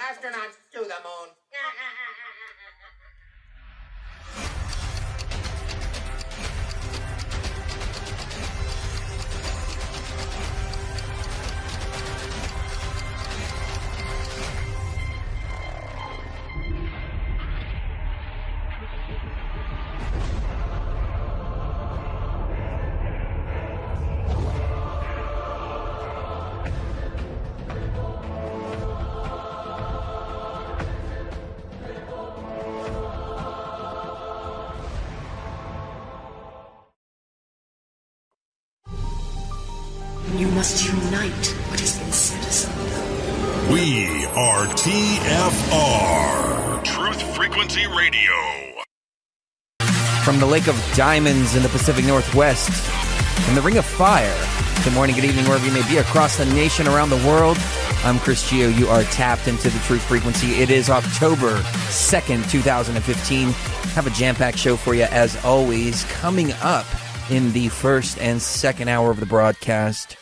Astronauts to the moon. You must unite what has been set asunder. We are TFR, Truth Frequency Radio. From the Lake of Diamonds in the Pacific Northwest, from the Ring of Fire, good morning, good evening, wherever you may be across the nation, around the world. I'm Chris Geo. You are tapped into the Truth Frequency. It is October 2nd, 2015. Have a jam-packed show for you, as always. Coming up in the first and second hour of the broadcast,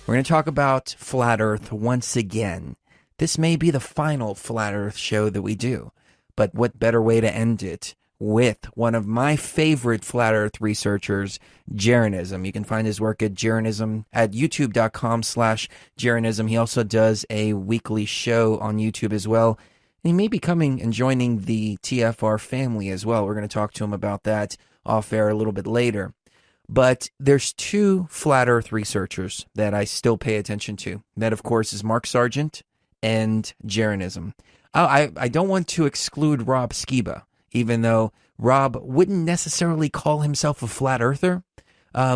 we're going to talk about Flat Earth once again. This may be the final Flat Earth show that we do, but what better way to end it with one of my favorite Flat Earth researchers, Jeranism. You can find his work at Jeranism at youtube.com/Jeranism. He also does a weekly show on YouTube as well. And he may be coming and joining the TFR family as well. We're going to talk to him about that off air a little bit later. But there's two Flat Earth researchers that I still pay attention to. That, of course, is Mark Sargent and Jeranism. I don't want to exclude Rob Skiba, even though Rob wouldn't necessarily call himself a Flat Earther,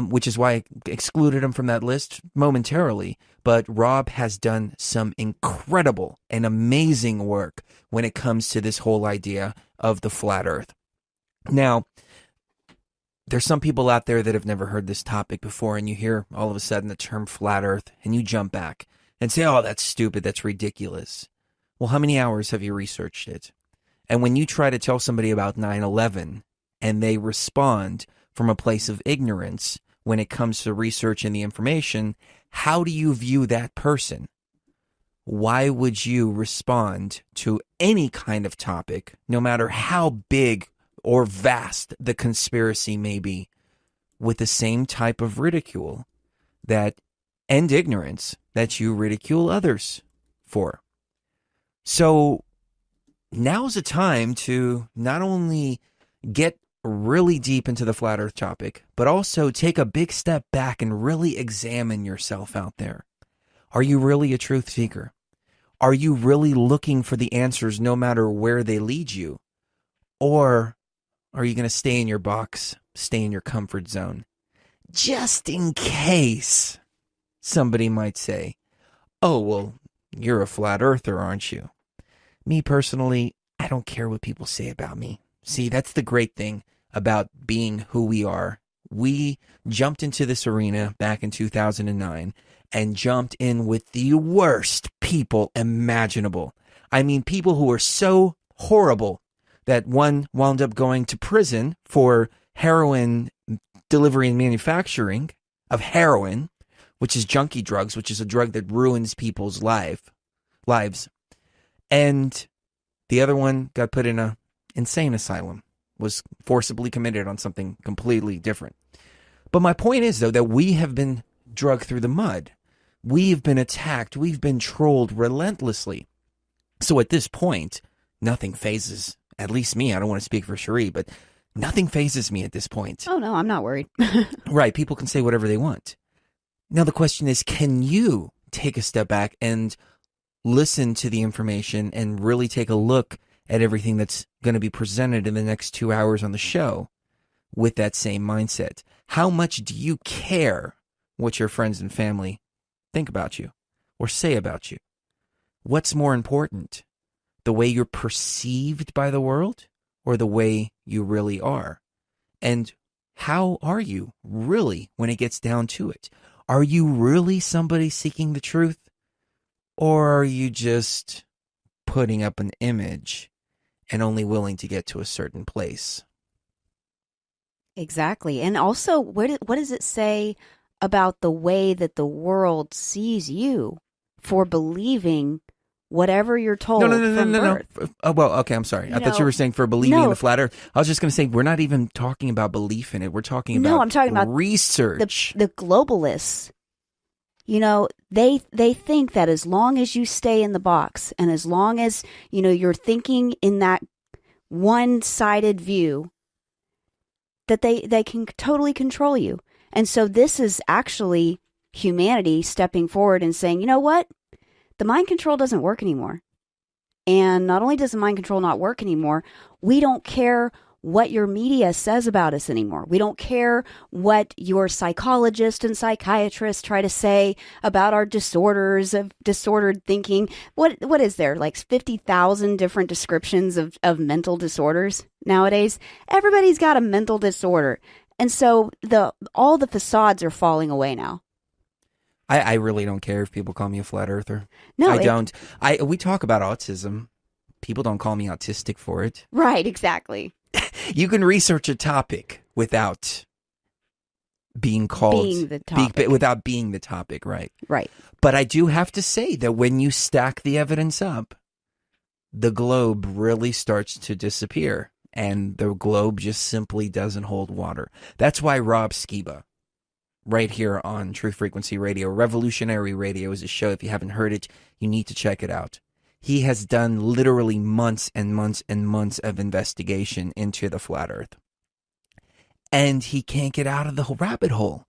which is why I excluded him from that list momentarily. But Rob has done some incredible and amazing work when it comes to this whole idea of the Flat Earth. Now, there's some people out there that have never heard this topic before, and you hear all of a sudden the term Flat Earth, and you jump back and say, oh, that's stupid, that's ridiculous. Well, how many hours have you researched it? And when you try to tell somebody about 9/11, and they respond from a place of ignorance when it comes to research and the information, how do you view that person? Why would you respond to any kind of topic, no matter how big or vast the conspiracy may be, with the same type of ridicule and ignorance that you ridicule others for? So now's the time to not only get really deep into the Flat Earth topic, but also take a big step back and really examine yourself out there. Are you really a truth seeker? Are you really looking for the answers no matter where they lead you? Or are you going to stay in your box, stay in your comfort zone, just in case somebody might say, oh, well, you're a flat earther, aren't you? Me personally, I don't care what people say about me. See, that's the great thing about being who we are. We jumped into this arena back in 2009 and jumped in with the worst people imaginable. I mean, people who are so horrible that one wound up going to prison for heroin delivery and manufacturing of heroin, which is junkie drugs, which is a drug that ruins people's lives. And the other one got put in a insane asylum, was forcibly committed on something completely different. But my point is, though, that we have been dragged through the mud. We've been attacked. We've been trolled relentlessly. So at this point, nothing phases, at least me. I don't want to speak for Sharee, but nothing phases me at this point. Oh, no, I'm not worried. Right. People can say whatever they want. Now, the question is, can you take a step back and listen to the information and really take a look at everything that's going to be presented in the next 2 hours on the show with that same mindset? How much do you care what your friends and family think about you or say about you? What's more important, the way you're perceived by the world or the way you really are? And how are you really when it gets down to it? Are you really somebody seeking the truth? Or are you just putting up an image and only willing to get to a certain place? Exactly. And also, what does it say about the way that the world sees you for believing whatever you're told from birth. Oh, well, okay, I'm sorry. I thought you were saying for believing in the flat Earth. I was just going to say we're not even talking about belief in it. We're talking about I'm talking about research. The globalists. They think that as long as you stay in the box and as long as you're thinking in that one-sided view, that they can totally control you. And so this is actually humanity stepping forward and saying, you know what? The mind control doesn't work anymore. And not only does the mind control not work anymore, we don't care what your media says about us anymore. We don't care what your psychologists and psychiatrists try to say about our disorders of disordered thinking. What is there? Like 50,000 different descriptions of mental disorders nowadays? Everybody's got a mental disorder. And so all the facades are falling away now. I really don't care if people call me a flat earther. No, I don't. We talk about autism. People don't call me autistic for it. Right, exactly. You can research a topic without being called without being the topic, right? Right. But I do have to say that when you stack the evidence up, the globe really starts to disappear, and the globe just simply doesn't hold water. That's why Rob Skiba, right here on Truth Frequency Radio, Revolutionary Radio, is a show. If you haven't heard it, you need to check it out. He has done literally months and months and months of investigation into the flat earth. And he can't get out of the rabbit hole.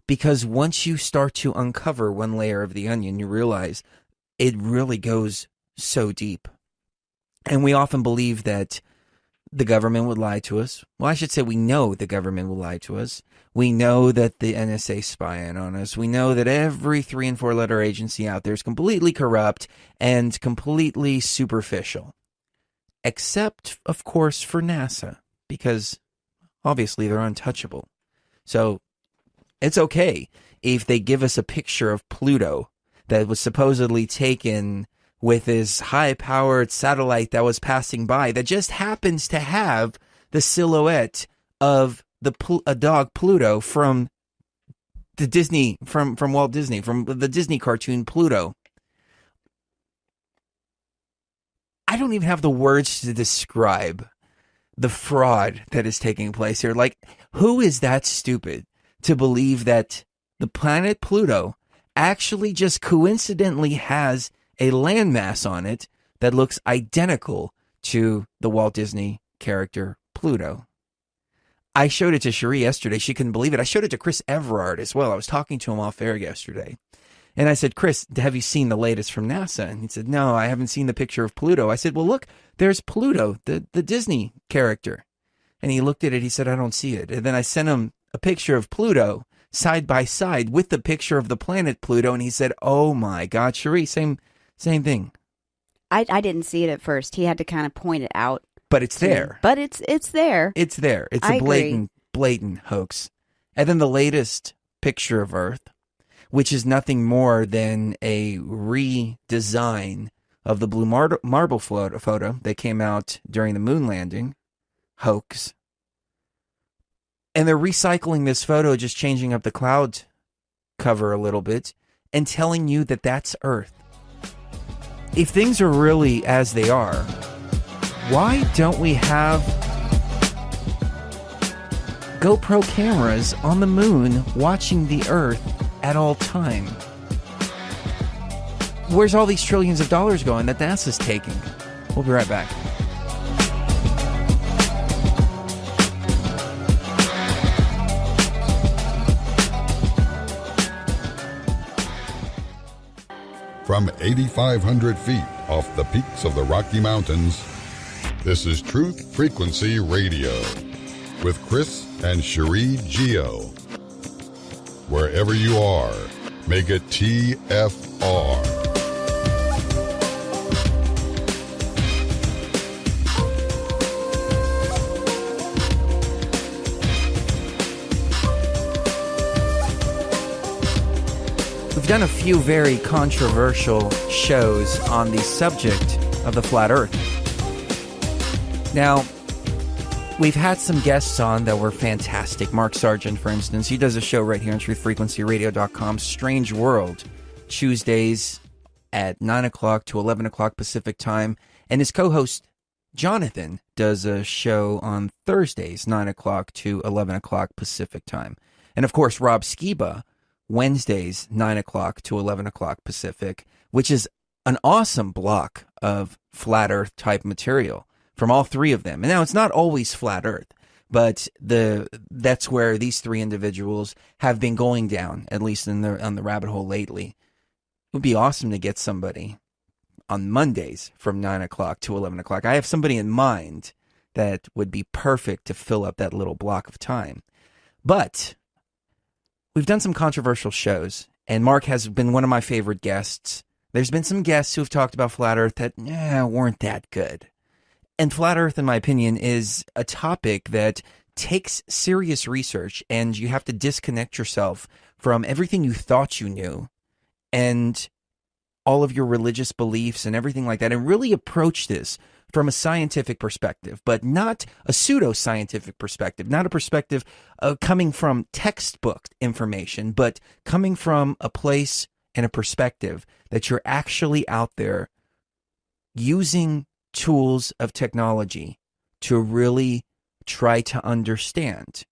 Because once you start to uncover one layer of the onion, you realize it really goes so deep. And we often believe that the government would lie to us. Well, I should say we know the government will lie to us. We know that the NSA is spying on us. We know that every 3- and 4-letter agency out there is completely corrupt and completely superficial. Except, of course, for NASA, because obviously they're untouchable. So it's okay if they give us a picture of Pluto that was supposedly taken with his high-powered satellite that was passing by that just happens to have the silhouette of a dog Pluto from the Disney, from Walt Disney, from the Disney cartoon Pluto. I don't even have the words to describe the fraud that is taking place here. Like, who is that stupid to believe that the planet Pluto actually just coincidentally has a landmass on it that looks identical to the Walt Disney character Pluto? I showed it to Sharee yesterday. She couldn't believe it. I showed it to Chris Everard as well. I was talking to him off air yesterday. And I said, Chris, have you seen the latest from NASA? And he said, no, I haven't seen the picture of Pluto. I said, well, look, there's Pluto, the Disney character. And he looked at it. He said, I don't see it. And then I sent him a picture of Pluto side by side with the picture of the planet Pluto. And he said, oh, my God, Sharee, same thing. I didn't see it at first. He had to kind of point it out. But it's there. But it's there. It's there. It's a blatant hoax. And then the latest picture of Earth, which is nothing more than a redesign of the blue marble photo that came out during the moon landing, hoax. And they're recycling this photo, just changing up the cloud cover a little bit, and telling you that that's Earth. If things are really as they are, why don't we have GoPro cameras on the moon watching the Earth at all time? Where's all these trillions of dollars going that NASA's taking? We'll be right back. From 8,500 feet off the peaks of the Rocky Mountains, this is Truth Frequency Radio with Chris and Sharee Geo. Wherever you are, make it TFR. We've done a few very controversial shows on the subject of the flat Earth. Now, we've had some guests on that were fantastic. Mark Sargent, for instance, he does a show right here on truthfrequencyradio.com, Strange World, Tuesdays at 9 o'clock to 11 o'clock Pacific time. And his co-host, Jonathan, does a show on Thursdays, 9 o'clock to 11 o'clock Pacific time. And of course, Rob Skiba, Wednesdays, 9 o'clock to 11 o'clock Pacific, which is an awesome block of flat earth type material from all three of them. And now it's not always flat earth, but that's where these three individuals have been going down, at least on the rabbit hole lately. It would be awesome to get somebody on Mondays from 9 o'clock to 11 o'clock. I have somebody in mind that would be perfect to fill up that little block of time. But we've done some controversial shows, and Mark has been one of my favorite guests. There's been some guests who have talked about flat earth that weren't that good. And flat earth, in my opinion, is a topic that takes serious research, and you have to disconnect yourself from everything you thought you knew and all of your religious beliefs and everything like that, and really approach this from a scientific perspective, but not a pseudo-scientific perspective, not a perspective coming from textbook information, but coming from a place and a perspective that you're actually out there using tools of technology to really try to understand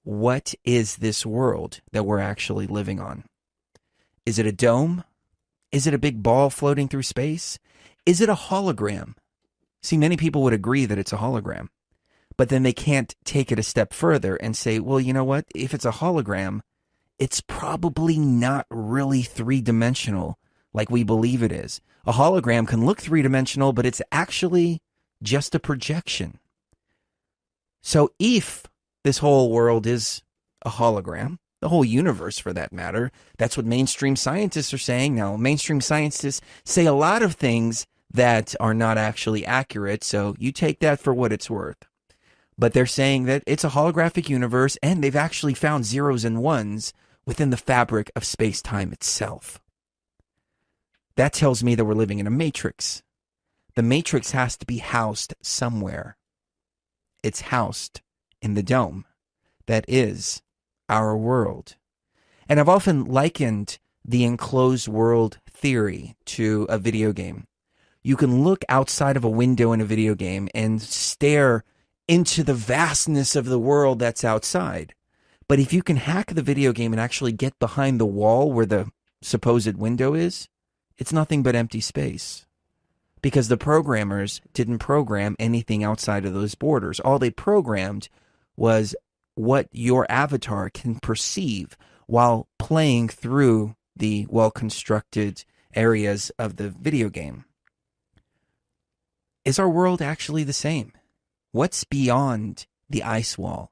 what is this world that we're actually living on. Is it a dome? Is it a big ball floating through space? Is it a hologram? See, many people would agree that it's a hologram, but then they can't take it a step further and say, well, you know what? If it's a hologram, it's probably not really three-dimensional like we believe it is. A hologram can look three-dimensional, but it's actually just a projection. So if this whole world is a hologram, the whole universe for that matter, that's what mainstream scientists are saying. Now, mainstream scientists say a lot of things that are not actually accurate, so you take that for what it's worth. But they're saying that it's a holographic universe, and they've actually found zeros and ones within the fabric of space-time itself. That tells me that we're living in a matrix. The matrix has to be housed somewhere. It's housed in the dome that is our world. And I've often likened the enclosed world theory to a video game. You can look outside of a window in a video game and stare into the vastness of the world that's outside. But if you can hack the video game and actually get behind the wall where the supposed window is, it's nothing but empty space. Because the programmers didn't program anything outside of those borders. All they programmed was what your avatar can perceive while playing through the well-constructed areas of the video game. Is our world actually the same? What's beyond the ice wall?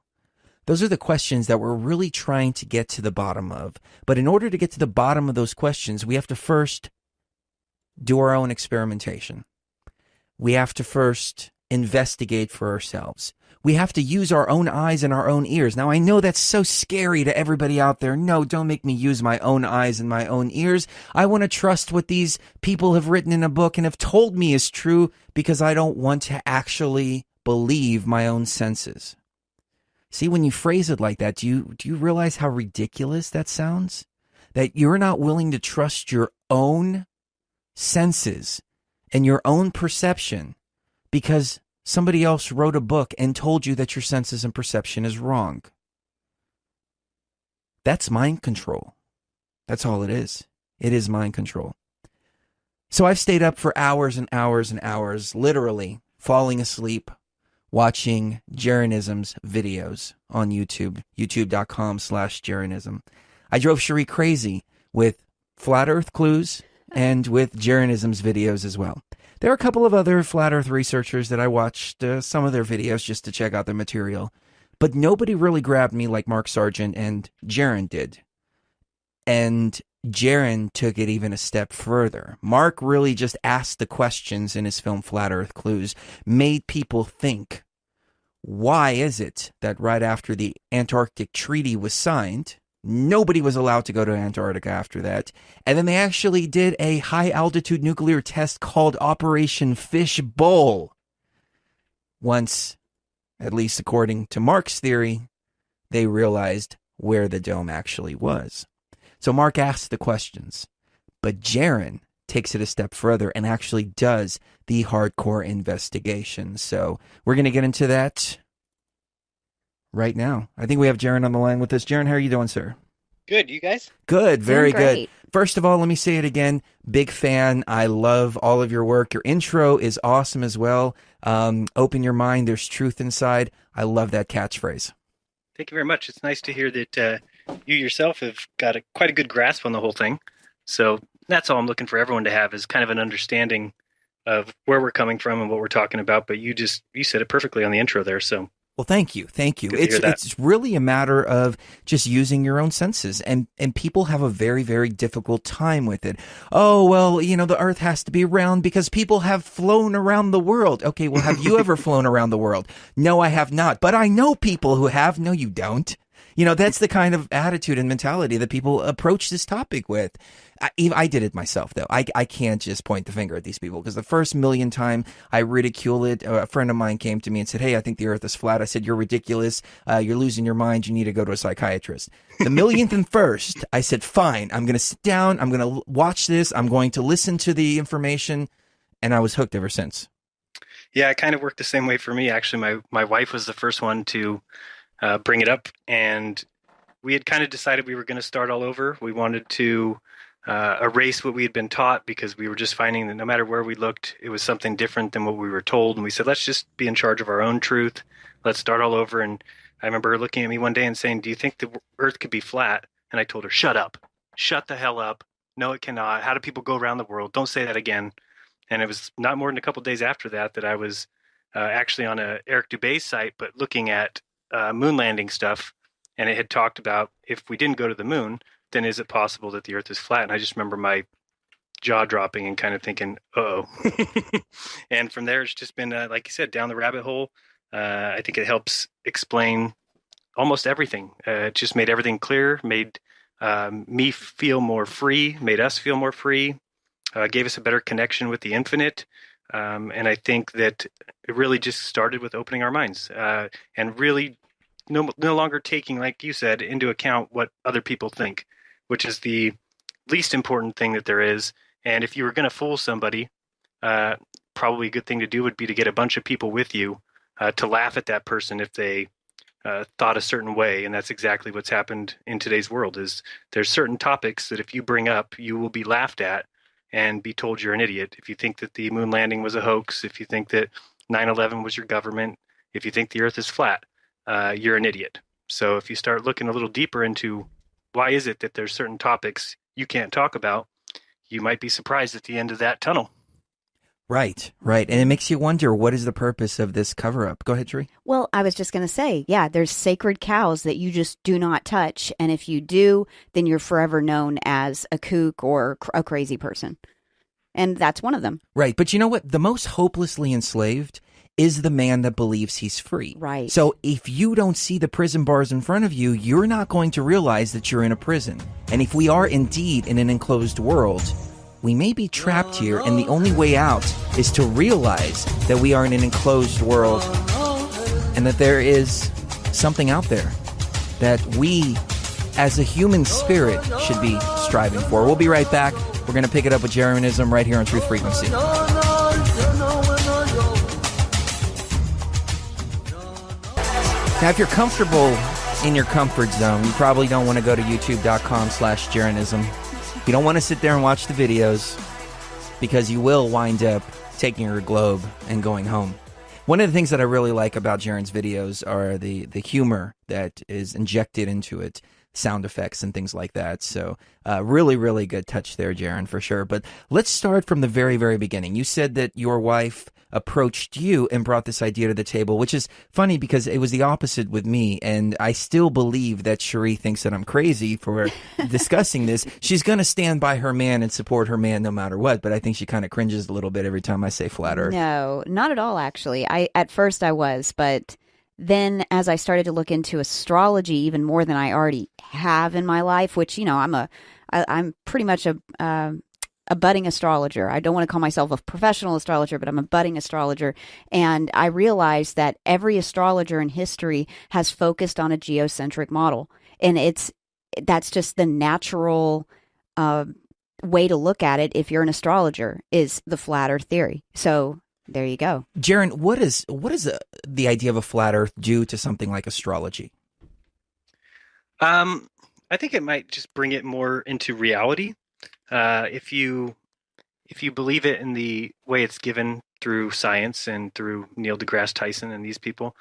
Those are the questions that we're really trying to get to the bottom of. But in order to get to the bottom of those questions, we have to first do our own experimentation. We have to first investigate for ourselves. We have to use our own eyes and our own ears. Now, I know that's so scary to everybody out there. No, don't make me use my own eyes and my own ears. I want to trust what these people have written in a book and have told me is true because I don't want to actually believe my own senses. See, when you phrase it like that, do you realize how ridiculous that sounds? That you're not willing to trust your own senses and your own perception because somebody else wrote a book and told you that your senses and perception is wrong. That's mind control. That's all it is. It is mind control. So I've stayed up for hours and hours and hours, literally falling asleep, watching Jeranism's videos on YouTube, youtube.com/Jeranism. I drove Sharee crazy with Flat Earth clues and with Jeranism's videos as well. There are a couple of other Flat Earth researchers that I watched some of their videos just to check out their material, but nobody really grabbed me like Mark Sargent and Jeran did. And Jeran took it even a step further. Mark really just asked the questions in his film Flat Earth Clues, made people think, why is it that right after the Antarctic Treaty was signed, nobody was allowed to go to Antarctica after that, and then they actually did a high-altitude nuclear test called Operation Fishbowl. Once, at least according to Mark's theory, they realized where the dome actually was. So Mark asked the questions, but Jeran takes it a step further and actually does the hardcore investigation. So we're going to get into that right now. I think we have Jaron on the line with us. Jaron, how are you doing, sir? Good, you guys? Good, very Doing great. good. First of all, let me say it again. Big fan. I love all of your work. Your intro is awesome as well. Open your mind. There's truth inside. I love that catchphrase. Thank you very much. It's nice to hear that you yourself have got quite a good grasp on the whole thing. So that's all I'm looking for everyone to have, is kind of an understanding of where we're coming from and what we're talking about. But you said it perfectly on the intro there. So Well, thank you. Thank you. Good to hear that. It's really a matter of just using your own senses, and people have a very, very difficult time with it. Oh, well, the earth has to be round because people have flown around the world. Okay, well, have you ever flown around the world? No, I have not, but I know people who have. No, you don't. That's the kind of attitude and mentality that people approach this topic with. I did it myself, though. I can't just point the finger at these people, because the first million time I ridicule it, a friend of mine came to me and said, hey, I think the earth is flat. I said, you're ridiculous. You're losing your mind. You need to go to a psychiatrist. The millionth and first, I said, fine, I'm going to sit down. I'm going to watch this. I'm going to listen to the information. And I was hooked ever since. yeah, it kind of worked the same way for me. Actually, my wife was the first one to bring it up, and we had kind of decided we were going to start all over. We wanted to erase what we had been taught, because we were just finding that no matter where we looked, it was something different than what we were told. And we said, let's just be in charge of our own truth. Let's start all over. And I remember her looking at me one day and saying, do you think the earth could be flat? And I told her, shut up. Shut the hell up. No, it cannot. How do people go around the world? Don't say that again. And it was not more than a couple of days after that I was actually on a Eric Dubé's site, but looking at moon landing stuff. And it had talked about, if we didn't go to the moon, then is it possible that the earth is flat? And I just remember my jaw dropping and kind of thinking, uh-oh. And from there, it's just been, like you said, down the rabbit hole. I think it helps explain almost everything. It just made everything clear, made me feel more free, made us feel more free, gave us a better connection with the infinite. And I think that it really just started with opening our minds and really no longer taking, like you said, into account what other people think, which is the least important thing that there is. And if you were going to fool somebody, probably a good thing to do would be to get a bunch of people with you to laugh at that person if they thought a certain way. And that's exactly what's happened in today's world. Is there's certain topics that if you bring up, you will be laughed at and be told you're an idiot. If you think that the moon landing was a hoax, if you think that 9/11 was your government, if you think the earth is flat, you're an idiot. So if you start looking a little deeper into why is it that there's certain topics you can't talk about, you might be surprised at the end of that tunnel. Right. And it makes you wonder, what is the purpose of this cover-up? Go ahead, Sharee. Well, I was just going to say, yeah, there's sacred cows that you just do not touch. And if you do, then you're forever known as a kook or a crazy person. And that's one of them. Right. But you know what? The most hopelessly enslaved is the man that believes he's free. Right. So if you don't see the prison bars in front of you, you're not going to realize that you're in a prison. And if we are indeed in an enclosed world, we may be trapped here, and the only way out is to realize that we are in an enclosed world and that there is something out there that we, as a human spirit, should be striving for. We'll be right back. We're going to pick it up with jeranism right here on Truth Frequency. Now, if you're comfortable in your comfort zone, you probably don't want to go to youtube.com/jeranism. You don't want to sit there and watch the videos, because you will wind up taking your globe and going home. One of the things that I really like about Jaron's videos are the humor that is injected into it, sound effects and things like that. So really, really good touch there, Jaron, for sure. But let's start from the very, very beginning. You said that your wife approached you and brought this idea to the table, which is funny because it was the opposite with me. And I still believe that Sharee thinks that I'm crazy for discussing this. She's going to stand by her man and support her man no matter what. But I think she kind of cringes a little bit every time I say flat earth. No, not at all, actually. At first I was, but then as I started to look into astrology even more than I already have in my life, which, I'm pretty much a budding astrologer. I don't want to call myself a professional astrologer, but I'm a budding astrologer. And I realized that every astrologer in history has focused on a geocentric model. And that's just the natural way to look at it if you're an astrologer is the flat earth theory. So there you go. Jaron, what is the idea of a flat earth do to something like astrology? I think it might just bring it more into reality. If you believe it in the way it's given through science and through Neil deGrasse Tyson and these people,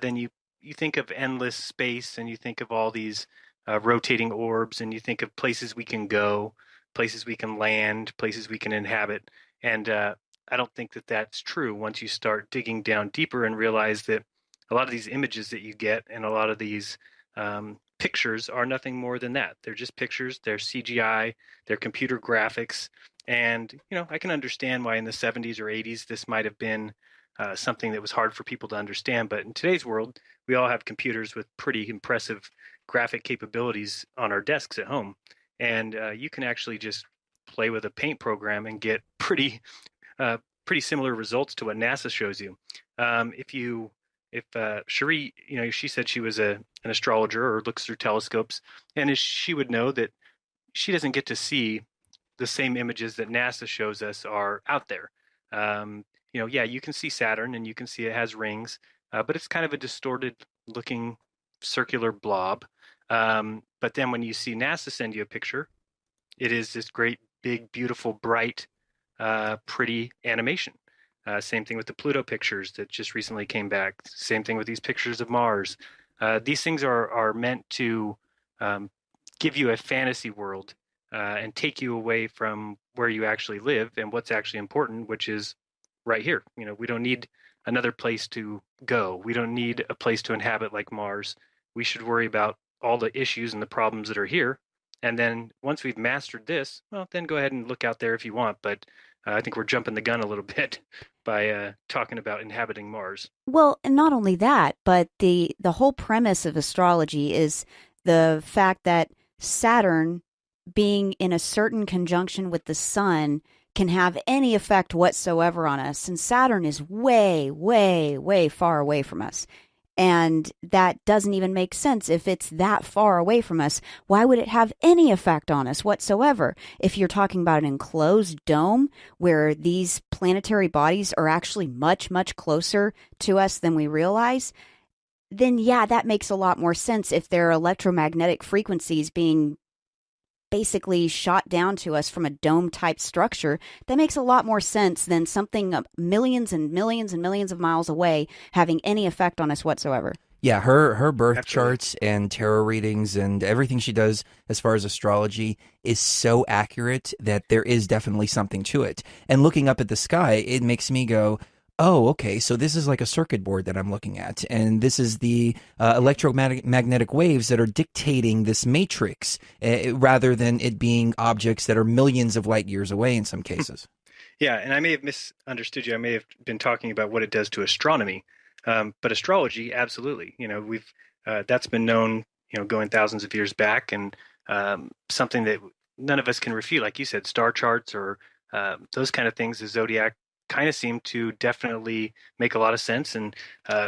then you think of endless space and you think of all these rotating orbs and you think of places we can go, places we can land, places we can inhabit. And I don't think that that's true once you start digging down deeper and realize that a lot of these images that you get and a lot of these pictures are nothing more than that. They're just pictures, they're CGI, they're computer graphics. And, I can understand why in the 70s or 80s this might have been something that was hard for people to understand. But in today's world, we all have computers with pretty impressive graphic capabilities on our desks at home. And you can actually just play with a paint program and get pretty similar results to what NASA shows you. If Sharee, she said she was an astrologer or looks through telescopes, and she would know that she doesn't get to see the same images that NASA shows us are out there. Yeah, you can see Saturn and you can see it has rings, but it's kind of a distorted looking circular blob. But then when you see NASA send you a picture, it is this great, big, beautiful, bright, pretty animation. Same thing with the Pluto pictures that just recently came back. Same thing with these pictures of Mars. These things are meant to give you a fantasy world and take you away from where you actually live and what's actually important, which is right here. We don't need another place to go. We don't need a place to inhabit like Mars. We should worry about all the issues and the problems that are here. And then once we've mastered this, well, then go ahead and look out there if you want. But I think we're jumping the gun a little bit by talking about inhabiting Mars. Well, and not only that, but the whole premise of astrology is the fact that Saturn being in a certain conjunction with the sun can have any effect whatsoever on us. And Saturn is way, way, way far away from us. And that doesn't even make sense. If it's that far away from us, why would it have any effect on us whatsoever? If you're talking about an enclosed dome where these planetary bodies are actually much, much closer to us than we realize, then yeah, that makes a lot more sense if there are electromagnetic frequencies being basically shot down to us from a dome type structure. That makes a lot more sense than something millions and millions and millions of miles away having any effect on us whatsoever. Yeah, her birth Absolutely. charts and tarot readings and everything she does as far as astrology is so accurate that there is definitely something to it. And looking up at the sky, it makes me go, oh, okay, so this is like a circuit board that I'm looking at, and this is the electromagnetic waves that are dictating this matrix, rather than it being objects that are millions of light years away in some cases. Yeah, and I may have misunderstood you. I may have been talking about what it does to astronomy, but astrology, absolutely. We've that's been known, going thousands of years back, and something that none of us can refute. Like you said, star charts or those kind of things, the zodiac kind of seem to definitely make a lot of sense, and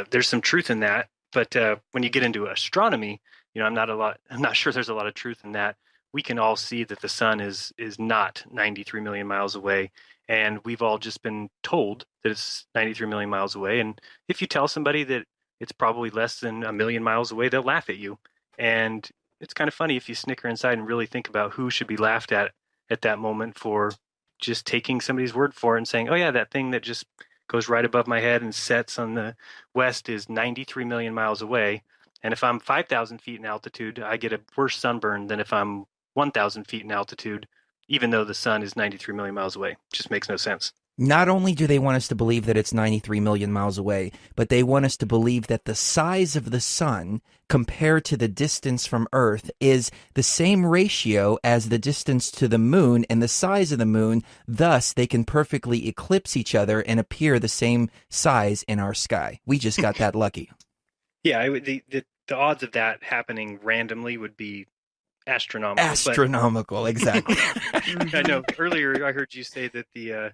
there's some truth in that. But when you get into astronomy, I'm not sure there's a lot of truth in that. We can all see that the sun is not 93 million miles away, and we've all just been told that it's 93 million miles away. And if you tell somebody that it's probably less than a million miles away, they'll laugh at you. And it's kind of funny if you snicker inside and really think about who should be laughed at that moment for just taking somebody's word for it and saying, oh yeah, that thing that just goes right above my head and sets on the west is 93 million miles away. And if I'm 5,000 feet in altitude, I get a worse sunburn than if I'm 1,000 feet in altitude, even though the sun is 93 million miles away. It just makes no sense. Not only do they want us to believe that it's 93 million miles away, but they want us to believe that the size of the sun compared to the distance from Earth is the same ratio as the distance to the moon and the size of the moon. Thus, they can perfectly eclipse each other and appear the same size in our sky. We just got that lucky. Yeah, the odds of that happening randomly would be astronomical. Astronomical, exactly. I know. Earlier, I heard you say that the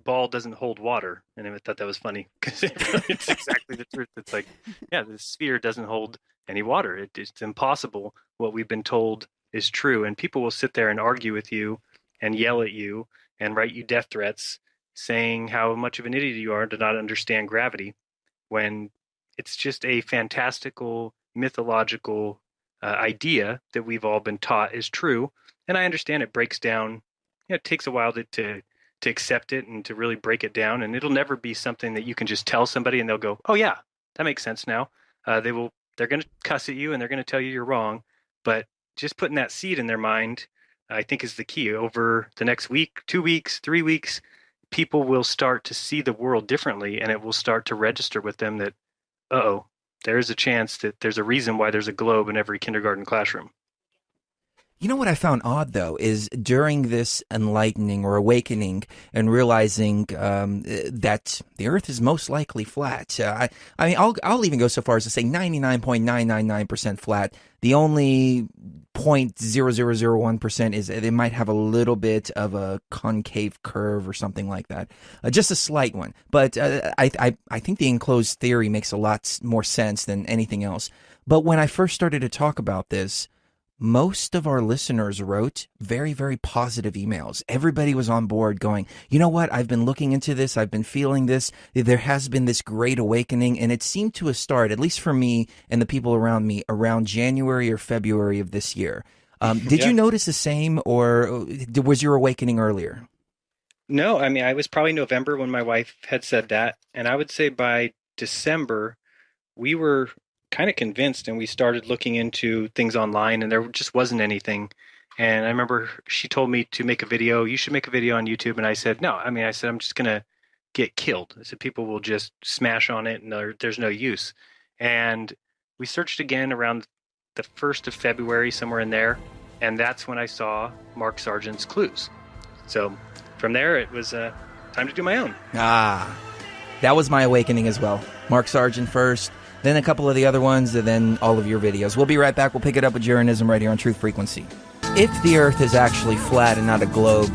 ball doesn't hold water, and I thought that was funny because it's exactly the truth. It's like, yeah, the sphere doesn't hold any water. It's impossible. What we've been told is true, and people will sit there and argue with you and yell at you and write you death threats saying how much of an idiot you are to not understand gravity, when it's just a fantastical, mythological idea that we've all been taught is true. And I understand it breaks down. It takes a while to accept it and to really break it down. And it'll never be something that you can just tell somebody and they'll go, "Oh yeah, that makes sense now." They're going to cuss at you and they're going to tell you you're wrong. But just putting that seed in their mind, I think, is the key. Over the next week, 2 weeks, 3 weeks, people will start to see the world differently, and it will start to register with them that, uh-oh, there's a chance that there's a reason why there's a globe in every kindergarten classroom. You know what I found odd, though, is during this enlightening or awakening and realizing that the Earth is most likely flat. I mean, I'll even go so far as to say 99.999% flat. The only 0.0001% is it might have a little bit of a concave curve or something like that, just a slight one. But I think the enclosed theory makes a lot more sense than anything else. But when I first started to talk about this, most of our listeners wrote very, very positive emails. Everybody was on board going, you know what? I've been looking into this. I've been feeling this. There has been this great awakening. And it seemed to have started, at least for me and the people around me, around January or February of this year. Did you notice the same, or was your awakening earlier? No, I mean, I was probably November when my wife had said that. And I would say by December, we were kind of convinced and we started looking into things online and there just wasn't anything. And I remember she told me to make a video. You should make a video on YouTube. And I said, no, I mean, I said, I'm just going to get killed. I said, people will just smash on it and there's no use. And we searched again around the 1st of February, somewhere in there. And that's when I saw Mark Sargent's clues. So from there, it was time to do my own. Ah, that was my awakening as well. Mark Sargent first, then a couple of the other ones, and then all of your videos. We'll be right back. We'll pick it up with Jeranism right here on Truth Frequency. If the Earth is actually flat and not a globe,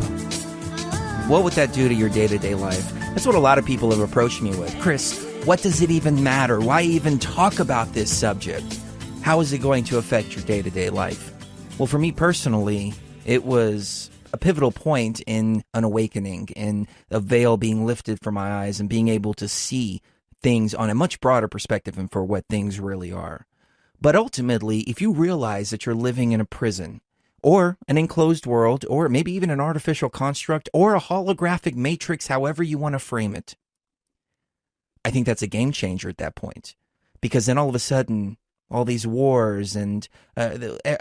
what would that do to your day-to-day life? That's what a lot of people have approached me with. Chris, what does it even matter? Why even talk about this subject? How is it going to affect your day-to-day life? Well, for me personally, it was a pivotal point in an awakening, in a veil being lifted from my eyes and being able to see things on a much broader perspective and for what things really are. But ultimately, if you realize that you're living in a prison or an enclosed world or maybe even an artificial construct or a holographic matrix, however you want to frame it, I think that's a game changer at that point. Because then all of a sudden, all these wars and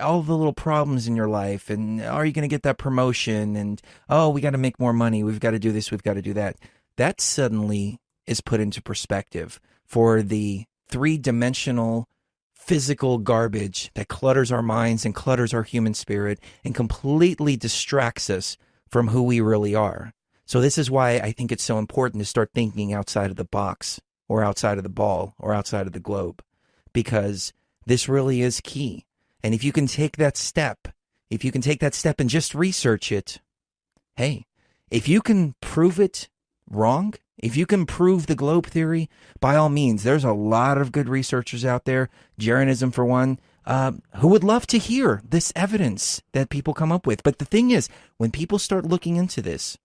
all the little problems in your life, and are you going to get that promotion, and oh, we got to make more money, we've got to do this, we've got to do that, that suddenly is put into perspective for the three-dimensional physical garbage that clutters our minds and clutters our human spirit and completely distracts us from who we really are. So this is why I think it's so important to start thinking outside of the box or outside of the ball or outside of the globe, because this really is key. And if you can take that step, and just research it, hey, if you can prove it wrong, if you can prove the globe theory, by all means, there's a lot of good researchers out there, Jeranism for one, who would love to hear this evidence that people come up with. But the thing is, when people start looking into this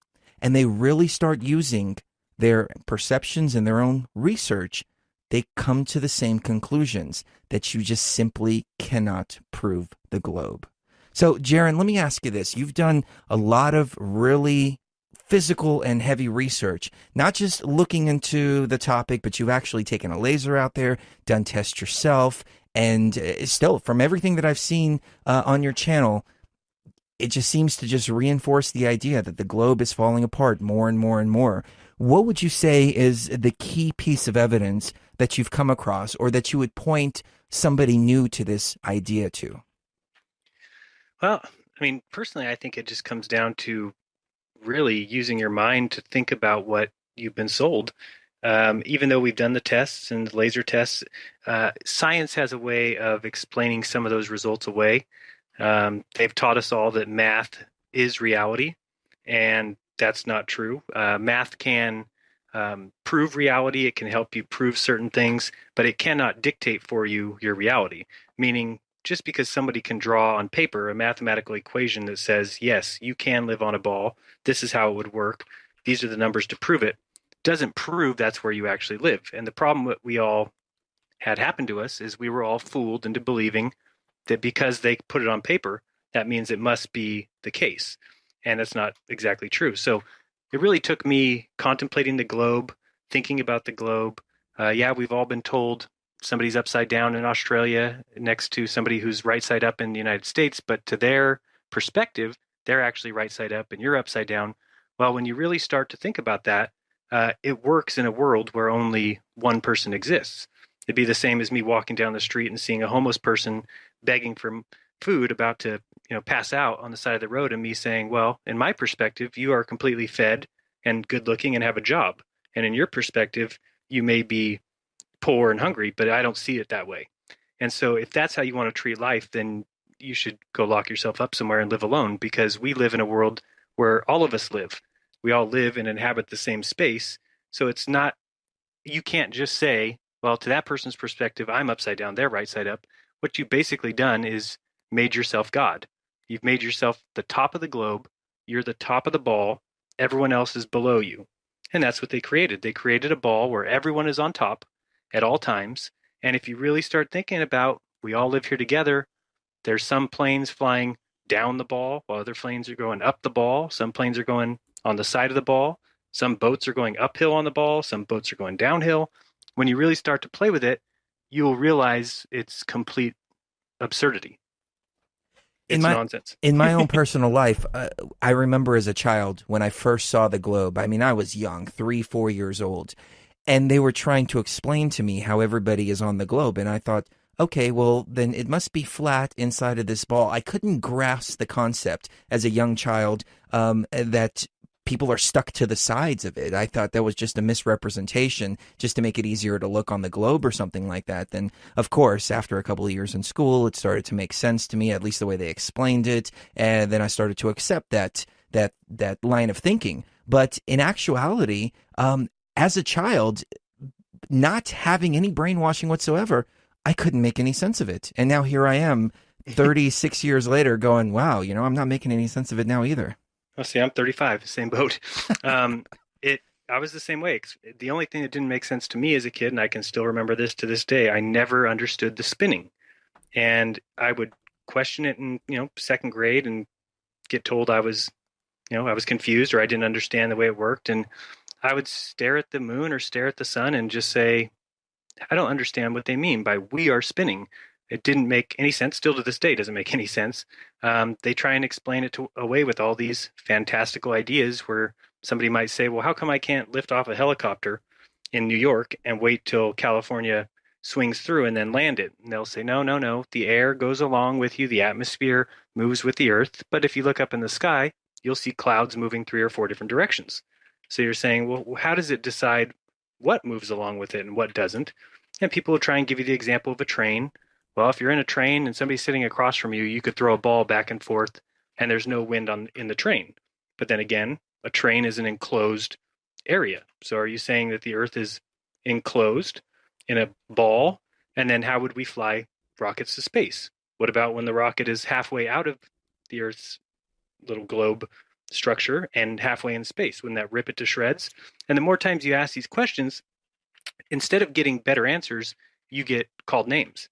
and they really start using their perceptions and their own research, they come to the same conclusions, that you just simply cannot prove the globe. So, Jeran, let me ask you this. You've done a lot of really physical and heavy research, not just looking into the topic, but you've actually taken a laser out there, done tests yourself, and still, from everything that I've seen on your channel, it just seems to just reinforce the idea that the globe is falling apart more and more and more. What would you say is the key piece of evidence that you've come across, or that you would point somebody new to this idea to? Well, I mean, personally, I think it just comes down to really using your mind to think about what you've been sold. Even though we've done the tests and the laser tests, science has a way of explaining some of those results away. They've taught us all that math is reality, and that's not true. Math can prove reality. It can help you prove certain things, but it cannot dictate for you your reality. Meaning, just because somebody can draw on paper a mathematical equation that says, yes, you can live on a ball, this is how it would work, these are the numbers to prove it, doesn't prove that's where you actually live. And the problem that we all had happen to us is we were all fooled into believing that because they put it on paper, that means it must be the case. And that's not exactly true. So it really took me contemplating the globe, thinking about the globe. Yeah, we've all been told somebody's upside down in Australia next to somebody who's right side up in the United States, but to their perspective, they're actually right side up and you're upside down. Well, when you really start to think about that, it works in a world where only one person exists. It'd be the same as me walking down the street and seeing a homeless person begging for food about to pass out on the side of the road, and me saying, well, in my perspective, you are completely fed and good looking and have a job, and in your perspective you may be poor and hungry, but I don't see it that way. And so if that's how you want to treat life, then you should go lock yourself up somewhere and live alone, because we live in a world where all of us live. We all live and inhabit the same space. So it's not, you can't just say, well, to that person's perspective, I'm upside down, they're right side up. What you've basically done is made yourself God. You've made yourself the top of the globe. You're the top of the ball. Everyone else is below you. And that's what they created. They created a ball where everyone is on top at all times. And if you really start thinking about, we all live here together, there's some planes flying down the ball while other planes are going up the ball. Some planes are going on the side of the ball. Some boats are going uphill on the ball. Some boats are going downhill. When you really start to play with it, you'll realize it's complete absurdity. It's nonsense. In my own personal life, I remember as a child when I first saw the globe. I mean, I was young, 3, 4 years old, and they were trying to explain to me how everybody is on the globe, and I thought, okay, well, then it must be flat inside of this ball. I couldn't grasp the concept as a young child that people are stuck to the sides of it. I thought that was just a misrepresentation just to make it easier to look on the globe or something like that. Then, of course, after a couple of years in school, it started to make sense to me, at least the way they explained it. And then I started to accept that line of thinking. But in actuality, as a child, not having any brainwashing whatsoever, I couldn't make any sense of it. And now here I am 36 years later going, wow, I'm not making any sense of it now either. Oh, see, I'm 35, same boat. I was the same way. The only thing that didn't make sense to me as a kid, and I can still remember this to this day, I never understood the spinning. And I would question it in, second grade and get told I was confused or I didn't understand the way it worked. And I would stare at the moon or stare at the sun and just say, I don't understand what they mean by we are spinning. It didn't make any sense. Still to this day, doesn't make any sense. They try and explain it away with all these fantastical ideas where somebody might say, well, how come I can't lift off a helicopter in New York and wait till California swings through and then land it? And they'll say, no. The air goes along with you. The atmosphere moves with the earth. But if you look up in the sky, you'll see clouds moving 3 or 4 different directions. So you're saying, well, how does it decide what moves along with it and what doesn't? And people will try and give you the example of a train. Well, if you're in a train and somebody's sitting across from you, you could throw a ball back and forth and there's no wind in the train. But then again, a train is an enclosed area. So are you saying that the earth is enclosed in a ball? And then how would we fly rockets to space? What about when the rocket is halfway out of the earth's little globe structure and halfway in space? Wouldn't that rip it to shreds? And the more times you ask these questions, instead of getting better answers, you get called names.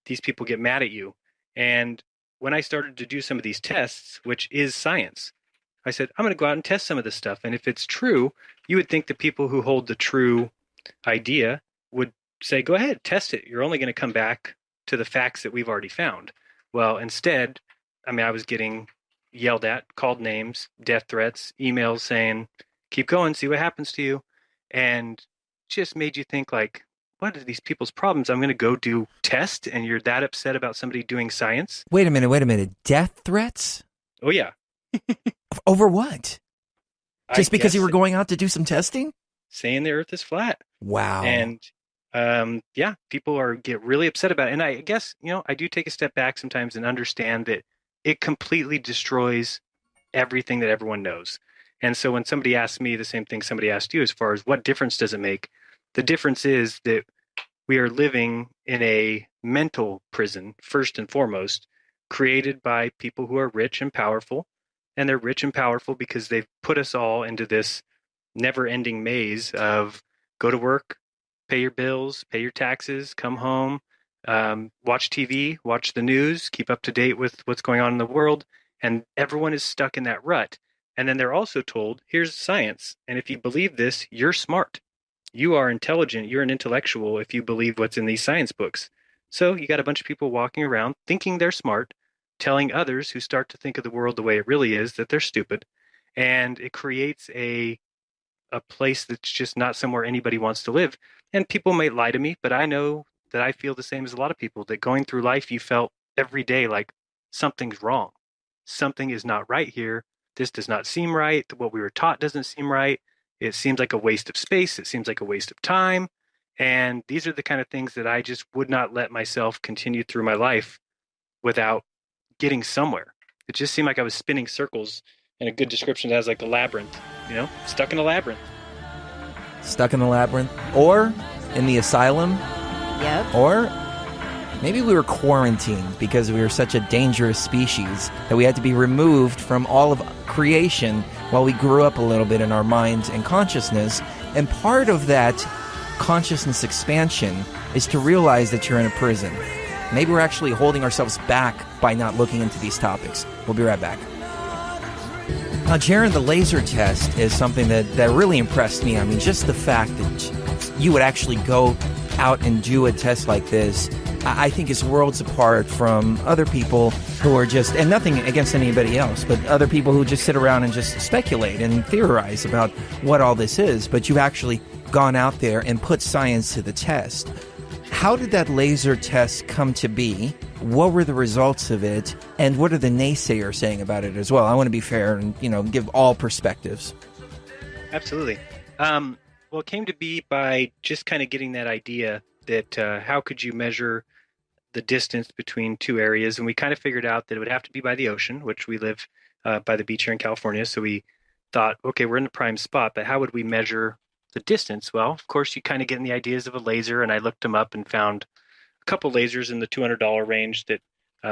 These people get mad at you. And when I started to do some of these tests, which is science, I said, I'm going to go out and test some of this stuff. And if it's true, you would think the people who hold the true idea would say, go ahead, test it. You're only going to come back to the facts that we've already found. Well, instead, I was getting yelled at, called names, death threats, emails saying, keep going, see what happens to you. And just made you think like, what are these people's problems? I'm going to go do tests, and you're that upset about somebody doing science? Wait a minute. Death threats? Oh, yeah. Over what? Just because you were going out to do some testing? Saying the earth is flat. Wow. And people get really upset about it. And I guess, I do take a step back sometimes and understand that it completely destroys everything that everyone knows. And so when somebody asks me the same thing somebody asked you as far as what difference does it make, the difference is that we are living in a mental prison, first and foremost, created by people who are rich and powerful. And they're rich and powerful because they've put us all into this never ending maze of go to work, pay your bills, pay your taxes, come home, watch TV, watch the news, keep up to date with what's going on in the world. And everyone is stuck in that rut. And then they're also told, here's science. And if you believe this, you're smart. You are intelligent. You're an intellectual if you believe what's in these science books. So you got a bunch of people walking around thinking they're smart, telling others who start to think of the world the way it really is that they're stupid. And it creates a place that's just not somewhere anybody wants to live. And people might lie to me, but I know that I feel the same as a lot of people, that going through life, you felt every day like something's wrong. Something is not right here. This does not seem right. What we were taught doesn't seem right. It seems like a waste of space. It seems like a waste of time. And these are the kind of things that I just would not let myself continue through my life without getting somewhere. It just seemed like I was spinning circles, and a good description as like a labyrinth, stuck in a labyrinth. Stuck in the labyrinth, or in the asylum, Yep. or maybe we were quarantined because we were such a dangerous species that we had to be removed from all of creation while we grew up a little bit in our minds and consciousness. And part of that consciousness expansion is to realize that you're in a prison. Maybe we're actually holding ourselves back by not looking into these topics. We'll be right back. Now, Jaron, the laser test is something that really impressed me. I mean, just the fact that you would actually go out and do a test like this, I think is worlds apart from other people who are just, and nothing against anybody else, but other people who just sit around and just speculate and theorize about what all this is. But you've actually gone out there and put science to the test. How did that laser test come to be? What were the results of it? And what are the naysayers saying about it as well? I want to be fair and, give all perspectives. Absolutely. Well, it came to be by just kind of getting that idea that how could you measure the distance between two areas? And we kind of figured out that it would have to be by the ocean, which we live by the beach here in California. So we thought, okay, we're in the prime spot, but how would we measure the distance? Well, of course, you kind of get in the ideas of a laser, and I looked them up and found a couple lasers in the $200 range that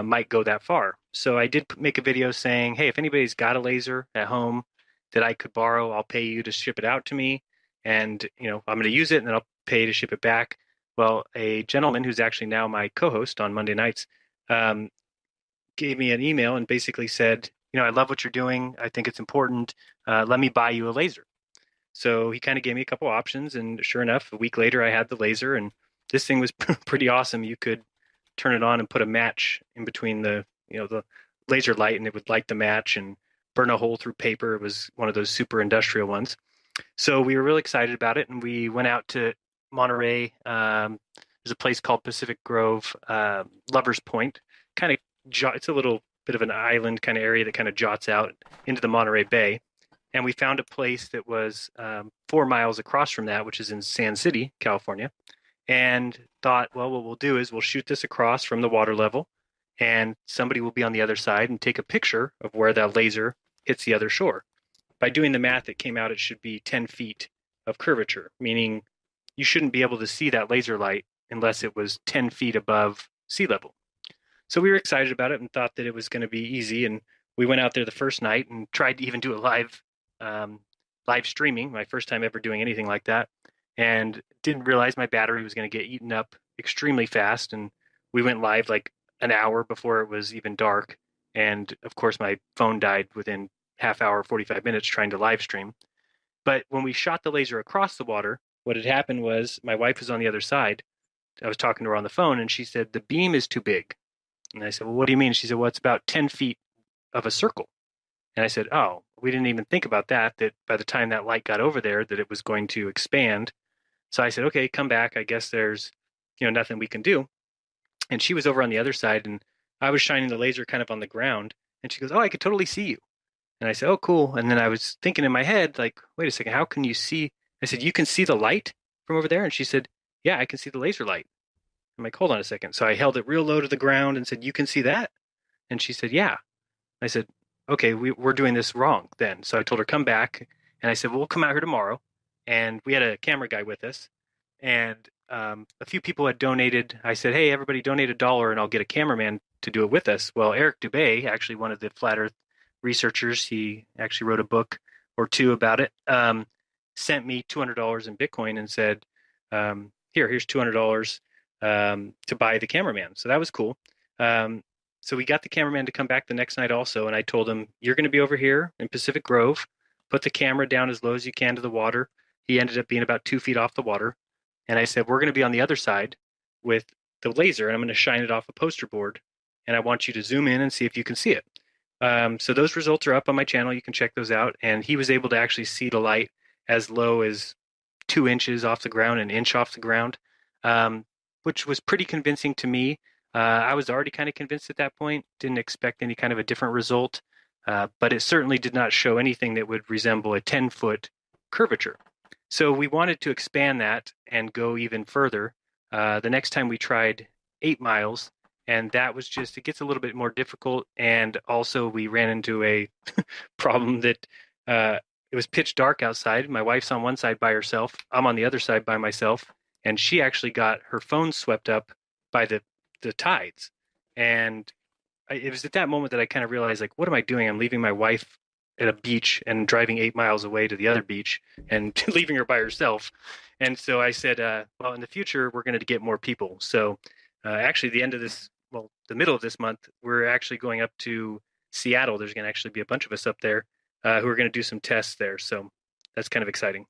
might go that far. So I did make a video saying, hey, if anybody's got a laser at home that I could borrow, I'll pay you to ship it out to me. And, I'm going to use it and then I'll pay to ship it back. Well, a gentleman who's actually now my co-host on Monday nights gave me an email and basically said, I love what you're doing. I think it's important. Let me buy you a laser. So he kind of gave me a couple options, and sure enough, a week later I had the laser, and this thing was pretty awesome. You could turn it on and put a match in between the laser light, and it would light the match and burn a hole through paper. It was one of those super industrial ones. So we were really excited about it, and we went out to Monterey. There's a place called Pacific Grove, Lovers Point. It's a little bit of an island kind of area that kind of jots out into the Monterey Bay. And we found a place that was 4 miles across from that, which is in Sand City, California, and thought, well, what we'll do is we'll shoot this across from the water level, and somebody will be on the other side and take a picture of where that laser hits the other shore. By doing the math, it came out it should be 10 feet of curvature, meaning you shouldn't be able to see that laser light unless it was 10 feet above sea level. So we were excited about it and thought that it was going to be easy. And we went out there the first night and tried to even do a live streaming, my first time ever doing anything like that, and didn't realize my battery was going to get eaten up extremely fast. And we went live like an hour before it was even dark. And of course, my phone died within half hour, 45 minutes trying to live stream. But when we shot the laser across the water, what had happened was my wife was on the other side. I was talking to her on the phone, and she said, the beam is too big. And I said, well, what do you mean? She said, well, it's about 10 feet of a circle. And I said, oh, we didn't even think about that by the time that light got over there, that it was going to expand. So I said, okay, come back. I guess there's, nothing we can do. And she was over on the other side, and I was shining the laser kind of on the ground. And she goes, oh, I could totally see you. And I said, oh, cool. And then I was thinking in my head, like, wait a second, how can you see? I said, you can see the light from over there? And she said, yeah, I can see the laser light. I'm like, hold on a second. So I held it real low to the ground and said, you can see that? And she said, yeah. I said, okay, we're doing this wrong then. So I told her, come back. And I said, well, we'll come out here tomorrow. And we had a camera guy with us. And a few people had donated. I said, "Hey, everybody, donate $1, and I'll get a cameraman to do it with us." Well, Eric Dubay, actually one of the flat Earth researchers, he actually wrote a book or two about it. Sent me $200 in Bitcoin and said, here's $200 to buy the cameraman." So that was cool. So we got the cameraman to come back the next night also, and I told him, "You're going to be over here in Pacific Grove. Put the camera down as low as you can to the water." He ended up being about 2 feet off the water. And I said, "We're going to be on the other side with the laser, and I'm going to shine it off a poster board. And I want you to zoom in and see if you can see it." So those results are up on my channel. You can check those out. And he was able to actually see the light as low as 2 inches off the ground, an inch off the ground, which was pretty convincing to me. I was already kind of convinced at that point, didn't expect any kind of a different result, but it certainly did not show anything that would resemble a 10-foot curvature. So we wanted to expand that and go even further. The next time we tried 8 miles, and that was just, it gets a little bit more difficult. And also we ran into a problem that it was pitch dark outside. My wife's on one side by herself. I'm on the other side by myself. And she actually got her phone swept up by the tides. And it was at that moment that I kind of realized, like, what am I doing? I'm leaving my wife at a beach and driving 8 miles away to the other beach and leaving her by herself. And so I said, well, in the future, we're going to get more people. So actually, the middle of this month, we're actually going up to Seattle. There's going to actually be a bunch of us up there who are going to do some tests there. So that's kind of exciting.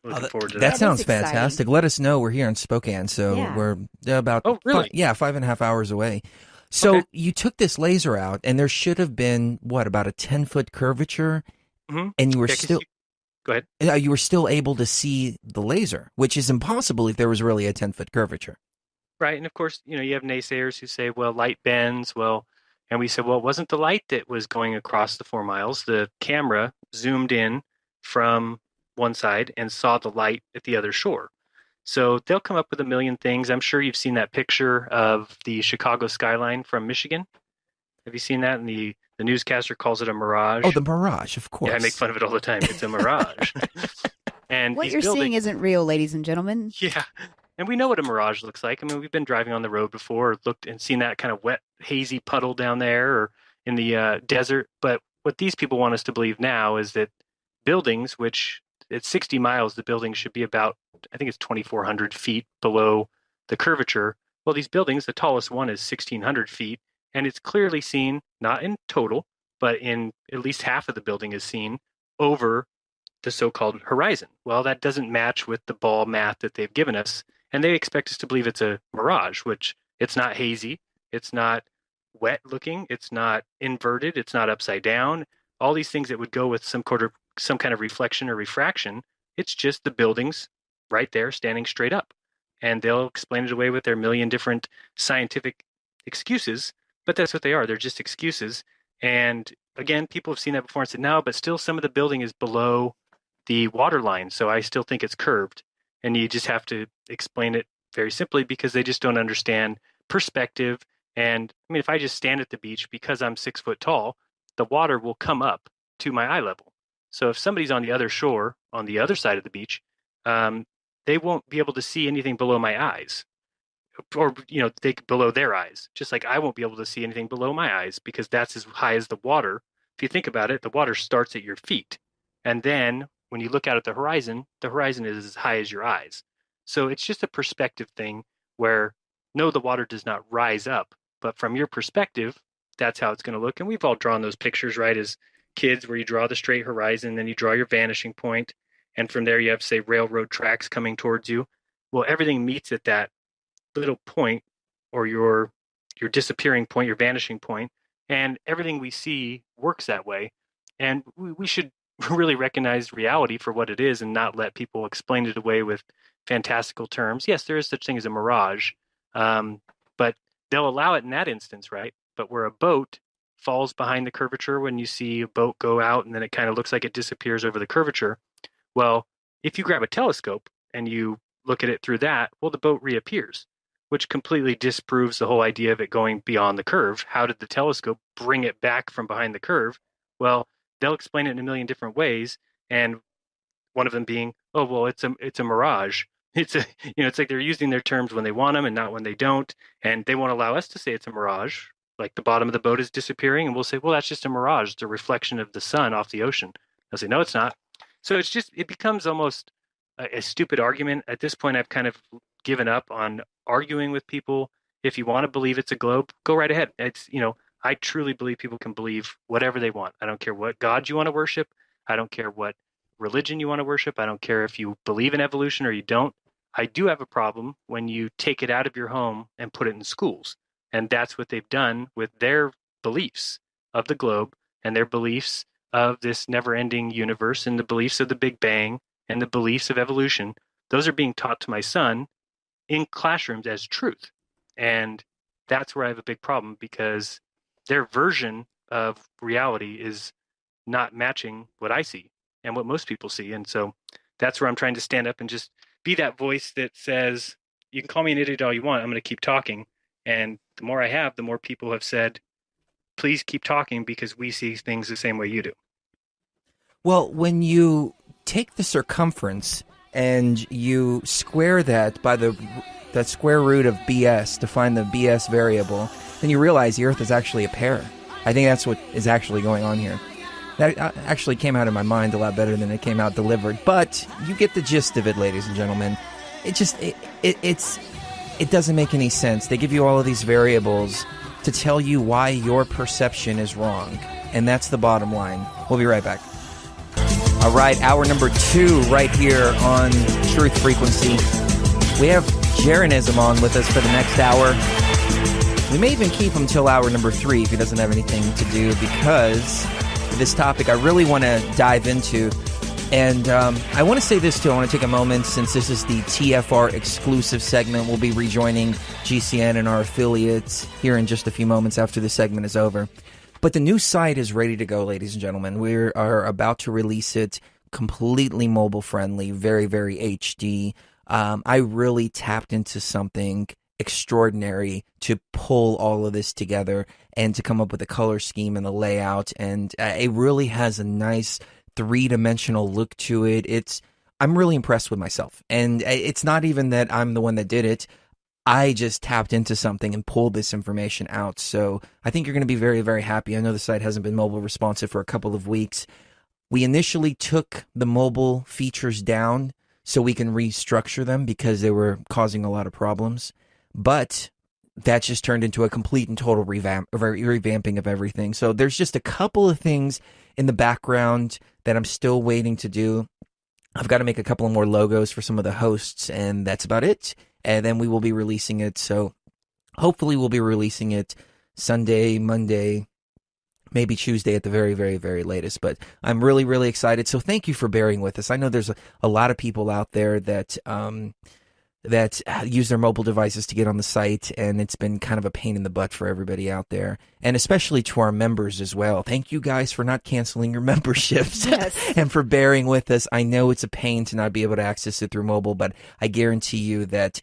Looking forward to that. That sounds is exciting. fantastic. Let us know. We're here in Spokane, so Yeah. we're about really? 5.5 hours away. So Okay. you took this laser out, and there should have been about a 10-foot curvature, Mhm. and you were Yeah, 'cause still go ahead. you were still able to see the laser, which is impossible if there was really a 10-foot curvature. Right. And of course, you have naysayers who say, well, light bends. Well, and we said, well, it wasn't the light that was going across the 4 miles. The camera zoomed in from one side and saw the light at the other shore. So they'll come up with a million things. I'm sure you've seen that picture of the Chicago skyline from Michigan. Have you seen that? And the newscaster calls it a mirage. Oh, the mirage, of course. Yeah, I make fun of it all the time. It's a mirage. And What these you're buildings, seeing isn't real, ladies and gentlemen. yeah. And we know what a mirage looks like. I mean, we've been driving on the road before, looked and seen that kind of wet, hazy puddle down there or in the desert. But what these people want us to believe now is that buildings, which at 60 miles, the buildings should be about, I think it's 2,400 feet below the curvature. Well, these buildings, the tallest one is 1,600 feet, and it's clearly seen, not in total, but in at least half of the building is seen over the so-called horizon. Well, that doesn't match with the ball math that they've given us, and they expect us to believe it's a mirage, which it's not hazy, it's not wet looking, it's not inverted, it's not upside down. All these things that would go with some kind of reflection or refraction. It's just the buildings right there standing straight up. And they'll explain it away with their million different scientific excuses, but that's what they are. They're just excuses. And again, people have seen that before and said, no, but still some of the building is below the water line. So I still think it's curved. And you just have to explain it very simply because they just don't understand perspective. And I mean, if I just stand at the beach because I'm 6 foot tall, the water will come up to my eye level. So if somebody's on the other shore, on the other side of the beach, they won't be able to see anything below my eyes, or below their eyes. Just like I won't be able to see anything below my eyes because that's as high as the water. If you think about it, the water starts at your feet, and then when you look out at the horizon is as high as your eyes. So it's just a perspective thing where no, the water does not rise up, but from your perspective, that's how it's going to look. And we've all drawn those pictures, right, as kids, where you draw the straight horizon, then you draw your vanishing point, and from there you have, say, railroad tracks coming towards you. Well, everything meets at that little point, or your disappearing point, your vanishing point, and everything we see works that way. And we should really recognize reality for what it is and not let people explain it away with fantastical terms. Yes, there is such thing as a mirage, but they'll allow it in that instance, right? But where a boat falls behind the curvature, when you see a boat go out and then it kind of looks like it disappears over the curvature, well, if you grab a telescope and you look at it through that, well, the boat reappears, which completely disproves the whole idea of it going beyond the curve. How did the telescope bring it back from behind the curve? Well, they'll explain it in a million different ways, and one of them being, oh, well, it's a mirage. it's a, it's like they're using their terms when they want them and not when they don't. And they won't allow us to say it's a mirage. Like the bottom of the boat is disappearing, and we'll say, well, that's just a mirage. It's a reflection of the sun off the ocean. They'll say, no, it's not. So it becomes almost a stupid argument. At this point, I've kind of given up on arguing with people. If you want to believe it's a globe, go right ahead. I truly believe people can believe whatever they want. I don't care what God you want to worship. I don't care what religion you want to worship. I don't care if you believe in evolution or you don't. I do have a problem when you take it out of your home and put it in schools. And that's what they've done with their beliefs of the globe and their beliefs of this never-ending universe and the beliefs of the Big Bang and the beliefs of evolution. Those are being taught to my son in classrooms as truth. And that's where I have a big problem, because their version of reality is not matching what I see and what most people see. And so that's where I'm trying to stand up and just be that voice that says, you can call me an idiot all you want. I'm going to keep talking. And the more I have, the more people have said, please keep talking because we see things the same way you do. Well, when you take the circumference and you square that by that square root of BS to find the BS variable, then you realize the Earth is actually a pear. I think that's what is actually going on here. That actually came out of my mind a lot better than it came out delivered. But you get the gist of it, ladies and gentlemen. It doesn't make any sense. They give you all of these variables to tell you why your perception is wrong. And that's the bottom line. We'll be right back. All right, hour number 2 right here on Truth Frequency. We have Jeranism on with us for the next hour. We may even keep him till hour number 3 if he doesn't have anything to do, because this topic I really want to dive into. And I want to say this too. I want to take a moment, since this is the TFR exclusive segment. We'll be rejoining GCN and our affiliates here in just a few moments after the segment is over. But the new site is ready to go, ladies and gentlemen. We are about to release it completely mobile friendly, very, very HD. I really tapped into something extraordinary to pull all of this together and to come up with a color scheme and the layout. And it really has a nice 3-dimensional look to it. I'm really impressed with myself. And it's not even that I'm the one that did it. I just tapped into something and pulled this information out. So I think you're going to be very, very happy. I know the site hasn't been mobile responsive for a couple of weeks. We initially took the mobile features down so we can restructure them because they were causing a lot of problems. But that just turned into a complete and total revamping of everything. So there's just a couple of things in the background that I'm still waiting to do. I've got to make a couple of more logos for some of the hosts, and that's about it. And then we will be releasing it. So hopefully we'll be releasing it Sunday, Monday, maybe Tuesday at the very, very, very latest. But I'm really, really excited. So thank you for bearing with us. I know there's a lot of people out there that use their mobile devices to get on the site, and it's been kind of a pain in the butt for everybody out there, and especially to our members as well. Thank you guys for not canceling your memberships. Yes. And for bearing with us. I know it's a pain to not be able to access it through mobile, but I guarantee you that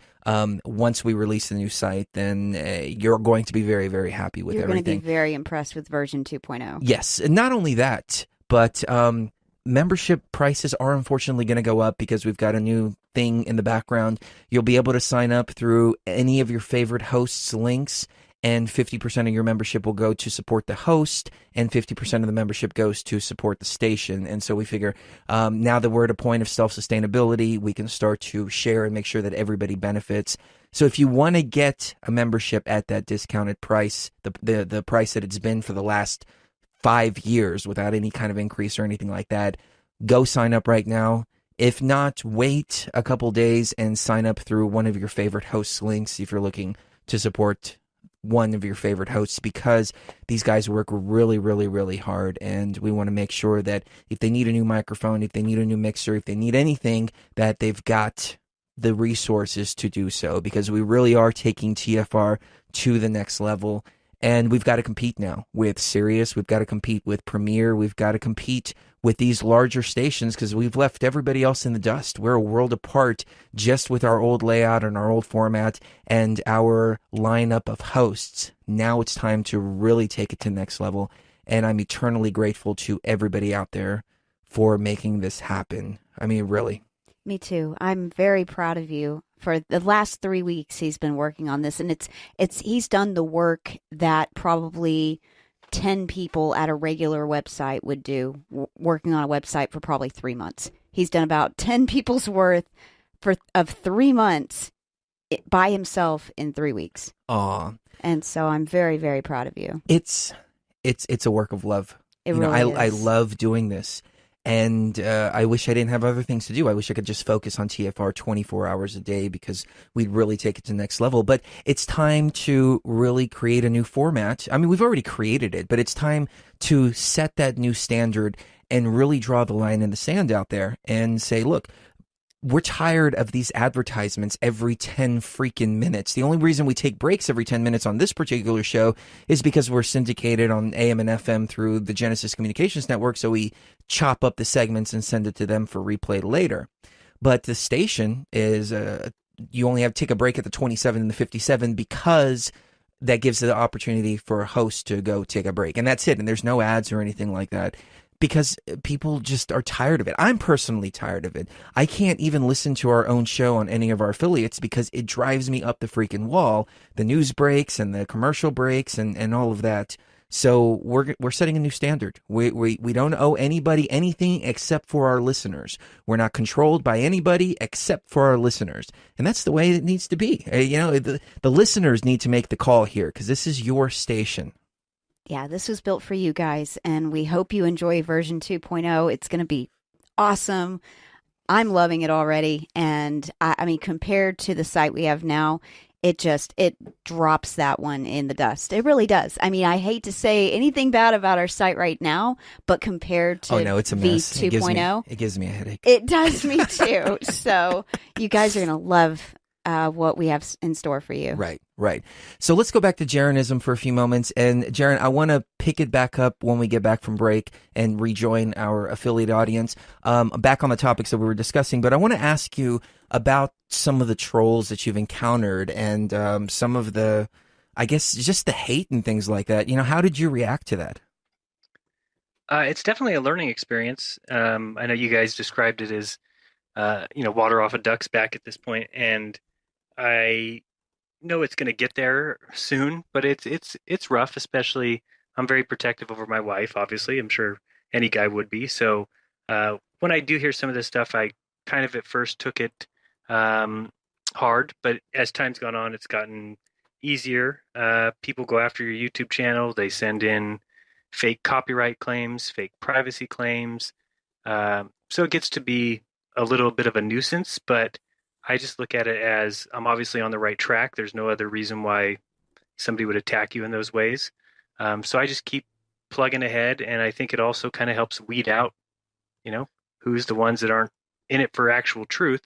once we release the new site, then you're going to be very, very happy with everything. You're going to be very impressed with version 2.0. Yes, and not only that, but membership prices are unfortunately going to go up because we've got a new thing in the background. You'll be able to sign up through any of your favorite hosts' links, and 50% of your membership will go to support the host, and 50% of the membership goes to support the station. And so we figure now that we're at a point of self-sustainability, we can start to share and make sure that everybody benefits. So if you want to get a membership at that discounted price, the price that it's been for the last 5 years without any kind of increase or anything like that, go sign up right now. If not, wait a couple days and sign up through one of your favorite hosts' links if you're looking to support one of your favorite hosts, because these guys work really, really, really hard, and we want to make sure that if they need a new microphone, if they need a new mixer, if they need anything, that they've got the resources to do so, because we really are taking TFR to the next level. And we've got to compete now with Sirius. We've got to compete with Premiere. We've got to compete with these larger stations because we've left everybody else in the dust. We're a world apart just with our old layout and our old format and our lineup of hosts. Now it's time to really take it to the next level. And I'm eternally grateful to everybody out there for making this happen. I mean, really. Me too. I'm very proud of you. For the last 3 weeks, he's been working on this, and he's done the work that probably 10 people at a regular website would do, working on a website for probably 3 months. He's done about 10 people's worth of 3 months by himself in 3 weeks. Aw. And so I'm very, very proud of you. It's a work of love. It really is. I love doing this. And I wish I didn't have other things to do. I wish I could just focus on TFR 24 hours a day because we'd really take it to the next level. But it's time to really create a new format. I mean, we've already created it, but it's time to set that new standard and really draw the line in the sand out there and say, look, we're tired of these advertisements every 10 freaking minutes. The only reason we take breaks every 10 minutes on this particular show is because we're syndicated on AM and FM through the Genesis Communications Network, so we chop up the segments and send it to them for replay later. But the station is, you only have to take a break at the 27 and the 57 because that gives the opportunity for a host to go take a break. And that's it. And there's no ads or anything like that. Because people just are tired of it. I'm personally tired of it. I can't even listen to our own show on any of our affiliates because it drives me up the freaking wall. The news breaks and the commercial breaks and all of that. So we're setting a new standard. We don't owe anybody anything except for our listeners. We're not controlled by anybody except for our listeners. And that's the way it needs to be. The listeners need to make the call here because this is your station. Yeah, this was built for you guys, and we hope you enjoy version 2.0. It's going to be awesome. I'm loving it already, and I mean, compared to the site we have now, it drops that one in the dust. It really does. I mean, I hate to say anything bad about our site right now, but compared to it's a mess. V2.0, it gives me a headache. It does me too. So you guys are going to love what we have in store for you. Right. So let's go back to jeranism for a few moments. And Jaron, I want to pick it back up when we get back from break and rejoin our affiliate audience. Back on the topics that we were discussing, but I want to ask you about some of the trolls that you've encountered and some of the, I guess, just the hate and things like that. How did you react to that? It's definitely a learning experience. I know you guys described it as, water off a duck's back at this point, and I know it's going to get there soon, but it's rough. Especially, I'm very protective over my wife. Obviously, I'm sure any guy would be. So when I do hear some of this stuff, I kind of at first took it hard, but as time's gone on, it's gotten easier. People go after your YouTube channel. They send in fake copyright claims, fake privacy claims. So it gets to be a little bit of a nuisance, but I just look at it as I'm obviously on the right track. There's no other reason why somebody would attack you in those ways. So I just keep plugging ahead, and I think it also kind of helps weed out, who's the ones that aren't in it for actual truth.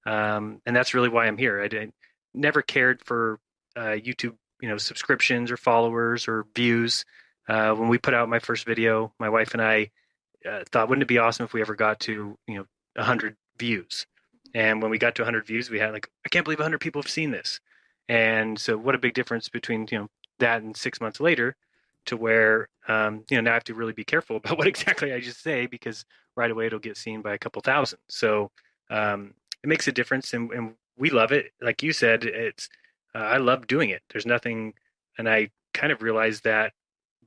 And that's really why I'm here. I never cared for YouTube, subscriptions or followers or views. When we put out my first video, my wife and I thought, wouldn't it be awesome if we ever got to, 100 views? And when we got to 100 views, we had I can't believe 100 people have seen this. And so what a big difference between, that and 6 months later to where, now I have to really be careful about what exactly I just say, because right away it'll get seen by a couple thousand. So it makes a difference, and we love it. Like you said, it's I love doing it. There's nothing, and I kind of realized that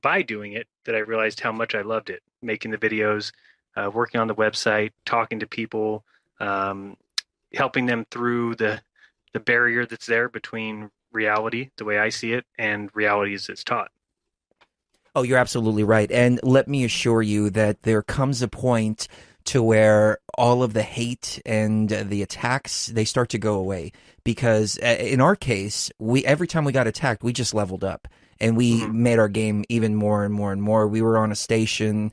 by doing it, that I realized how much I loved it, making the videos, working on the website, talking to people, helping them through the barrier that's there between reality, the way I see it, and reality as it's taught. Oh, you're absolutely right. And let me assure you that there comes a point to where all of the hate and the attacks, they start to go away. Because in our case, every time we got attacked, we just leveled up. And we made our game even more and more and more. We were on a station.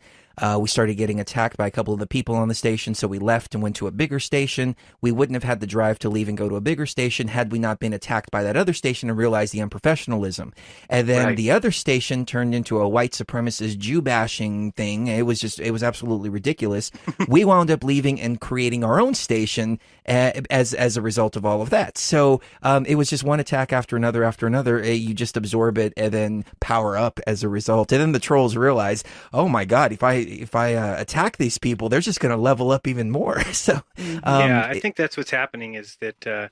We started getting attacked by a couple of the people on the station, so we left and went to a bigger station. We wouldn't have had the drive to leave and go to a bigger station had we not been attacked by that other station and realized the unprofessionalism. And then the other station turned into a white supremacist Jew-bashing thing. It was absolutely ridiculous. We wound up leaving and creating our own station as a result of all of that. So it was just one attack after another after another. You just absorb it and then power up as a result. And then the trolls realize, oh my God, if if I attack these people, they're just going to level up even more. So, Yeah, I think that's what's happening is that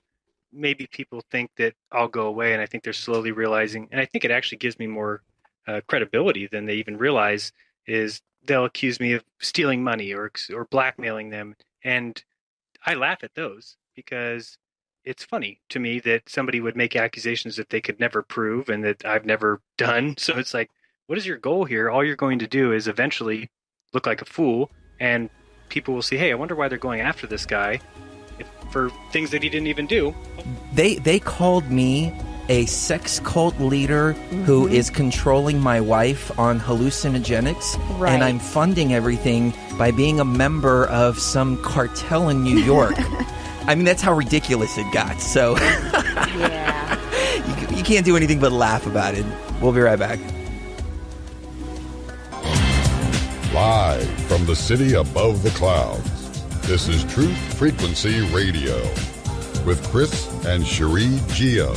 maybe people think that I'll go away, and I think they're slowly realizing, and I think it actually gives me more credibility than they even realize, is they'll accuse me of stealing money or blackmailing them, and I laugh at those because it's funny to me that somebody would make accusations that they could never prove and that I've never done. So it's like, what is your goal here? All you're going to do is eventually look like a fool, and people will say, "Hey, I wonder why they're going after this guy for things that he didn't even do." They called me a sex cult leader who is controlling my wife on hallucinogenics, Right. and I'm funding everything by being a member of some cartel in New York. I mean, that's how ridiculous it got. So Yeah. you can't do anything but laugh about it. We'll be right back. Live from the city above the clouds, this is Truth Frequency Radio with Chris and Sharee Geo.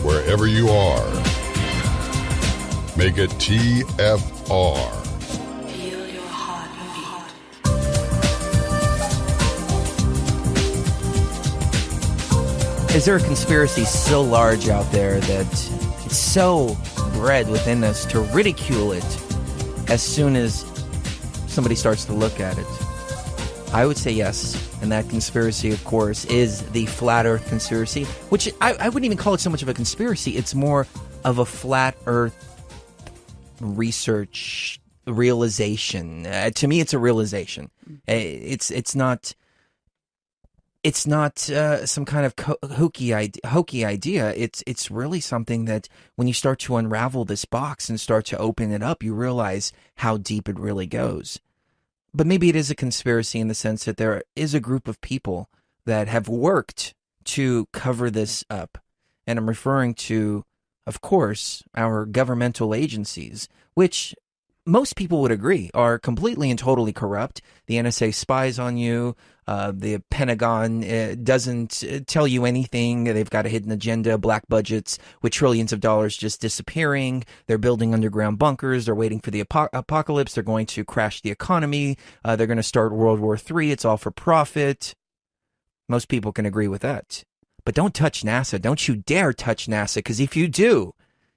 Wherever you are, make it TFR. Feel your heartbeat. Is there a conspiracy so large out there that it's so bred within us to ridicule it as soon as somebody starts to look at it? I would say yes. And that conspiracy, of course, is the Flat Earth conspiracy, which I wouldn't even call it so much of a conspiracy. It's more of a Flat Earth research realization. To me, it's a realization. It's not some kind of hokey idea. It's really something that when you start to unravel this box and start to open it up, you realize how deep it really goes. But maybe it is a conspiracy in the sense that there is a group of people that have worked to cover this up. And I'm referring to, of course, our governmental agencies, which most people would agree are completely and totally corrupt. The NSA spies on you. The Pentagon doesn't tell you anything. They've got a hidden agenda, black budgets with trillions of dollars just disappearing. They're building underground bunkers. They're waiting for the apocalypse. They're going to crash the economy. They're going to start World War III. It's all for profit. Most people can agree with that. But don't touch NASA. Don't you dare touch NASA, because if you do,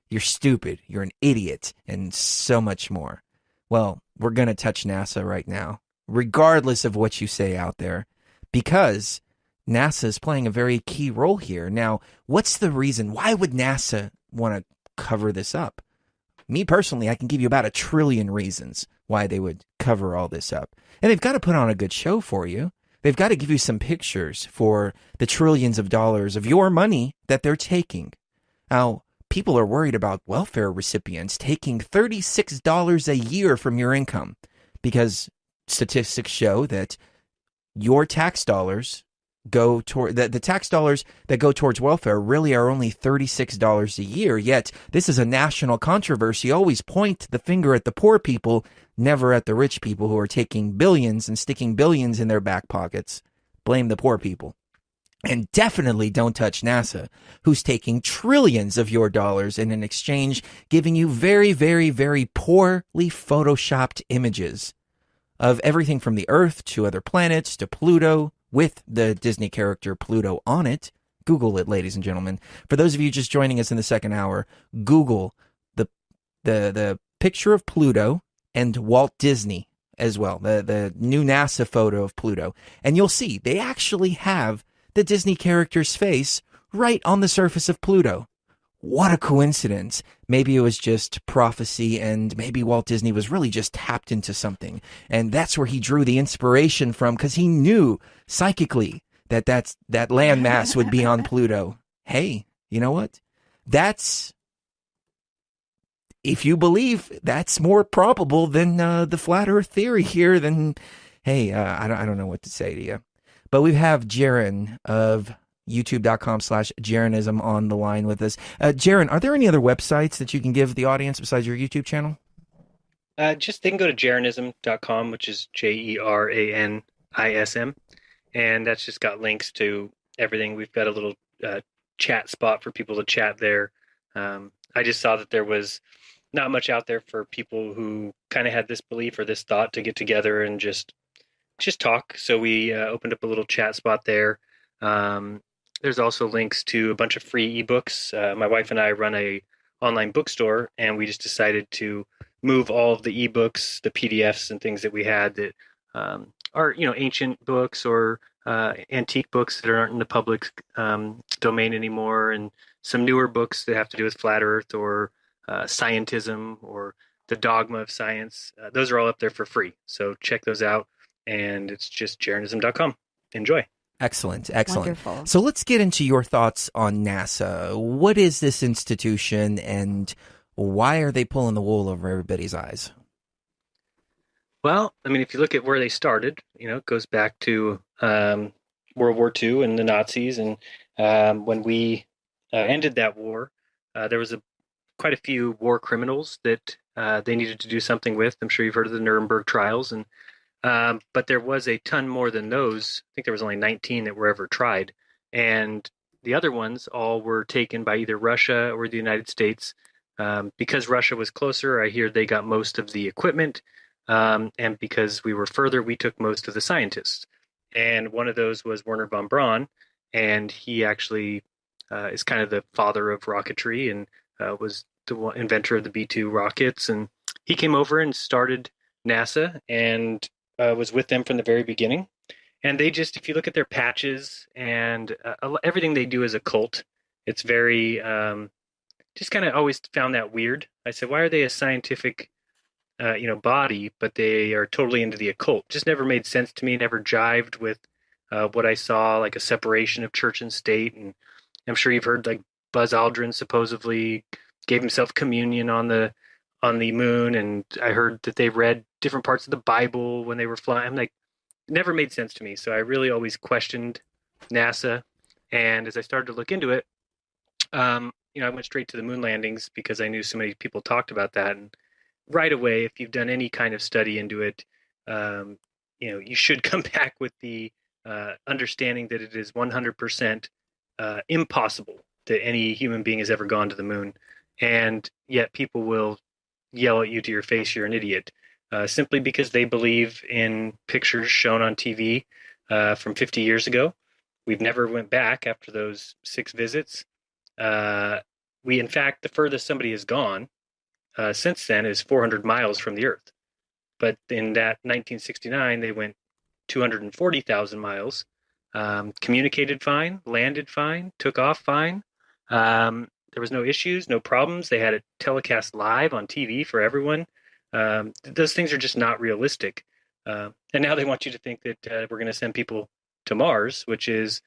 you're stupid, you're an idiot, and so much more. Well, we're going to touch NASA right now, regardless of what you say out there, because NASA is playing a very key role here. Now, what's the reason? Why would NASA want to cover this up? Me personally, I can give you about 1 trillion reasons why they would cover all this up. And they've got to put on a good show for you. They've got to give you some pictures for the trillions of dollars of your money that they're taking. Now, people are worried about welfare recipients taking $36 a year from your income because statistics show that your tax dollars go toward the tax dollars that go towards welfare really are only $36 a year. Yet this is a national controversy. Always point the finger at the poor people, never at the rich people who are taking billions and sticking billions in their back pockets. Blame the poor people. And definitely don't touch NASA, who's taking trillions of your dollars and in exchange giving you very, very, very poorly photoshopped images of everything from the Earth to other planets to Pluto with the Disney character Pluto on it. Google it, ladies and gentlemen. For those of you just joining us in the second hour, Google the picture of Pluto and Walt Disney as well, the new NASA photo of Pluto. And you'll see they actually have the Disney character's face right on the surface of Pluto. What a coincidence. Maybe it was just prophecy, and maybe Walt Disney was really just tapped into something. And that's where he drew the inspiration from, because he knew psychically that that landmass would be on Pluto. Hey, you know what? If you believe that's more probable than the flat Earth theory here, then hey, I don't know what to say to you. But we have Jaron of youtube.com/jeranism on the line with us. Jaron, are there any other websites that you can give the audience besides your YouTube channel? Just they can go to jeranism.com, which is JERANISM, and that's just got links to everything. We've got a little chat spot for people to chat there. I just saw that there was not much out there for people who kind of had this belief or this thought to get together and just talk. So we opened up a little chat spot there. Um, there's also links to a bunch of free ebooks. My wife and I run a online bookstore, and we just decided to move all of the ebooks, the PDFs, and things that we had that are ancient books or antique books that aren't in the public domain anymore, and some newer books that have to do with flat Earth or scientism or the dogma of science. Those are all up there for free. So check those out. And it's just jeranism.com. Enjoy. Excellent, excellent. Wonderful. So let's get into your thoughts on NASA. What is this institution, and why are they pulling the wool over everybody's eyes? Well, I mean, if you look at where they started, it goes back to World War II and the Nazis. And when we ended that war, there was quite a few war criminals that they needed to do something with. I'm sure you've heard of the Nuremberg trials. And but there was a ton more than those. I think there was only 19 that were ever tried. And the other ones all were taken by either Russia or the United States. Because Russia was closer, I hear they got most of the equipment. And because we were further, we took most of the scientists. And one of those was Werner von Braun. And he actually is kind of the father of rocketry and was the inventor of the B-2 rockets. And he came over and started NASA and was with them from the very beginning. And they just, if you look at their patches and everything they do is a cult, it's very, just kind of always found that weird. I said, why are they a scientific, body, but they are totally into the occult? Just never made sense to me, never jived with what I saw, like a separation of church and state. And I'm sure you've heard like Buzz Aldrin supposedly gave himself communion on the moon, and I heard that they read different parts of the Bible when they were flying. I'm like, it never made sense to me. So I really always questioned NASA. And as I started to look into it, I went straight to the moon landings because I knew so many people talked about that. And right away, if you've done any kind of study into it, you should come back with the understanding that it is 100% impossible that any human being has ever gone to the moon. And yet people will yell at you to your face, you're an idiot, simply because they believe in pictures shown on TV from 50 years ago. We've never went back after those 6 visits. In fact, the furthest somebody has gone since then is 400 miles from the Earth. But in that 1969, they went 240,000 miles, communicated fine, landed fine, took off fine. There was no issues, no problems. They had it telecast live on TV for everyone. Those things are just not realistic. And now they want you to think that we're going to send people to Mars, which is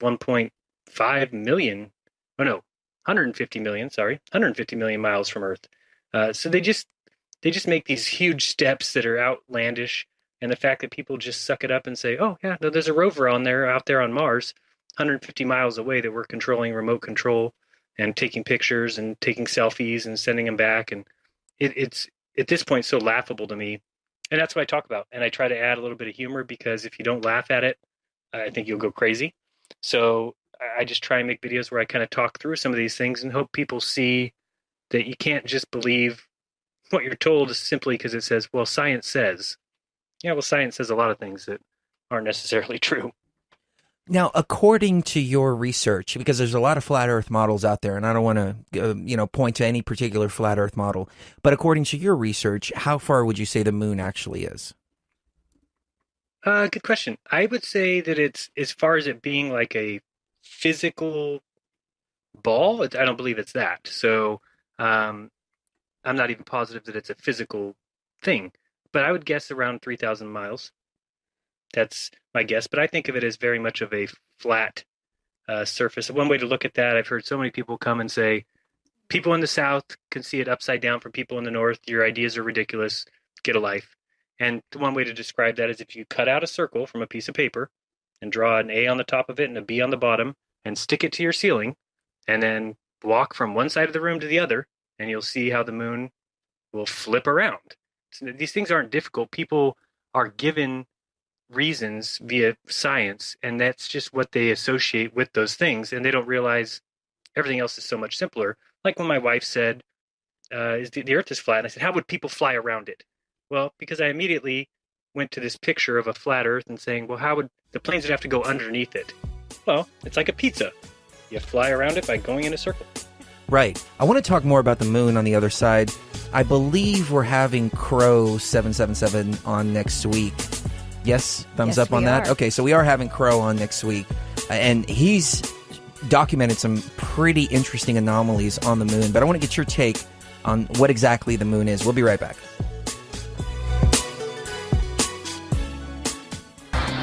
1.5 million, 150 million, 150 million miles from Earth. So they just make these huge steps that are outlandish. And the fact that people just suck it up and say, oh, yeah, no, there's a rover out there on Mars, 150 miles away that we're controlling remote control and taking pictures and taking selfies and sending them back. And it's at this point so laughable to me. And that's what I talk about. And I try to add a little bit of humor because if you don't laugh at it, I think you'll go crazy. So I just try and make videos where I kind of talk through some of these things and hope people see that you can't just believe what you're told simply because it says, well, science says. Yeah, well, science says a lot of things that aren't necessarily true. Now, according to your research, because there's a lot of flat Earth models out there, and I don't want to, point to any particular flat Earth model, but according to your research, how far would you say the moon actually is? Good question. I would say that it's, as far as it being like a physical ball, I don't believe it's that. So I'm not even positive that it's a physical thing, but I would guess around 3,000 miles. That's my guess, but I think of it as very much of a flat surface. One way to look at that, I've heard so many people come and say, people in the South can see it upside down from people in the North. Your ideas are ridiculous. Get a life. And one way to describe that is if you cut out a circle from a piece of paper and draw an A on the top of it and a B on the bottom and stick it to your ceiling and then walk from one side of the room to the other, and you'll see how the moon will flip around. So these things aren't difficult. People are given reasons via science, and that's just what they associate with those things, and they don't realize everything else is so much simpler. Like when my wife said, is the Earth is flat. And I said, how would people fly around it? Well, because I immediately went to this picture of a flat Earth and saying, well, how would the planes would have to go underneath it? Well, it's like a pizza. You fly around it by going in a circle. Right. I want to talk more about the moon on the other side. I believe we're having Crow 777 on next week. Yes? Thumbs Yes, up on we that? are. Okay, so we are having Crow on next week. And he's documented some pretty interesting anomalies on the moon. But I want to get your take on what exactly the moon is. We'll be right back.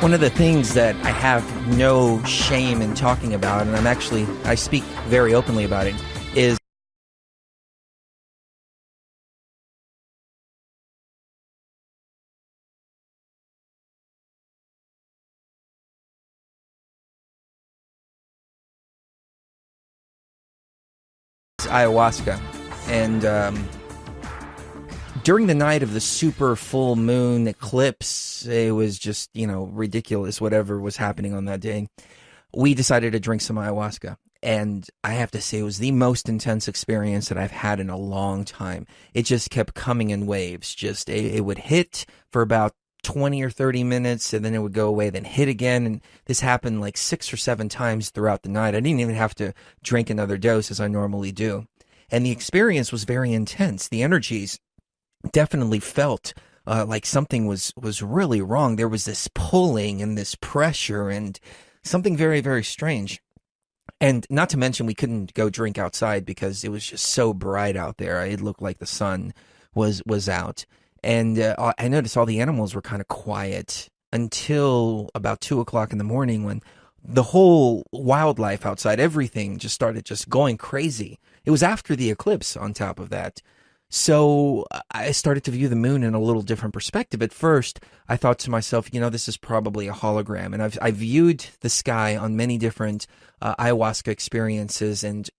One of the things that I have no shame in talking about, and I speak very openly about it, is ayahuasca. And during the night of the super full moon eclipse, it was just, ridiculous whatever was happening on that day. We decided to drink some ayahuasca. And I have to say, it was the most intense experience that I've had in a long time. It just kept coming in waves. It would hit for about 20 or 30 minutes, and then it would go away, then hit again. And this happened like 6 or 7 times throughout the night. I didn't even have to drink another dose as I normally do. And the experience was very intense. The energies definitely felt like something was really wrong. There was this pulling and this pressure and something very, very strange. And not to mention, we couldn't go drink outside because it was just so bright out there. It looked like the sun was out. And I noticed all the animals were kind of quiet until about 2 o'clock in the morning, when the whole wildlife outside, everything just started just going crazy. It was after the eclipse on top of that. So I started to view the moon in a little different perspective. At first, I thought to myself, this is probably a hologram. And I viewed the sky on many different ayahuasca experiences. And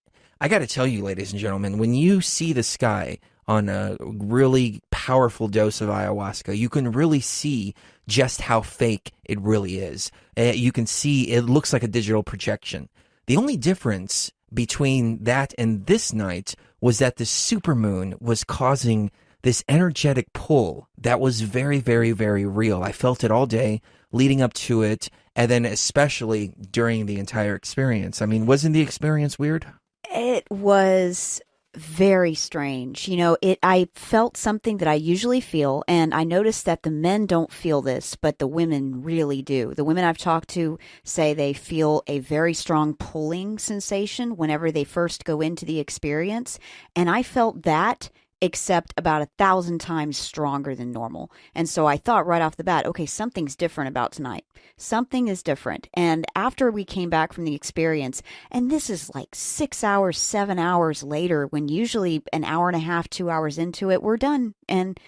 I got to tell you, ladies and gentlemen, when you see the sky on a really powerful dose of ayahuasca, you can really see just how fake it really is. You can see it looks like a digital projection. The only difference between that and this night was that the supermoon was causing this energetic pull that was very, very, very real. I felt it all day leading up to it, and then especially during the entire experience. I mean, wasn't the experience weird? It was very strange. I felt something that I usually feel, and I noticed that the men don't feel this, but the women really do. The women I've talked to say they feel a very strong pulling sensation whenever they first go into the experience, and I felt that, except about 1,000 times stronger than normal. And so I thought right off the bat, okay, something's different about tonight. Something is different. And after we came back from the experience, and this is like 6 hours, 7 hours later, when usually an hour and a half, 2 hours into it, we're done. And,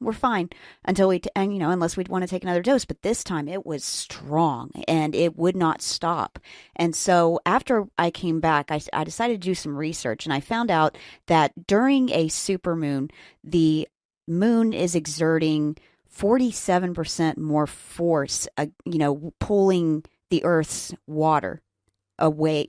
we're fine until unless we'd want to take another dose. But this time it was strong and it would not stop. And so after I came back, I decided to do some research, and I found out that during a supermoon, the moon is exerting 47% more force, pulling the Earth's water away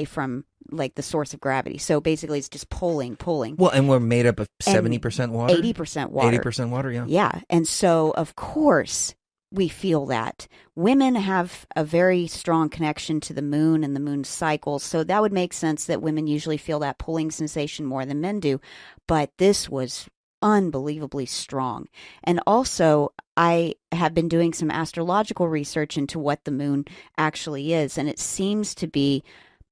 from like the source of gravity. So basically it's just pulling. Well, and we're made up of 70% water? 80% water. 80% water, yeah. Yeah. And so, of course, we feel that. Women have a very strong connection to the moon and the moon's cycles. So that would make sense that women usually feel that pulling sensation more than men do. But this was unbelievably strong. And also, I have been doing some astrological research into what the moon actually is. And it seems to be,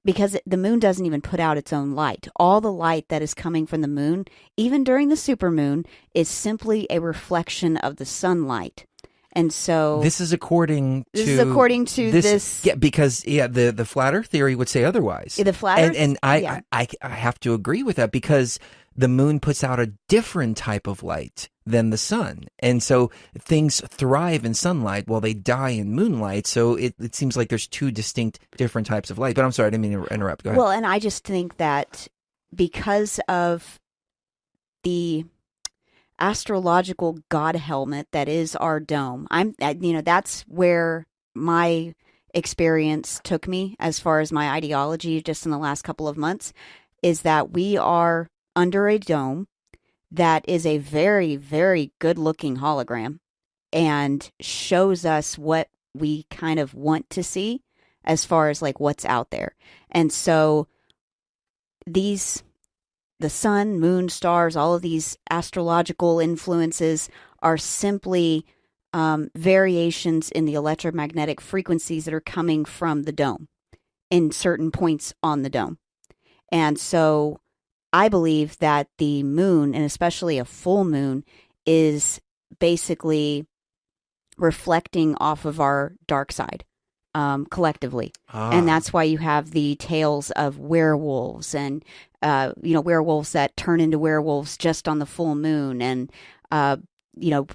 because the moon doesn't even put out its own light. All the light that is coming from the moon, even during the supermoon, is simply a reflection of the sunlight. And so this is according to this. Yeah, because the flat Earth theory would say otherwise. The flat Earth, and I have to agree with that, because the moon puts out a different type of light than the sun, and so things thrive in sunlight while they die in moonlight. So it seems like there's two distinct, different types of light. But I'm sorry, I didn't mean to interrupt. Go ahead. Well, and I just think that because of the astrological god helmet that is our dome, that's where my experience took me as far as my ideology just in the last couple of months, is that we are under a dome that is a very, very good-looking hologram and shows us what we kind of want to see as far as like what's out there. And so the sun, moon, stars, all of these astrological influences are simply variations in the electromagnetic frequencies that are coming from the dome in certain points on the dome. And so I believe that the moon, and especially a full moon, is basically reflecting off of our dark side collectively. And that's why you have the tales of werewolves and, werewolves that turn into werewolves just on the full moon, and,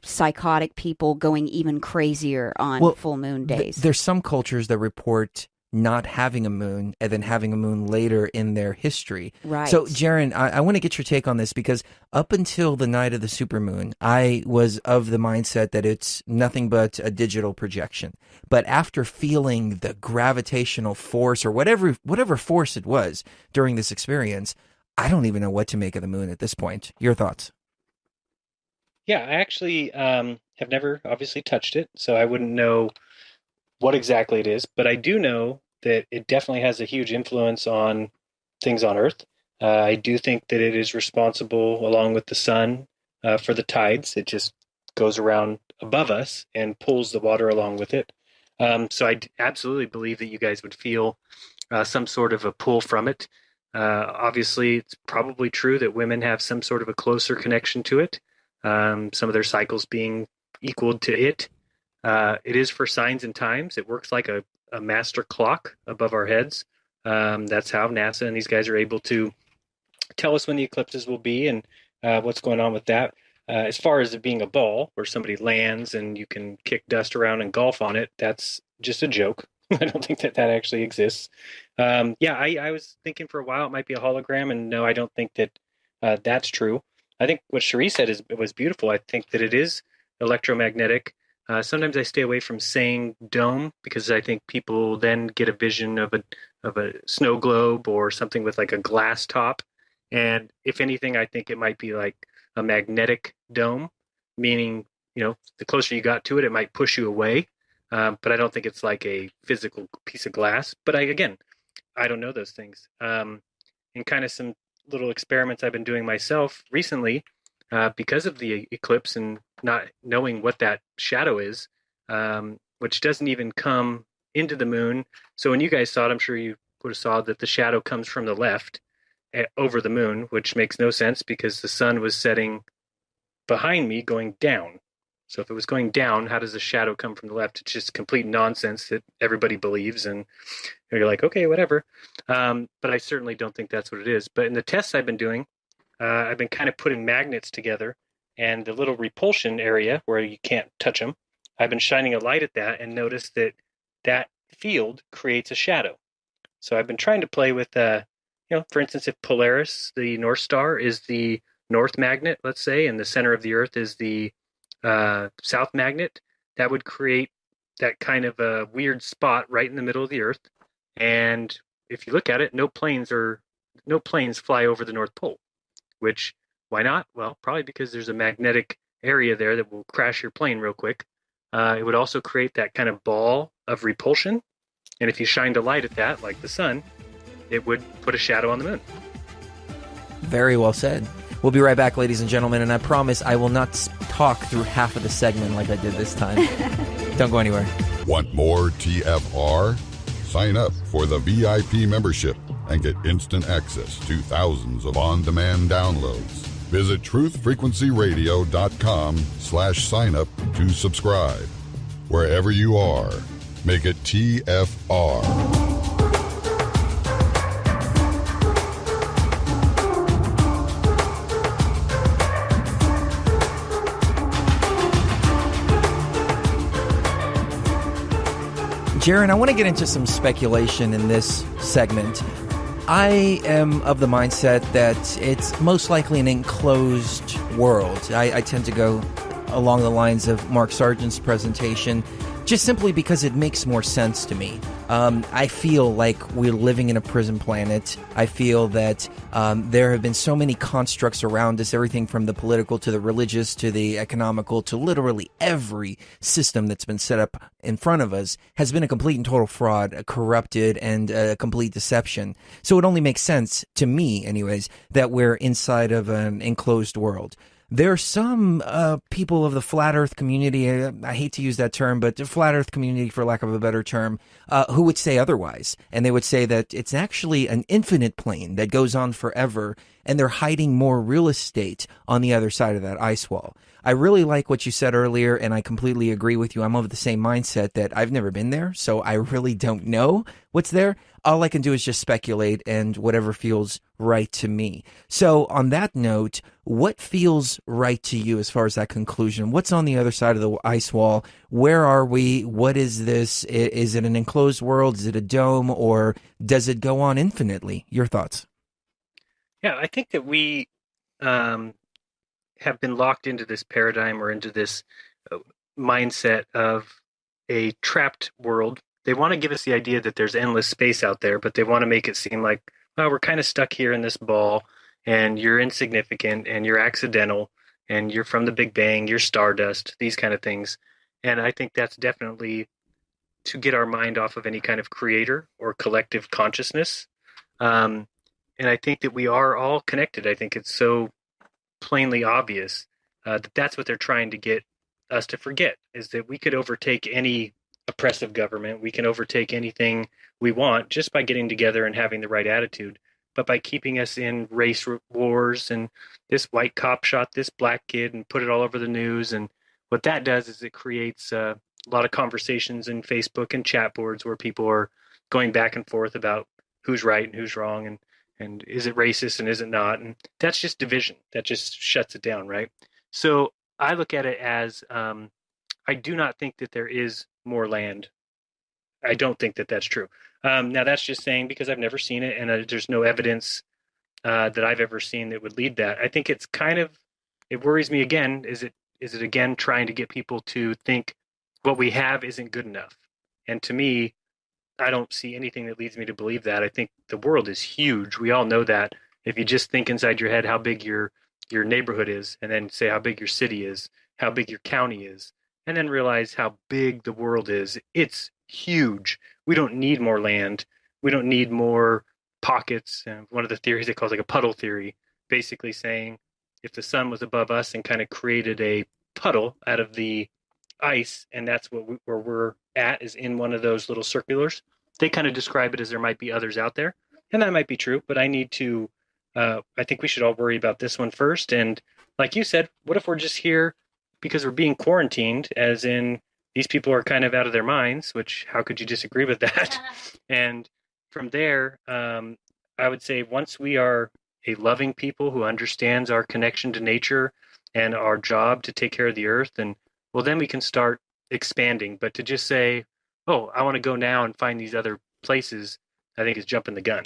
psychotic people going even crazier on full moon days. There's some cultures that report not having a moon and then having a moon later in their history. Right. So, Jaren, I want to get your take on this, because up until the night of the supermoon, I was of the mindset that it's nothing but a digital projection. But after feeling the gravitational force, or whatever force it was during this experience, I don't even know what to make of the moon at this point. Your thoughts? Yeah, I actually have never obviously touched it, so I wouldn't know what exactly it is, but I do know that it definitely has a huge influence on things on Earth. I do think that it is responsible, along with the sun, for the tides. It just goes around above us and pulls the water along with it. So I absolutely believe that you guys would feel some sort of a pull from it. Obviously, it's probably true that women have some sort of a closer connection to it, some of their cycles being equal to it. It is for signs and times. It works like a master clock above our heads. That's how NASA and these guys are able to tell us when the eclipses will be and what's going on with that. As far as it being a ball where somebody lands and you can kick dust around and golf on it, that's just a joke. I don't think that actually exists. I was thinking for a while it might be a hologram, and no, I don't think that that's true. I think what Sharee said was beautiful. I think that it is electromagnetic. Sometimes I stay away from saying dome, because I think people then get a vision of a snow globe or something with like a glass top. And if anything, I think it might be like a magnetic dome, meaning, the closer you got to it, it might push you away. But I don't think it's like a physical piece of glass. But I don't know those things. And kind of some little experiments I've been doing myself recently, because of the eclipse and not knowing what that shadow is, which doesn't even come into the moon. So when you guys saw it, I'm sure you would have saw that the shadow comes from the left over the moon, which makes no sense because the sun was setting behind me going down. So if it was going down, how does the shadow come from the left? It's just complete nonsense that everybody believes, and you're like, okay, whatever. But I certainly don't think that's what it is. But in the tests I've been doing, I've been kind of putting magnets together, and the little repulsion area where you can't touch them, I've been shining a light at that and noticed that field creates a shadow. So I've been trying to play with, for instance, if Polaris, the North Star, is the north magnet, let's say, and the center of the Earth is the south magnet, that would create that kind of a weird spot right in the middle of the Earth. And if you look at it, no planes fly over the North Pole. Which, why not? Well, probably because there's a magnetic area there that will crash your plane real quick. It would also create that kind of ball of repulsion. And if you shined a light at that, like the sun, it would put a shadow on the moon. Very well said. We'll be right back, ladies and gentlemen, and I promise I will not talk through half of the segment like I did this time. Don't go anywhere. Want more TFR? Sign up for the VIP membership and get instant access to thousands of on-demand downloads. Visit truthfrequencyradio.com/sign up to subscribe. Wherever you are, make it TFR. Jaren, I want to get into some speculation in this segment. I am of the mindset that it's most likely an enclosed world. I tend to go along the lines of Mark Sargent's presentation, just simply because it makes more sense to me. I feel like we're living in a prison planet. I feel that there have been so many constructs around us, everything from the political to the religious to the economical to literally every system that's been set up in front of us has been a complete and total fraud, corrupted, and a complete deception. So it only makes sense, to me anyways, that we're inside of an enclosed world. There are some people of the flat earth community, I hate to use that term, but the flat earth community, for lack of a better term, who would say otherwise. And they would say that it's actually an infinite plane that goes on forever, and they're hiding more real estate on the other side of that ice wall. I really like what you said earlier, and I completely agree with you. I'm of the same mindset that I've never been there, so I really don't know what's there. All I can do is just speculate and whatever feels right to me. So on that note, what feels right to you as far as that conclusion? What's on the other side of the ice wall? Where are we? What is this? Is it an enclosed world? Is it a dome? Or does it go on infinitely? Your thoughts? Yeah, I think that we have been locked into this paradigm or into this mindset of a trapped world. They want to give us the idea that there's endless space out there, but they want to make it seem like, well, we're kind of stuck here in this ball, and you're insignificant, and you're accidental, and you're from the Big Bang, you're stardust, these kind of things. And I think that's definitely to get our mind off of any kind of creator or collective consciousness. And I think that we are all connected. I think it's so plainly obvious that that's what they're trying to get us to forget, is that we could overtake any oppressive government. We can overtake anything we want just by getting together and having the right attitude. But by keeping us in race wars, and this white cop shot this black kid and put it all over the news. And what that does is it creates a lot of conversations in Facebook and chat boards where people are going back and forth about who's right and who's wrong, and is it racist and is it not? And that's just division. That just shuts it down, right? So I look at it as I do not think that there is more land. I don't think that that's true. Now, that's just saying because I've never seen it, and there's no evidence that I've ever seen that would lead that. I think it's kind of, it worries me again. Is it again trying to get people to think what we have isn't good enough? And to me, I don't see anything that leads me to believe that. I think the world is huge. We all know that. If you just think inside your head how big your neighborhood is, and then say how big your city is, how big your county is, and then realize how big the world is, it's huge. We don't need more land. We don't need more pockets. One of the theories they call like a puddle theory, basically saying if the sun was above us and kind of created a puddle out of the ice, and that's where we're at, is in one of those little circulars. They kind of describe it as there might be others out there, and that might be true, but I think we should all worry about this one first. And like you said, what if we're just here because we're being quarantined, as in these people are kind of out of their minds, which how could you disagree with that? And from there, I would say once we are a loving people who understands our connection to nature and our job to take care of the earth, and well, then we can start expanding. But to just say, oh, I want to go now and find these other places, I think is jumping the gun.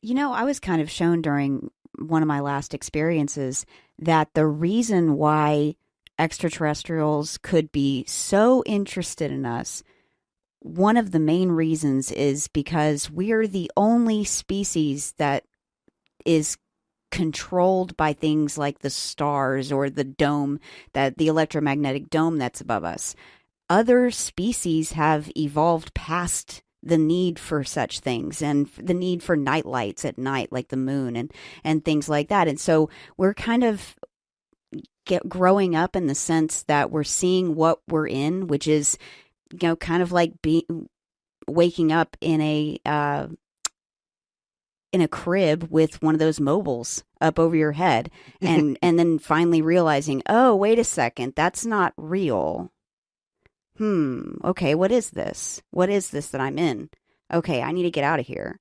You know, I was kind of shown during one of my last experiences that the reason why extraterrestrials could be so interested in us, one of the main reasons is because we're the only species that is controlled by things like the stars or the dome, that the electromagnetic dome that's above us. Other species have evolved past the need for such things and the need for night lights at night, like the moon and things like that. And so we're kind of growing up in the sense that we're seeing what we're in, which is, you know, kind of like waking up in a crib with one of those mobiles up over your head, and then finally realizing, oh, wait a second, that's not real. Okay, what is this? What is this that I'm in? Okay, I need to get out of here.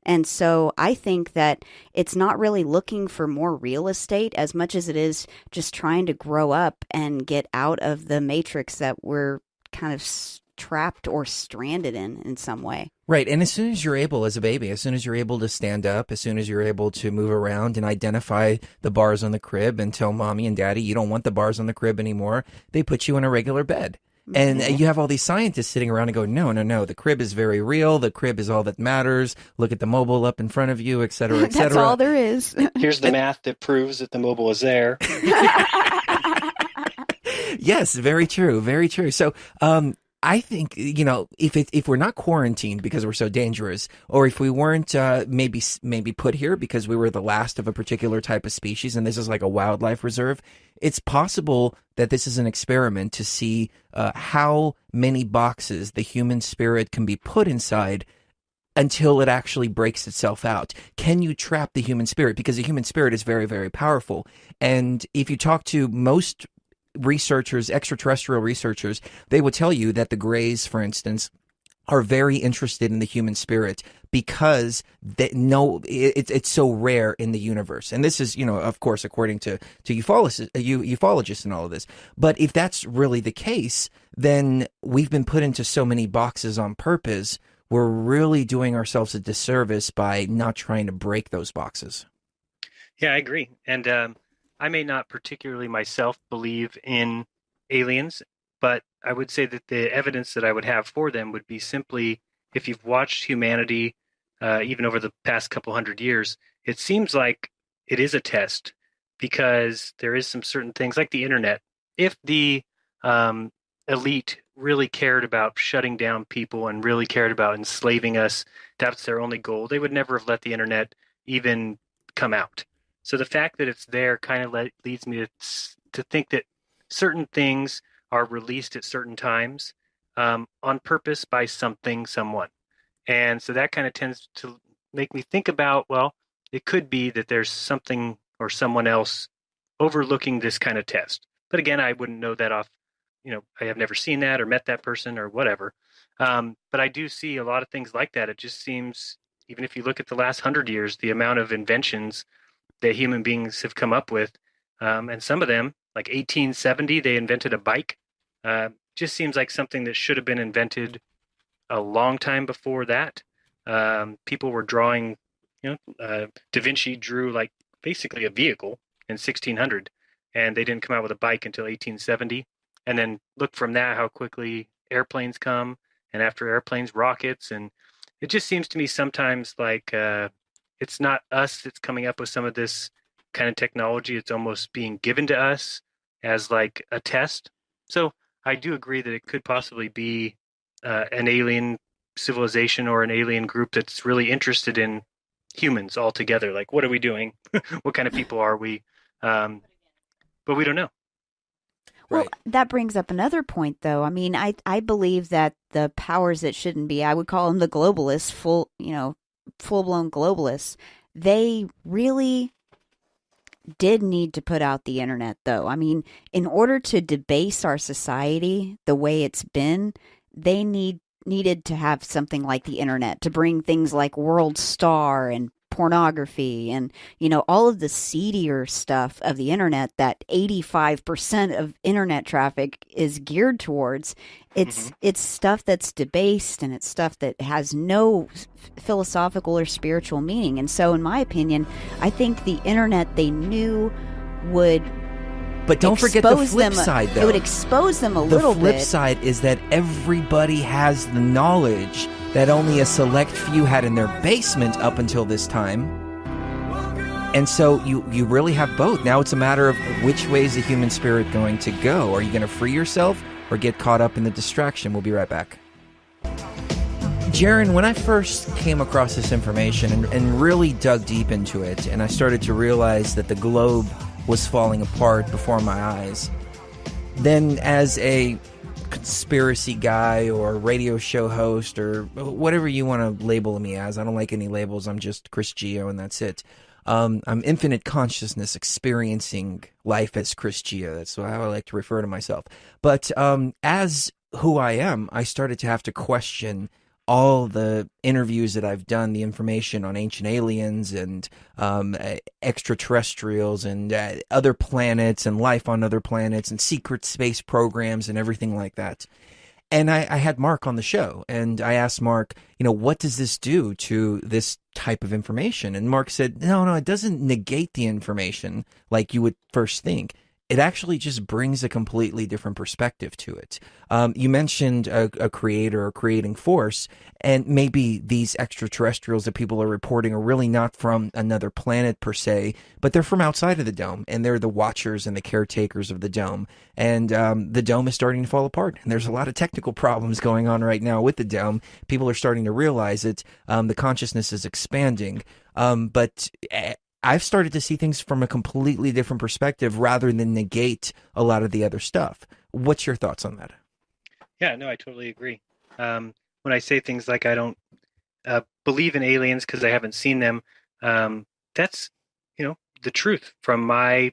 And so I think that it's not really looking for more real estate as much as it is just trying to grow up and get out of the matrix that we're kind of trapped or stranded in some way. Right. And as soon as you're able, as a baby, as soon as you're able to stand up, as soon as you're able to move around and identify the bars on the crib and tell mommy and daddy you don't want the bars on the crib anymore, they put you in a regular bed. And you have all these scientists sitting around and go, no, no, no, the crib is very real. The crib is all that matters. Look at the mobile up in front of you, et cetera, et cetera. That's all there is. Here's the math that proves that the mobile is there. Yes, very true, very true. So, I think, if we're not quarantined because we're so dangerous, or if we weren't maybe put here because we were the last of a particular type of species, and this is like a wildlife reserve, it's possible that this is an experiment to see how many boxes the human spirit can be put inside until it actually breaks itself out. Can you trap the human spirit? Because the human spirit is very, very powerful. And if you talk to most researchers, extraterrestrial researchers, they will tell you that the Greys, for instance, are very interested in the human spirit because it's so rare in the universe. And this is, of course, according to ufologists and all of this. But if that's really the case, then we've been put into so many boxes on purpose. We're really doing ourselves a disservice by not trying to break those boxes. Yeah, I agree. And I may not particularly myself believe in aliens, but I would say that the evidence that I would have for them would be simply if you've watched humanity, even over the past couple hundred years, it seems like it is a test because there is some certain things like the internet. If the elite really cared about shutting down people and really cared about enslaving us, that's their only goal, they would never have let the internet even come out. So the fact that it's there kind of leads me to think that certain things are released at certain times on purpose by someone. And so that kind of tends to make me think about, well, it could be that there's something or someone else overlooking this kind of test. But again, I wouldn't know that off, I have never seen that or met that person or whatever. But I do see a lot of things like that. It just seems, even if you look at the last 100 years, the amount of inventions that human beings have come up with, and some of them, like 1870, they invented a bike. Just seems like something that should have been invented a long time before that. People were drawing, Da Vinci drew like basically a vehicle in 1600, and they didn't come out with a bike until 1870. And then look from that how quickly airplanes come, and after airplanes, rockets, and it just seems to me sometimes like it's not us that's coming up with some of this kind of technology. It's almost being given to us as like a test. So I do agree that it could possibly be an alien civilization or an alien group that's really interested in humans altogether. Like, what are we doing? What kind of people are we? But we don't know. Well, Right. that brings up another point, though. I mean, I believe that the powers that shouldn't be, I would call them the globalists, full-blown globalists, they really did need to put out the internet, though. I mean, in order to debase our society the way it's been, they needed to have something like the internet to bring things like World Star and pornography and, all of the seedier stuff of the internet that 85% of internet traffic is geared towards. It's stuff that's debased, and it's stuff that has no philosophical or spiritual meaning. And so, in my opinion, I think the internet they knew would But don't forget the expose flip them. side, though. It would expose them a little The flip bit. side is that everybody has the knowledge that only a select few had in their basement up until this time. And so you really have both. Now it's a matter of which way is the human spirit going to go. Are you going to free yourself or get caught up in the distraction? We'll be right back. Jaron, when I first came across this information and really dug deep into it, and I started to realize that the globe was falling apart before my eyes, then as a conspiracy guy or radio show host or whatever you want to label me as, I don't like any labels, I'm just Chris Geo and that's it. I'm infinite consciousness experiencing life as Chris Geo. That's how I like to refer to myself. But as who I am, I started to have to question all the interviews that I've done, the information on ancient aliens and extraterrestrials and other planets and life on other planets and secret space programs and everything like that. And I had Mark on the show, and I asked Mark, what does this do to this type of information? And Mark said, no, it doesn't negate the information like you would first think. it actually just brings a completely different perspective to it. You mentioned a creator or creating force, and maybe these extraterrestrials that people are reporting are really not from another planet per se, but they're from outside of the dome, and they're the watchers and the caretakers of the dome. And the dome is starting to fall apart, and there's a lot of technical problems going on right now with the dome. People are starting to realize it. The consciousness is expanding, but I've started to see things from a completely different perspective rather than negate a lot of the other stuff. What's your thoughts on that? Yeah, no, I totally agree. When I say things like I don't believe in aliens because I haven't seen them, that's, the truth from my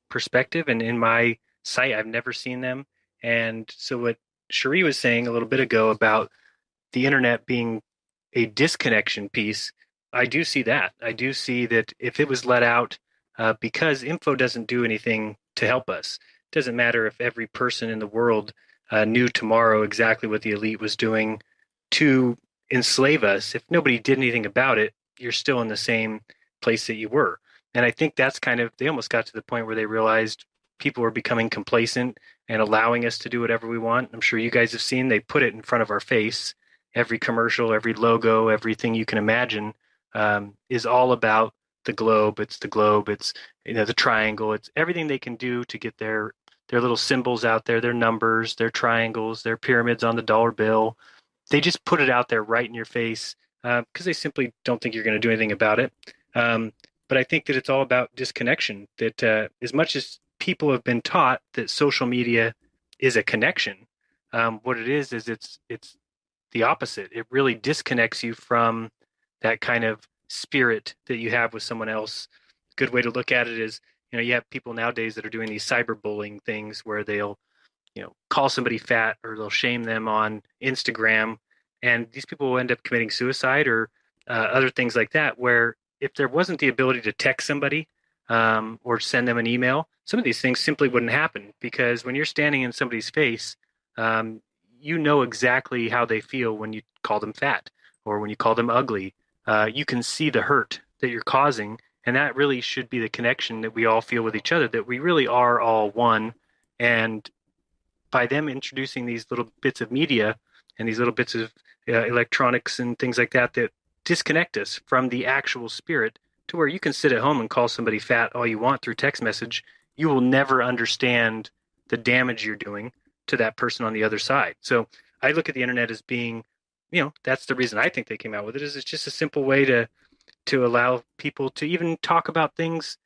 perspective and in my sight. I've never seen them. And so what Sharee was saying a little bit ago about the internet being a disconnection piece, I do see that. I do see that if it was let out, because info doesn't do anything to help us. It doesn't matter if every person in the world knew tomorrow exactly what the elite was doing to enslave us. If nobody did anything about it, you're still in the same place that you were. And I think that's they almost got to the point where they realized people were becoming complacent and allowing us to do whatever we want. I'm sure you guys have seen, they put it in front of our face. Every commercial, every logo, everything you can imagine is all about the globe. It's the globe. It's the triangle. It's everything they can do to get their little symbols out there, their numbers, their triangles, their pyramids on the dollar bill. They just put it out there right in your face because they simply don't think you're going to do anything about it. But I think that it's all about disconnection. That as much as people have been taught that social media is a connection, what it is it's the opposite. It really disconnects you from that kind of spirit that you have with someone else. A good way to look at it is, you have people nowadays that are doing these cyberbullying things where they'll, call somebody fat or they'll shame them on Instagram. And these people will end up committing suicide or other things like that, where if there wasn't the ability to text somebody or send them an email, some of these things simply wouldn't happen because when you're standing in somebody's face, you know exactly how they feel when you call them fat or when you call them ugly. You can see the hurt that you're causing, and that really should be the connection that we all feel with each other, that we really are all one. And by them introducing these little bits of media and these little bits of electronics and things like that that disconnect us from the actual spirit, to where you can sit at home and call somebody fat all you want through text message, you will never understand the damage you're doing to that person on the other side. So I look at the internet as being, that's the reason I think they came out with it, is it's just a simple way to allow people to even talk about things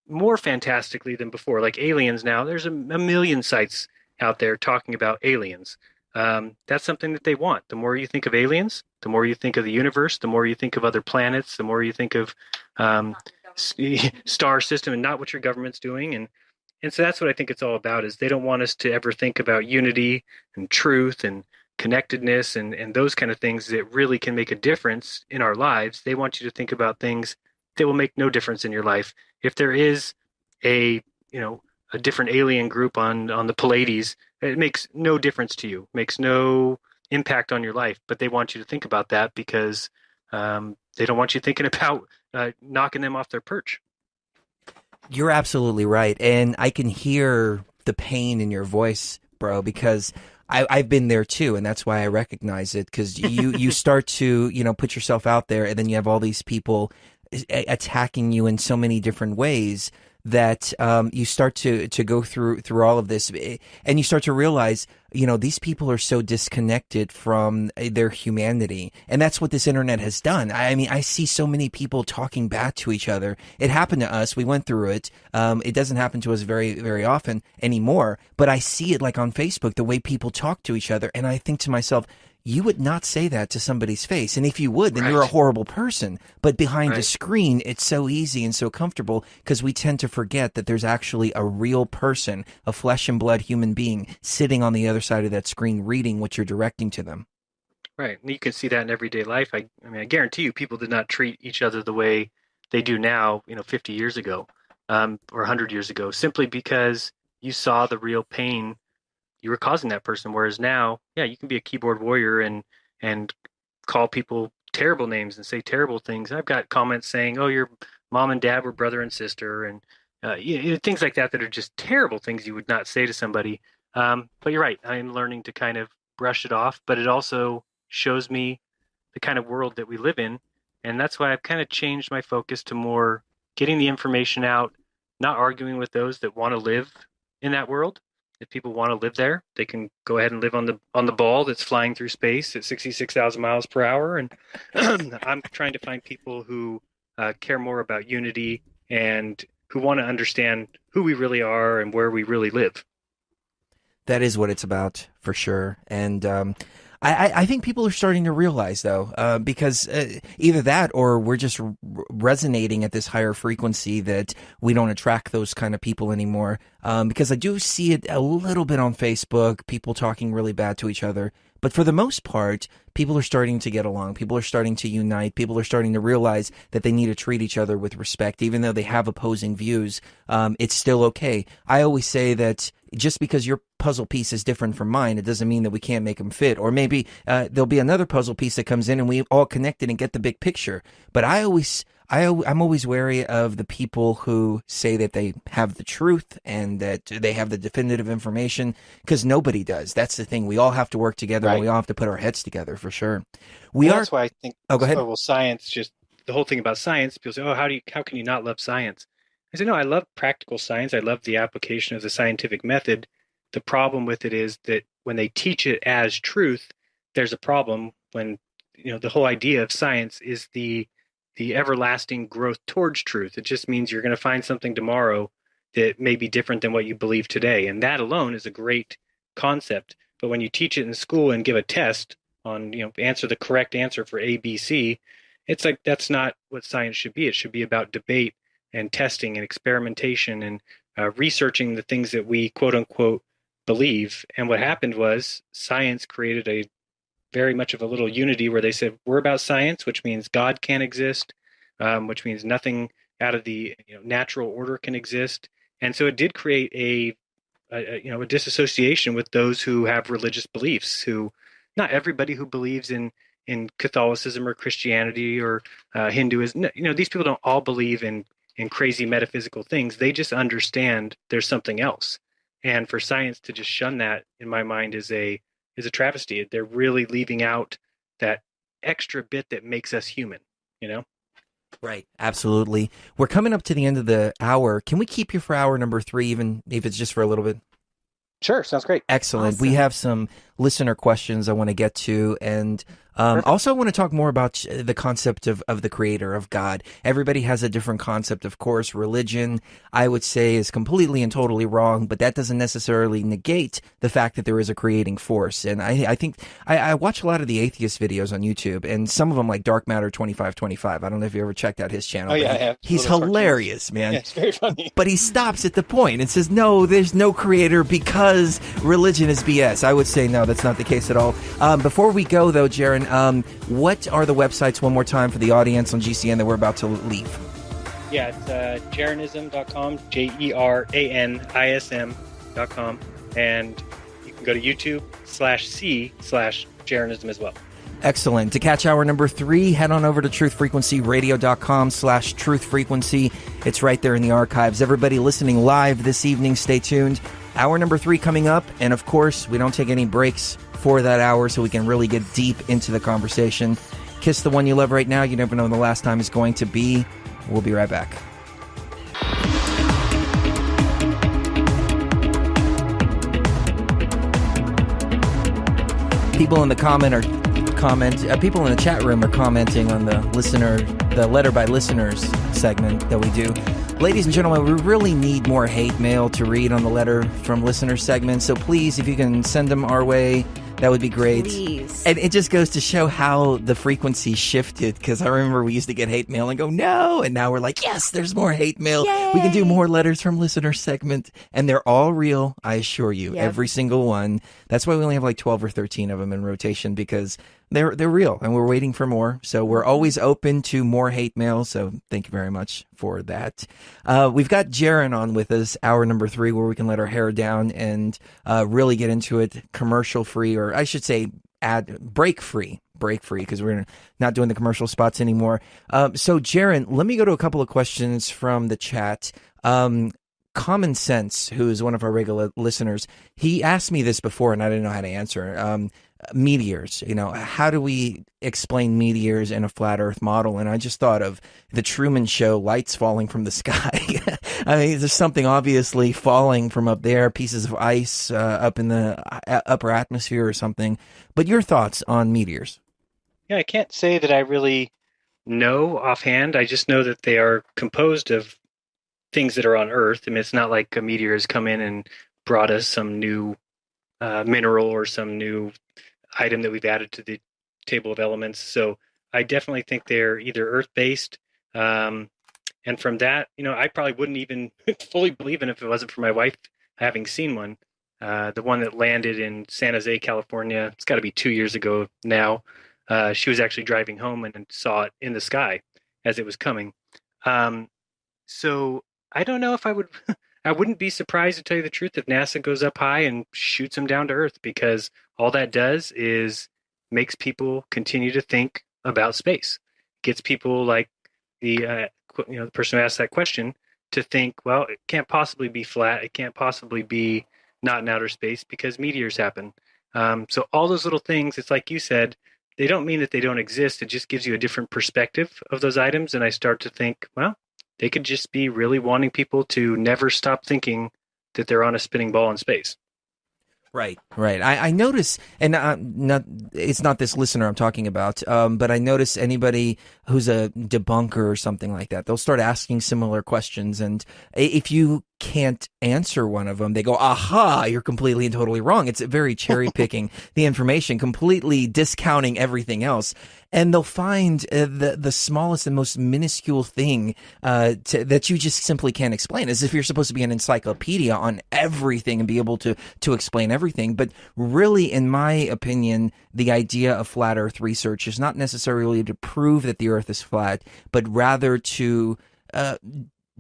more fantastically than before. Like aliens now, there's a million sites out there talking about aliens. That's something that they want. The more you think of aliens, the more you think of the universe, the more you think of other planets, the more you think of star system and not what your government's doing. And so that's what I think it's all about, is they don't want us to ever think about unity and truth and connectedness and those kind of things that really can make a difference in our lives. They want you to think about things that will make no difference in your life. If there is a different alien group on the Pleiades, it makes no difference to you, makes no impact on your life. But they want you to think about that because they don't want you thinking about knocking them off their perch. You're absolutely right. And I can hear the pain in your voice, bro, because I've been there too. And that's why I recognize it, because you start to, put yourself out there, and then you have all these people attacking you in so many different ways that you start to go through all of this, and you start to realize, these people are so disconnected from their humanity, and that's what this internet has done. I mean, I see so many people talking back to each other. It happened to us. We went through it. It doesn't happen to us very, very often anymore, but I see it like on Facebook, the way people talk to each other, and I think to myself, you would not say that to somebody's face. And if you would, then you're a horrible person. But behind a screen, it's so easy and so comfortable because we tend to forget that there's actually a real person, a flesh and blood human being sitting on the other side of that screen reading what you're directing to them. Right. And you can see that in everyday life. I mean, I guarantee you people did not treat each other the way they do now, 50 years ago or 100 years ago, simply because you saw the real pain you were causing that person. Whereas now, yeah, you can be a keyboard warrior and call people terrible names and say terrible things. I've got comments saying, "Oh, your mom and dad were brother and sister," and things like that are just terrible things you would not say to somebody. But you're right. I'm learning to kind of brush it off, but it also shows me the kind of world that we live in. And that's why I've kind of changed my focus to more getting the information out, not arguing with those that want to live in that world. If people want to live there, they can go ahead and live on the ball that's flying through space at 66,000 miles per hour. And I'm trying to find people who care more about unity and who want to understand who we really are and where we really live. That is what it's about, for sure. And I think people are starting to realize, though, because either that or we're just resonating at this higher frequency that we don't attract those kind of people anymore. Because I do see it a little bit on Facebook, people talking really bad to each other. But for the most part, people are starting to get along. People are starting to unite. People are starting to realize that they need to treat each other with respect. Even though they have opposing views, it's still okay. I always say that just because your puzzle piece is different from mine, it doesn't mean that we can't make them fit. Or maybe there'll be another puzzle piece that comes in and we all connect it and get the big picture. But I'm always wary of the people who say that they have the truth and that they have the definitive information, because nobody does. That's the thing. We all have to work together, Right. and we all have to put our heads together for sure. That's why I think. Oh, go ahead. Well, science. Just the whole thing about science. People say, "Oh, how can you not love science?" I say, "No, I love practical science. I love the application of the scientific method. The problem with it is that when they teach it as truth, there's a problem. When the whole idea of science is the everlasting growth towards truth. It just means you're going to find something tomorrow that may be different than what you believe today, and that alone is a great concept. But when you teach it in school and give a test on, answer the correct answer for A, B, C, it's like that's not what science should be. It should be about debate and testing and experimentation and researching the things that we quote unquote believe. And what happened was science created a very much of a little unity where they said, we're about science, which means God can't exist, which means nothing out of the natural order can exist. And so it did create a disassociation with those who have religious beliefs, who not everybody who believes in Catholicism or Christianity or Hinduism, these people don't all believe in crazy metaphysical things. They just understand there's something else. And for science to just shun that, in my mind, is a travesty. They're really leaving out that extra bit that makes us human, Right. Absolutely. We're coming up to the end of the hour. Can we keep you for hour number 3, even if it's just for a little bit? Sure. Sounds great. Excellent. Awesome. We have some listener questions I want to get to, and also I want to talk more about the concept of the creator, of God. Everybody has a different concept, of course. Religion, I would say, is completely and totally wrong, but that doesn't necessarily negate the fact that there is a creating force. And I think I watch a lot of the atheist videos on YouTube, and some of them, like Dark Matter 2525. I don't know if you ever checked out his channel. Oh, yeah, but I have. He's Little cartoons. hilarious, man. Yeah, it's very funny. But he stops at the point and says, no, there's no creator because religion is BS. I would say, no, that's not the case at all. Before we go, though, Jaron, what are the websites, one more time, for the audience on GCN that we're about to leave? Yeah, it's jeranism.com, jeranism.com. And you can go to YouTube/C/jeranism as well. Excellent. To catch hour number 3, head on over to truthfrequencyradio.com/truthfrequency. It's right there in the archives. Everybody listening live this evening, stay tuned. Hour number 3 coming up. And of course, we don't take any breaks for that hour so we can really get deep into the conversation. Kiss the one you love right now. You never know when the last time is going to be. We'll be right back. People in the people in the chat room are commenting on the letter by listeners segment that we do. Ladies and gentlemen, we really need more hate mail to read on the letter from listeners segment. So please, if you can send them our way, that would be great. Please. And it just goes to show how the frequency shifted, because I remember we used to get hate mail and go, no. And now we're like, yes, there's more hate mail. Yay! We can do more letters from listeners segment. And they're all real, I assure you. Yep. Every single one. That's why we only have like 12 or 13 of them in rotation, because they're real and we're waiting for more. So we're always open to more hate mail. So thank you very much for that. We've got Jaron on with us, hour number 3, where we can let our hair down and really get into it commercial free, or I should say break free. break for you because we're not doing the commercial spots anymore. So, Jaron, let me go to a couple of questions from the chat. Common Sense, who is one of our regular listeners, he asked me this before and I didn't know how to answer. Meteors, how do we explain meteors in a flat Earth model? And I just thought of the Truman Show, lights falling from the sky. I mean, there's something obviously falling from up there, pieces of ice up in the upper atmosphere or something. But your thoughts on meteors? Yeah, I can't say that I really know offhand. I just know that they are composed of things that are on Earth. I mean, it's not like a meteor has come in and brought us some new mineral or some new item that we've added to the table of elements. So I definitely think they're either Earth-based. And from that, I probably wouldn't even fully believe in it if it wasn't for my wife having seen one. The one that landed in San Jose, California, it's got to be 2 years ago now. She was actually driving home and saw it in the sky as it was coming. So I don't know if I would, I wouldn't be surprised, to tell you the truth, if NASA goes up high and shoots them down to Earth, because all that does is makes people continue to think about space. Gets people like the person who asked that question to think, well, it can't possibly be flat. It can't possibly be not in outer space because meteors happen. So all those little things, it's like you said, they don't mean that they don't exist. It just gives you a different perspective of those items. And I start to think, well, they could just be really wanting people to never stop thinking that they're on a spinning ball in space. Right. I notice, and it's not this listener I'm talking about, but I notice anybody who's a debunker or something like that, they'll start asking similar questions, and if you can't answer one of them, they go, aha, you're completely and totally wrong. It's very cherry picking the information, completely discounting everything else. And they'll find the smallest and most minuscule thing that you just simply can't explain, as if you're supposed to be an encyclopedia on everything and be able to explain everything. But really, in my opinion, the idea of flat Earth research is not necessarily to prove that the Earth is flat, but rather to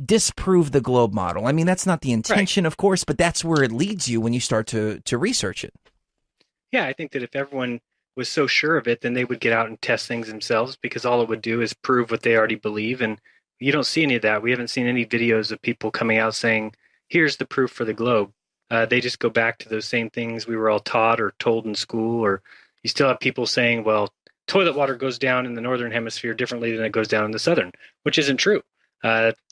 disprove the globe model. I mean, that's not the intention, of course, but that's where it leads you when you start to research it. Yeah, I think that if everyone was so sure of it, then they would get out and test things themselves, because all it would do is prove what they already believe. And you don't see any of that. We haven't seen any videos of people coming out saying, here's the proof for the globe. They just go back to those same things we were all taught or told in school. Or you still have people saying, well, toilet water goes down in the northern hemisphere differently than it goes down in the southern, which isn't true.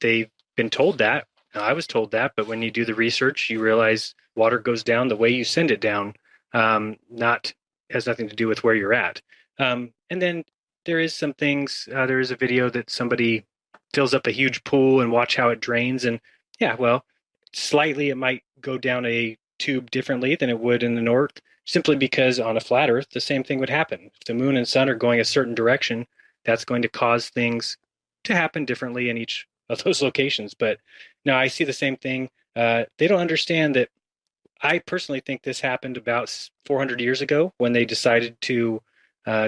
They've been told that. I was told that, but when you do the research, you realize water goes down the way you send it down. Not has nothing to do with where you're at. And then there is some things, there is a video that somebody fills up a huge pool and watch how it drains. And yeah, well, slightly it might go down a tube differently than it would in the north, simply because on a flat Earth, the same thing would happen. If the moon and sun are going a certain direction, that's going to cause things to happen differently in each of those locations. But no, I see the same thing. They don't understand that. I personally think this happened about 400 years ago when they decided to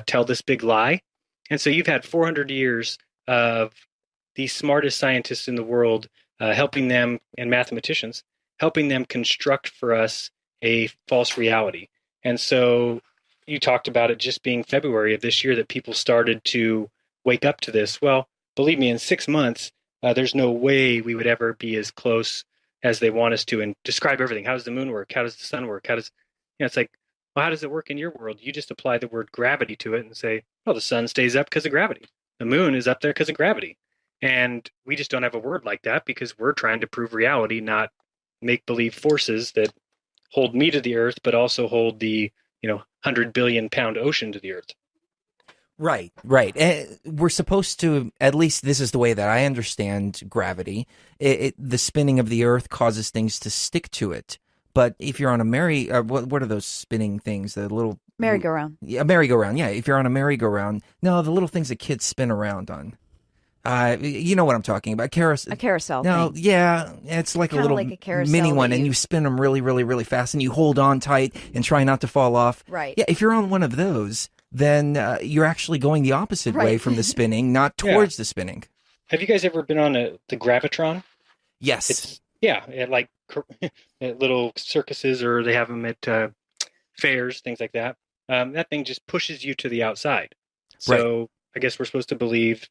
tell this big lie. And so you've had 400 years of the smartest scientists in the world helping them, and mathematicians, helping them construct for us a false reality. And so you talked about it just being February of this year that people started to wake up to this. Well, believe me, in 6 months, there's no way we would ever be as close as they want us to, and describe everything. How does the moon work? How does the sun work? How does, it's like, well, how does it work in your world? You just apply the word gravity to it and say, well, the sun stays up because of gravity. The moon is up there because of gravity. And we just don't have a word like that because we're trying to prove reality, not make-believe forces that hold me to the earth, but also hold the, 100 billion pound ocean to the earth. Right. We're supposed to, at least this is the way that I understand gravity. The spinning of the earth causes things to stick to it. But if you're on a what are those spinning things? The little merry-go-round. Yeah, merry-go-round. Yeah, if you're on a merry-go-round, no, the little things that kids spin around on. You know what I'm talking about? A carousel. No, thing. Yeah, it's like Kinda a little like a carousel mini one, that and you spin them really, really, really fast, and you hold on tight and try not to fall off. Right. Yeah, if you're on one of those, then you're actually going the opposite way from the spinning, not towards the spinning. Have you guys ever been on the Gravitron? Yes. At at little circuses, or they have them at fairs, things like that. that thing just pushes you to the outside. Right. So I guess we're supposed to believe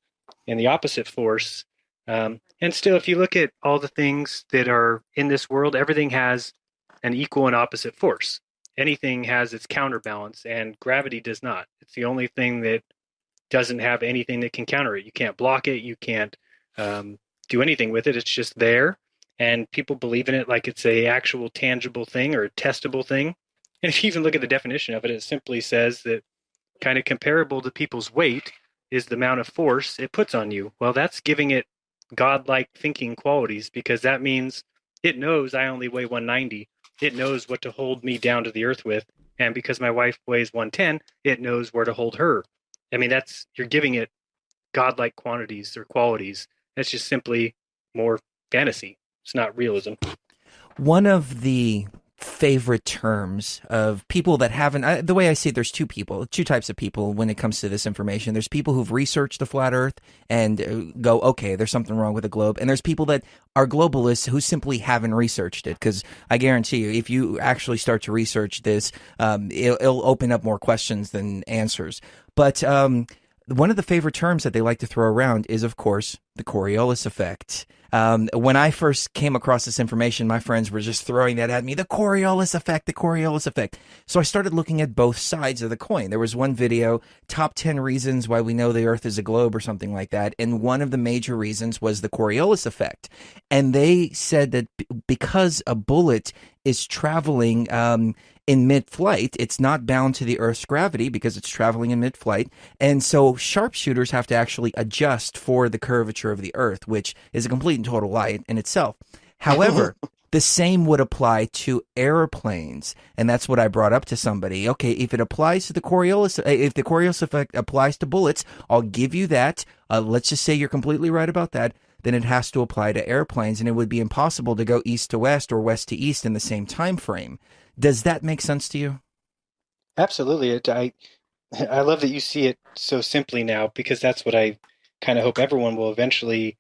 in the opposite force. And still, if you look at all the things that are in this world, everything has an equal and opposite force. Anything has its counterbalance, and gravity does not. It's the only thing that doesn't have anything that can counter it. You can't block it. You can't do anything with it. It's just there, and people believe in it like it's a actual tangible thing or a testable thing. And if you even look at the definition of it, it simply says that kind of comparable to people's weight is the amount of force it puts on you. Well, that's giving it godlike thinking qualities because that means it knows I only weigh 190. It knows what to hold me down to the earth with. And because my wife weighs 110, it knows where to hold her. I mean, you're giving it godlike quantities or qualities. That's just simply more fantasy. It's not realism. One of the favorite terms of people that haven't, the way I see it, there's two types of people when it comes to this information. There's people who've researched the flat earth and go, okay, there's something wrong with the globe. And there's people that are globalists who simply haven't researched it. Because I guarantee you, if you actually start to research this, it'll open up more questions than answers. But one of the favorite terms that they like to throw around is, of course, the Coriolis effect. When I first came across this information, my friends were just throwing that at me, the Coriolis effect, the Coriolis effect. So I started looking at both sides of the coin. There was one video, top 10 reasons why we know the Earth is a globe or something like that. And one of the major reasons was the Coriolis effect. And they said that because a bullet is traveling in mid-flight, it's not bound to the Earth's gravity because it's traveling in mid-flight. And so sharpshooters have to actually adjust for the curvature of the Earth, which is a complete and total lie in itself. However, the same would apply to airplanes. And that's what I brought up to somebody. Okay, if it applies to the Coriolis, if the Coriolis effect applies to bullets, I'll give you that. Let's just say you're completely right about that. Then it has to apply to airplanes, and it would be impossible to go east to west or west to east in the same time frame. Does that make sense to you? Absolutely. I love that you see it so simply now because that's what I kind of hope everyone will eventually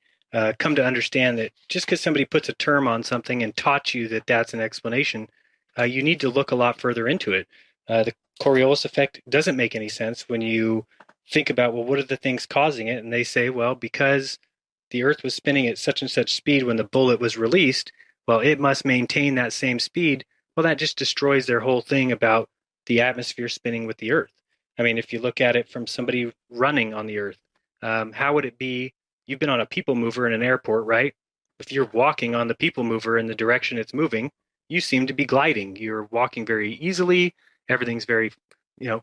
come to understand that just because somebody puts a term on something and taught you that that's an explanation, you need to look a lot further into it. The Coriolis effect doesn't make any sense when you think about, well, what are the things causing it? And they say, well, because the Earth was spinning at such and such speed when the bullet was released, well, it must maintain that same speed. Well, that just destroys their whole thing about the atmosphere spinning with the Earth. I mean, if you look at it from somebody running on the Earth, how would it be? You've been on a people mover in an airport, right? If you're walking on the people mover in the direction it's moving, you seem to be gliding. You're walking very easily. Everything's very,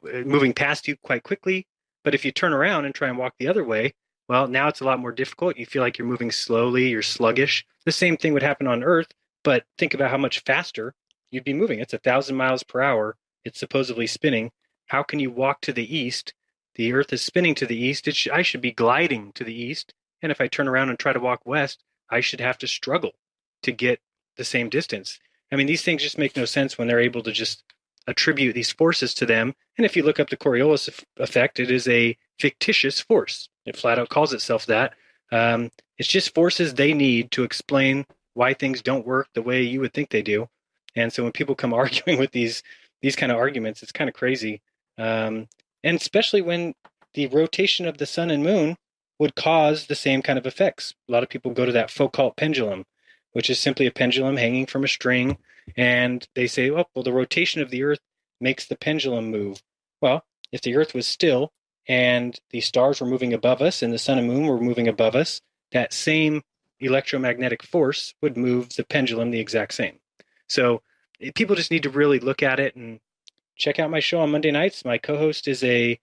moving past you quite quickly. But if you turn around and try and walk the other way, well, now it's a lot more difficult. You feel like you're moving slowly, you're sluggish. The same thing would happen on Earth, but think about how much faster you'd be moving. It's 1,000 miles per hour. It's supposedly spinning. How can you walk to the east? The Earth is spinning to the east. I should be gliding to the east. And if I turn around and try to walk west, I should have to struggle to get the same distance. I mean, these things just make no sense when they're able to just attribute these forces to them. And if you look up the Coriolis effect, it is a fictitious force. It flat out calls itself that. It's just forces they need to explain why things don't work the way you would think they do. And so when people come arguing with these kind of arguments, it's kind of crazy. And especially when the rotation of the sun and moon would cause the same kind of effects. A lot of people go to that Foucault pendulum, which is simply a pendulum hanging from a string. And they say, oh, well, the rotation of the Earth makes the pendulum move. Well, if the Earth was still and the stars were moving above us and the sun and moon were moving above us, that same electromagnetic force would move the pendulum the exact same. So people just need to really look at it and check out my show on Monday nights. My co-host is a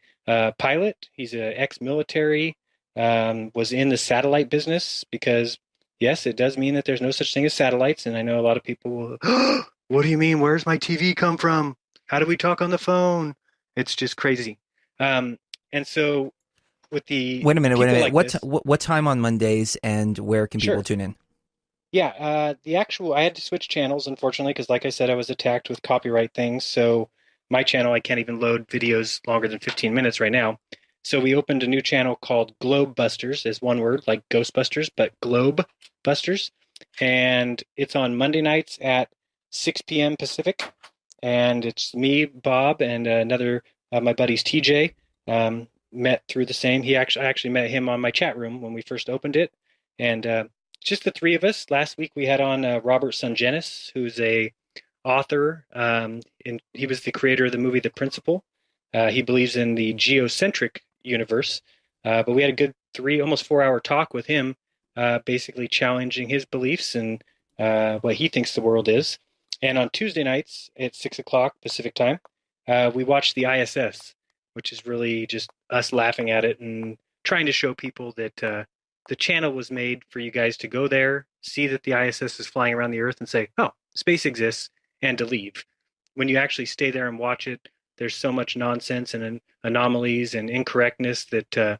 pilot. He's an ex-military, was in the satellite business because, yes, it does mean that there's no such thing as satellites. And I know a lot of people will, what do you mean? Where's my TV come from? How do we talk on the phone? It's just crazy. And so with the Wait a minute. like What time on Mondays and where can people tune in? Yeah, I had to switch channels, unfortunately, because like I said, I was attacked with copyright things. So my channel, I can't even load videos longer than 15 minutes right now. So we opened a new channel called Globe Busters, as one word, like Ghostbusters, but Globe Busters. And it's on Monday nights at 6 p.m. Pacific. And it's me, Bob, and another My buddies TJ met through the same. I actually met him on my chat room when we first opened it, and just the three of us. Last week we had on Robert Sungenis, who's a author, and he was the creator of the movie The Principal. He believes in the geocentric universe, but we had a good almost 4 hour talk with him, basically challenging his beliefs and what he thinks the world is. And on Tuesday nights at 6 o'clock Pacific time, we watched the ISS, which is really just us laughing at it and trying to show people that the channel was made for you guys to go there, see that the ISS is flying around the Earth, and say, "Oh, space exists," and to leave. When you actually stay there and watch it, there's so much nonsense and anomalies and incorrectness that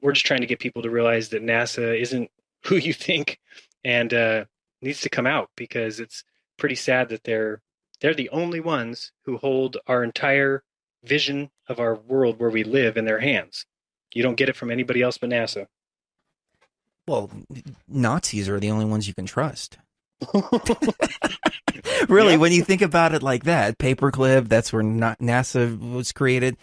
we're just trying to get people to realize that NASA isn't who you think and needs to come out because it's pretty sad that they're the only ones who hold our entire vision of our world where we live in their hands. You don't get it from anybody else but NASA. Well, Nazis are the only ones you can trust. Really, Yeah. when you think about it like that, paperclip, that's where NASA was created.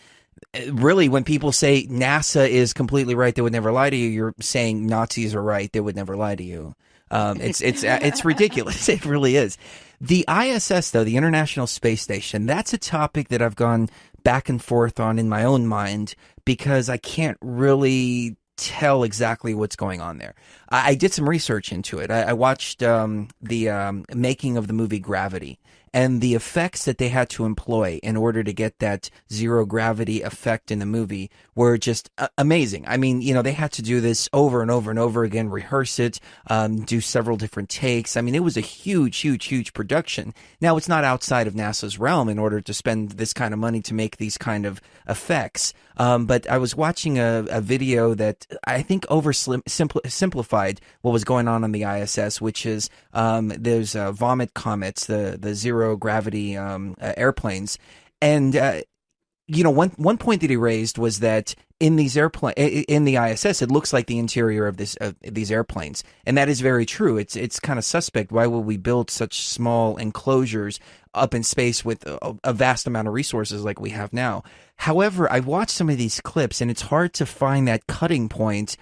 Really, when people say NASA is completely right, they would never lie to you, you're saying Nazis are right, they would never lie to you. It's ridiculous. It really is. The ISS, though, the International Space Station, that's a topic that I've gone back and forth on in my own mind because I can't really tell exactly what's going on there. I did some research into it. I watched the making of the movie Gravity, and the effects that they had to employ in order to get that zero gravity effect in the movie were just amazing. I mean, they had to do this over and over and over again, rehearse it, do several different takes. I mean, it was a huge, huge, huge production. Now, it's not outside of NASA's realm in order to spend this kind of money to make these kind of effects. But I was watching a video that I think simplified what was going on the ISS, which is there's vomit comets, the zero gravity airplanes, and one point that he raised was that in the ISS, it looks like the interior of these airplanes, and that is very true. It's kind of suspect. Why would we build such small enclosures up in space with a vast amount of resources like we have now? However, I watched some of these clips, and it's hard to find that cutting point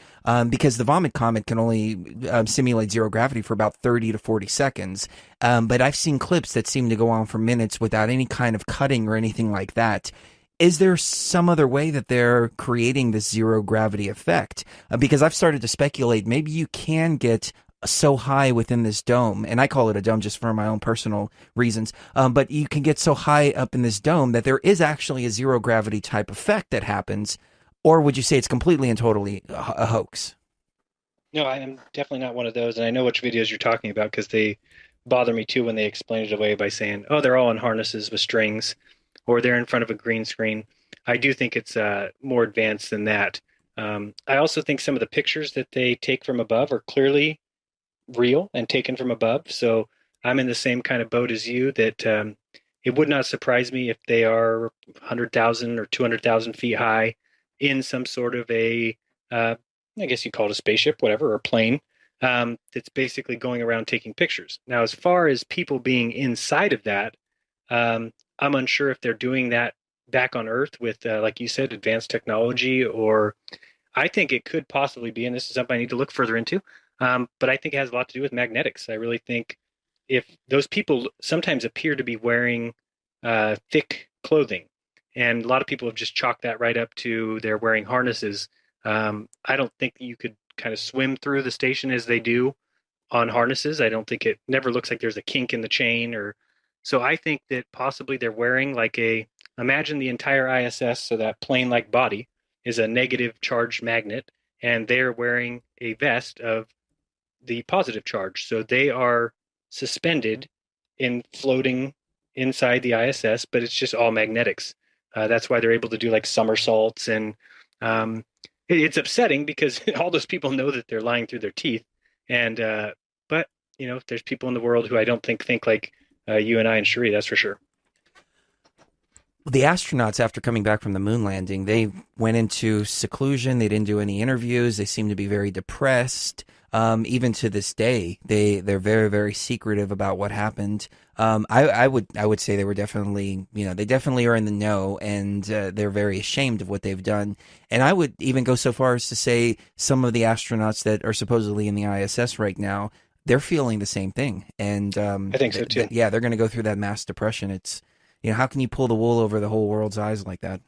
because the vomit comet can only simulate zero gravity for about 30 to 40 seconds. But I've seen clips that seem to go on for minutes without any kind of cutting or anything like that. Is there some other way that they're creating this zero gravity effect? Because I've started to speculate maybe you can get so high within this dome, and I call it a dome just for my own personal reasons, but you can get so high up in this dome that there is actually a zero gravity type effect that happens, or would you say it's completely and totally a hoax? No, I am definitely not one of those, and I know which videos you're talking about because they bother me too when they explain it away by saying, "Oh, they're all in harnesses with strings," or they're in front of a green screen. I do think it's more advanced than that. I also think some of the pictures that they take from above are clearly real and taken from above. So I'm in the same kind of boat as you that it would not surprise me if they are 100,000 or 200,000 feet high in some sort of I guess you call it a spaceship, whatever, or a plane that's basically going around taking pictures. Now, as far as people being inside of that, I'm unsure if they're doing that back on Earth with, like you said, advanced technology, or I think it could possibly be, and this is something I need to look further into, but I think it has a lot to do with magnetics. I really think if those people sometimes appear to be wearing thick clothing, and a lot of people have just chalked that right up to they're wearing harnesses. I don't think you could kind of swim through the station as they do on harnesses. I don't think it never looks like there's a kink in the chain or so I think that possibly they're wearing imagine the entire ISS, so that plane-like body is a negative charged magnet, and they're wearing a vest of the positive charge. So they are suspended in floating inside the ISS, but it's just all magnetics. That's why they're able to do like somersaults, and it's upsetting because all those people know that they're lying through their teeth. And but there's people in the world who I don't think like you and I and Sharee. That's for sure. The astronauts, after coming back from the moon landing, they went into seclusion. They didn't do any interviews. They seemed to be very depressed. Even to this day, they're very, very secretive about what happened. I would say they were definitely, they definitely are in the know, and they're very ashamed of what they've done. And I would even go so far as to say some of the astronauts that are supposedly in the ISS right now, they're feeling the same thing. And I think so too. yeah, they're going to go through that mass depression. It's how can you pull the wool over the whole world's eyes like that?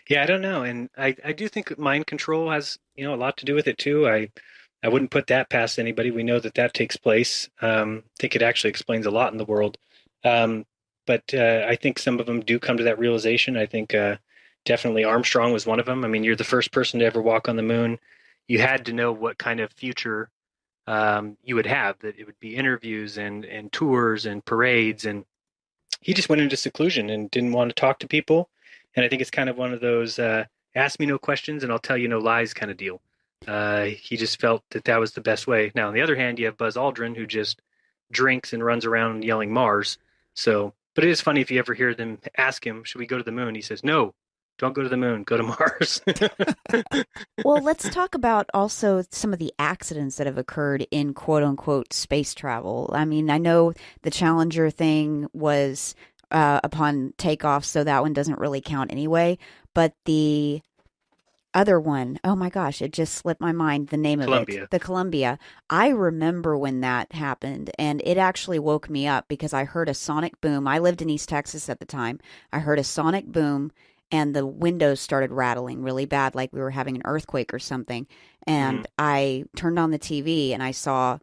Yeah, I don't know. And I do think mind control has, a lot to do with it too. I wouldn't put that past anybody. We know that that takes place. I think it actually explains a lot in the world. Um, but I think some of them do come to that realization. I think definitely Armstrong was one of them. I mean, you're the first person to ever walk on the moon. You had to know what kind of future you would have, that it would be interviews and tours and parades. And he just went into seclusion and didn't want to talk to people. And I think it's kind of one of those ask me no questions and I'll tell you no lies kind of deal. He just felt that that was the best way. Now, on the other hand, you have Buzz Aldrin who just drinks and runs around yelling Mars. So, but it is funny if you ever hear them ask him, should we go to the moon? He says, no, don't go to the moon, go to Mars. Well, let's talk about also some of the accidents that have occurred in quote unquote space travel. I mean, I know the Challenger thing was upon takeoff, so that one doesn't really count anyway. But the other one, oh my gosh, it just slipped my mind the name of it. Columbia. The Columbia. I remember when that happened, and it actually woke me up because I heard a sonic boom. I lived in East Texas at the time. I heard a sonic boom, and the windows started rattling really bad, like we were having an earthquake or something. Mm. And I turned on the TV and I saw,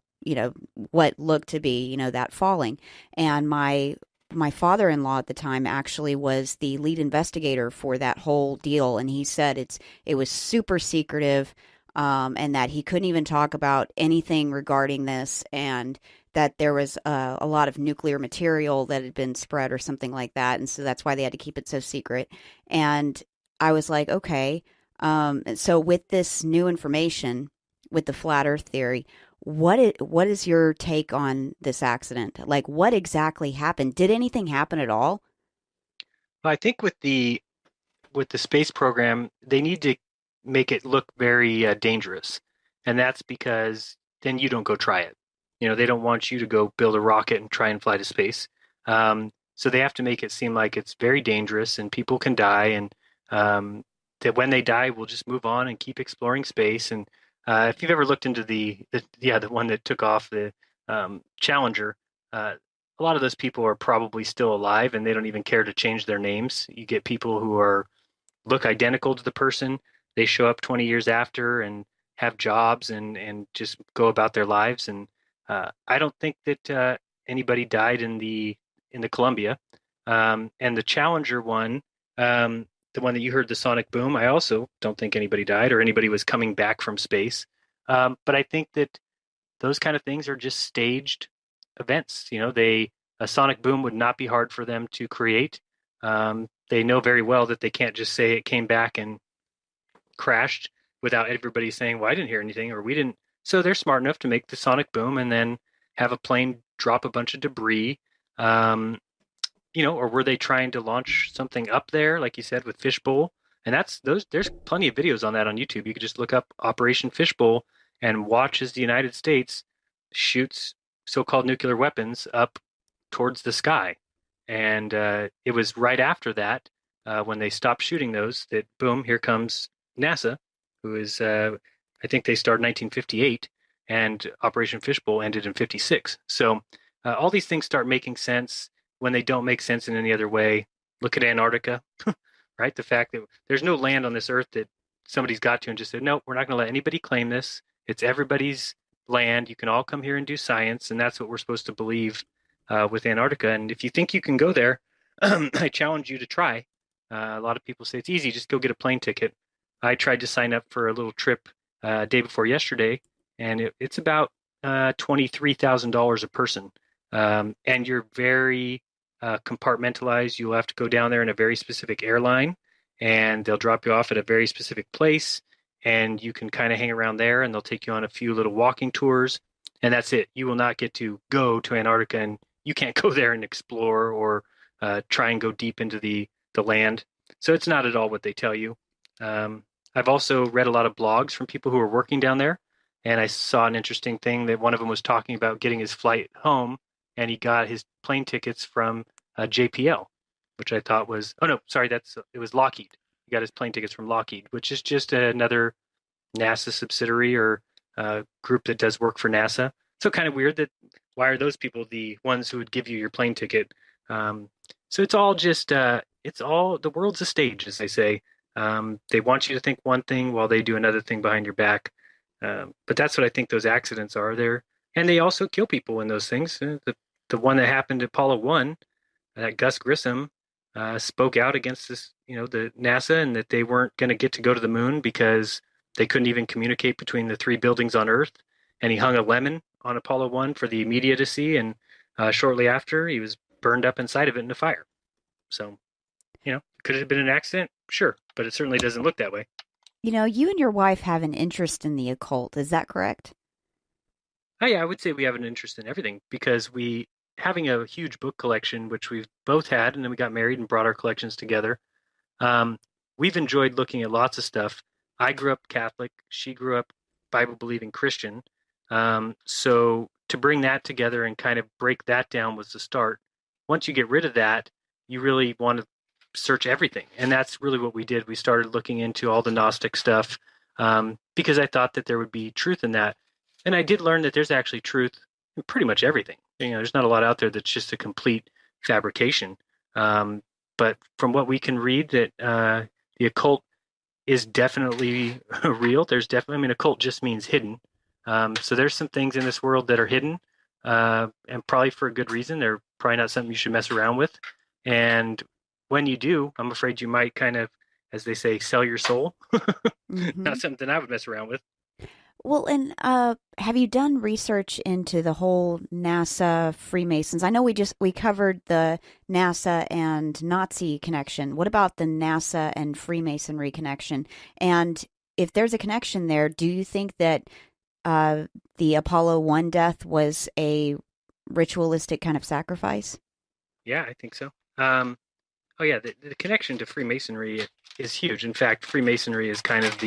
what looked to be, that falling. And my father-in-law at the time actually was the lead investigator for that whole deal, and he said it was super secretive, and that he couldn't even talk about anything regarding this, and that there was a lot of nuclear material that had been spread or something like that, and so that's why they had to keep it so secret. And I was like, okay, so with this new information, with the flat Earth theory, what is your take on this accident? Like, what exactly happened? Did anything happen at all? Well, I think with the space program, they need to make it look very dangerous, and that's because then you don't go try it. They don't want you to go build a rocket and try and fly to space. So they have to make it seem like it's very dangerous and people can die, and that when they die, we'll just move on and keep exploring space. And if you've ever looked into the one that took off, the Challenger, a lot of those people are probably still alive, and they don't even care to change their names. You get people who look identical to the person. They show up 20 years after and have jobs and just go about their lives. And I don't think that anybody died in the Columbia. And the Challenger one, the one that you heard the sonic boom, I also don't think anybody died or anybody was coming back from space. But I think that those kind of things are just staged events. A sonic boom would not be hard for them to create. They know very well that they can't just say it came back and crashed without everybody saying, well, I didn't hear anything or we didn't. So they're smart enough to make the sonic boom and then have a plane drop a bunch of debris. Or were they trying to launch something up there, like you said, with Fishbowl? And there's plenty of videos on that on YouTube. You could just look up Operation Fishbowl and watch as the United States shoots so-called nuclear weapons up towards the sky. And it was right after that, when they stopped shooting those, that boom, here comes NASA, who is, I think they started in 1958, and Operation Fishbowl ended in 56. So all these things start making sense when they don't make sense in any other way. Look at Antarctica, right? The fact that there's no land on this earth that somebody's got to and just said, no, we're not going to let anybody claim this. It's everybody's land. You can all come here and do science, and that's what we're supposed to believe with Antarctica. And if you think you can go there, I challenge you to try. A lot of people say it's easy, just go get a plane ticket. I tried to sign up for a little trip day before yesterday, and it's about $23,000 a person. And you're very compartmentalized. You'll have to go down there in a very specific airline, and they'll drop you off at a very specific place, and you can kind of hang around there, and they'll take you on a few little walking tours, and that's it. You will not get to go to Antarctica, and you can't go there and explore or try and go deep into the the land. So it's not at all what they tell you. I've also read a lot of blogs from people who are working down there, and I saw an interesting thing that one of them was talking about getting his flight home, and he got his plane tickets from JPL, which I thought was, oh no, sorry, it was Lockheed. He got his plane tickets from Lockheed, which is just another NASA subsidiary or group that does work for NASA. So kind of weird that why are those people the ones who would give you your plane ticket? So it's all just it's all the world's a stage, as they say. They want you to think one thing while they do another thing behind your back. But that's what I think those accidents are there, and they also kill people in those things. The one that happened at Apollo 1, that Gus Grissom spoke out against this, the NASA, and that they weren't going to get to go to the moon because they couldn't even communicate between the three buildings on Earth. And he hung a lemon on Apollo 1 for the media to see. And shortly after, he was burned up inside of it in a fire. So, could it have been an accident? Sure. But it certainly doesn't look that way. You and your wife have an interest in the occult. Is that correct? Oh, yeah, I would say we have an interest in everything because having a huge book collection, which we've both had, and then we got married and brought our collections together. We've enjoyed looking at lots of stuff. I grew up Catholic. She grew up Bible-believing Christian. So to bring that together and kind of break that down was the start. Once you get rid of that, you really want to search everything. And that's really what we did. We started looking into all the Gnostic stuff because I thought that there would be truth in that. And I did learn that there's actually truth in pretty much everything. There's not a lot out there that's just a complete fabrication. But from what we can read, that the occult is definitely real. There's definitely, occult just means hidden. So there's some things in this world that are hidden, and probably for a good reason. They're probably not something you should mess around with. And when you do, I'm afraid you might kind of, as they say, sell your soul. Mm-hmm. Not something I would mess around with. Well, and have you done research into the whole NASA Freemasons? I know we covered the NASA and Nazi connection. What about the NASA and Freemasonry connection? And if there's a connection there, do you think that the Apollo 1 death was a ritualistic kind of sacrifice? Yeah, I think so. Oh yeah, the connection to Freemasonry is huge. In fact, Freemasonry is kind of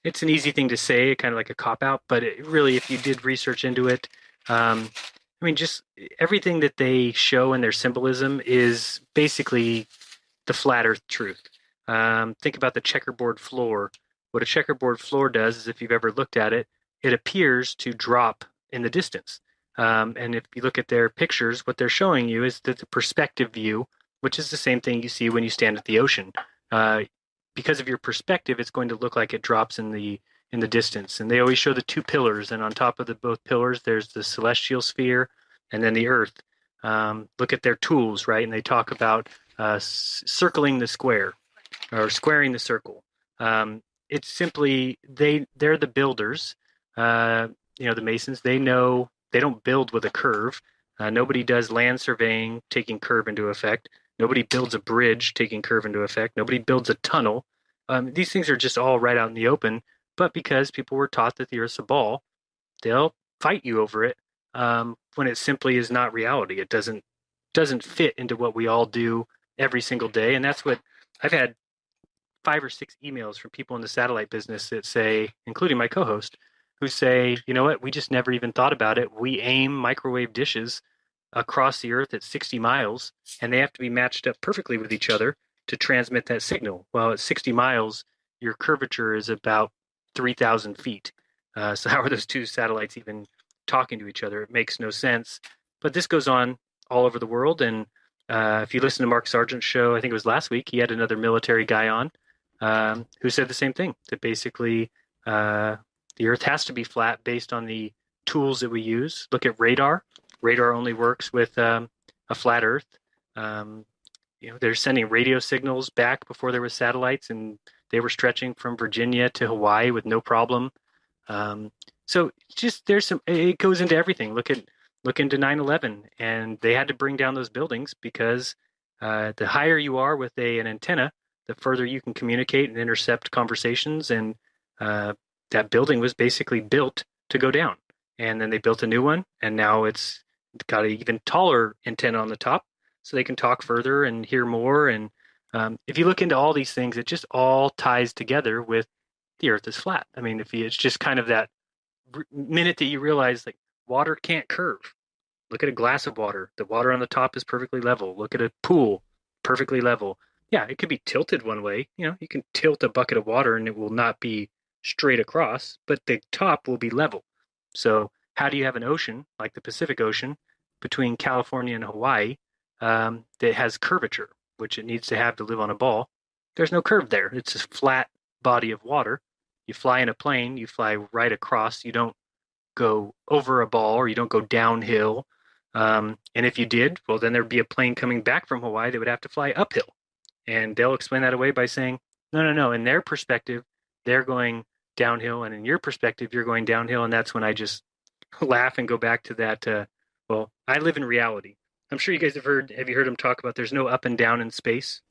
it's an easy thing to say, kind of like a cop-out, but it really, if you did research into it, just everything that they show in their symbolism is basically the flat earth truth. Think about the checkerboard floor. What a checkerboard floor does is, if you've ever looked at it, it appears to drop in the distance. And if you look at their pictures, what they're showing you is that the perspective view, which is the same thing you see when you stand at the ocean. Because of your perspective, it's going to look like it drops in the distance. And they always show the two pillars, and on top of both pillars, there's the celestial sphere and then the earth. Look at their tools, right? And they talk about circling the square or squaring the circle. It's simply they're the builders. The Masons. They know they don't build with a curve. Nobody does land surveying taking curve into effect. Nobody builds a bridge taking curve into effect. Nobody builds a tunnel. These things are just all right out in the open. But because people were taught that the Earth's a ball, they'll fight you over it when it simply is not reality. It doesn't fit into what we all do every single day. And that's what I've had 5 or 6 emails from people in the satellite business that say, including my co-host, who say, you know what, we just never even thought about it. We aim microwave dishes across the Earth at 60 miles, and they have to be matched up perfectly with each other to transmit that signal. Well, at 60 miles, your curvature is about 3,000 feet. So how are those two satellites even talking to each other? It makes no sense. But this goes on all over the world. And if you listen to Mark Sargent's show, I think it was last week, he had another military guy on who said the same thing, that basically the Earth has to be flat based on the tools that we use. Look at radar. Radar only works with a flat Earth. They're sending radio signals back before there were satellites, and they were stretching from Virginia to Hawaii with no problem. So just it goes into everything. Look into 9/11, and they had to bring down those buildings because the higher you are with an antenna, the further you can communicate and intercept conversations. And that building was basically built to go down. And then they built a new one, and now it's got an even taller antenna on the top, so they can talk further and hear more. And If you look into all these things, it just all ties together with the Earth is flat. I mean, it's just kind of that minute that you realize like water can't curve. Look at a glass of water. The water on the top is perfectly level. Look at a pool, perfectly level. Yeah, it could be tilted one way. You can tilt a bucket of water and it will not be straight across, but the top will be level. So how do you have an ocean like the Pacific Ocean between California and Hawaii that has curvature, which it needs to have to live on a ball? There's no curve there. It's a flat body of water. You fly in a plane, you fly right across. You don't go over a ball or you don't go downhill. And if you did, well, then there'd be a plane coming back from Hawaii that would have to fly uphill. And they'll explain that away by saying, no, no, no. In their perspective, they're going downhill. And in your perspective, you're going downhill. And that's when I just laugh and go back to that. Well, I live in reality. I'm sure you guys have you heard them talk about there's no up and down in space?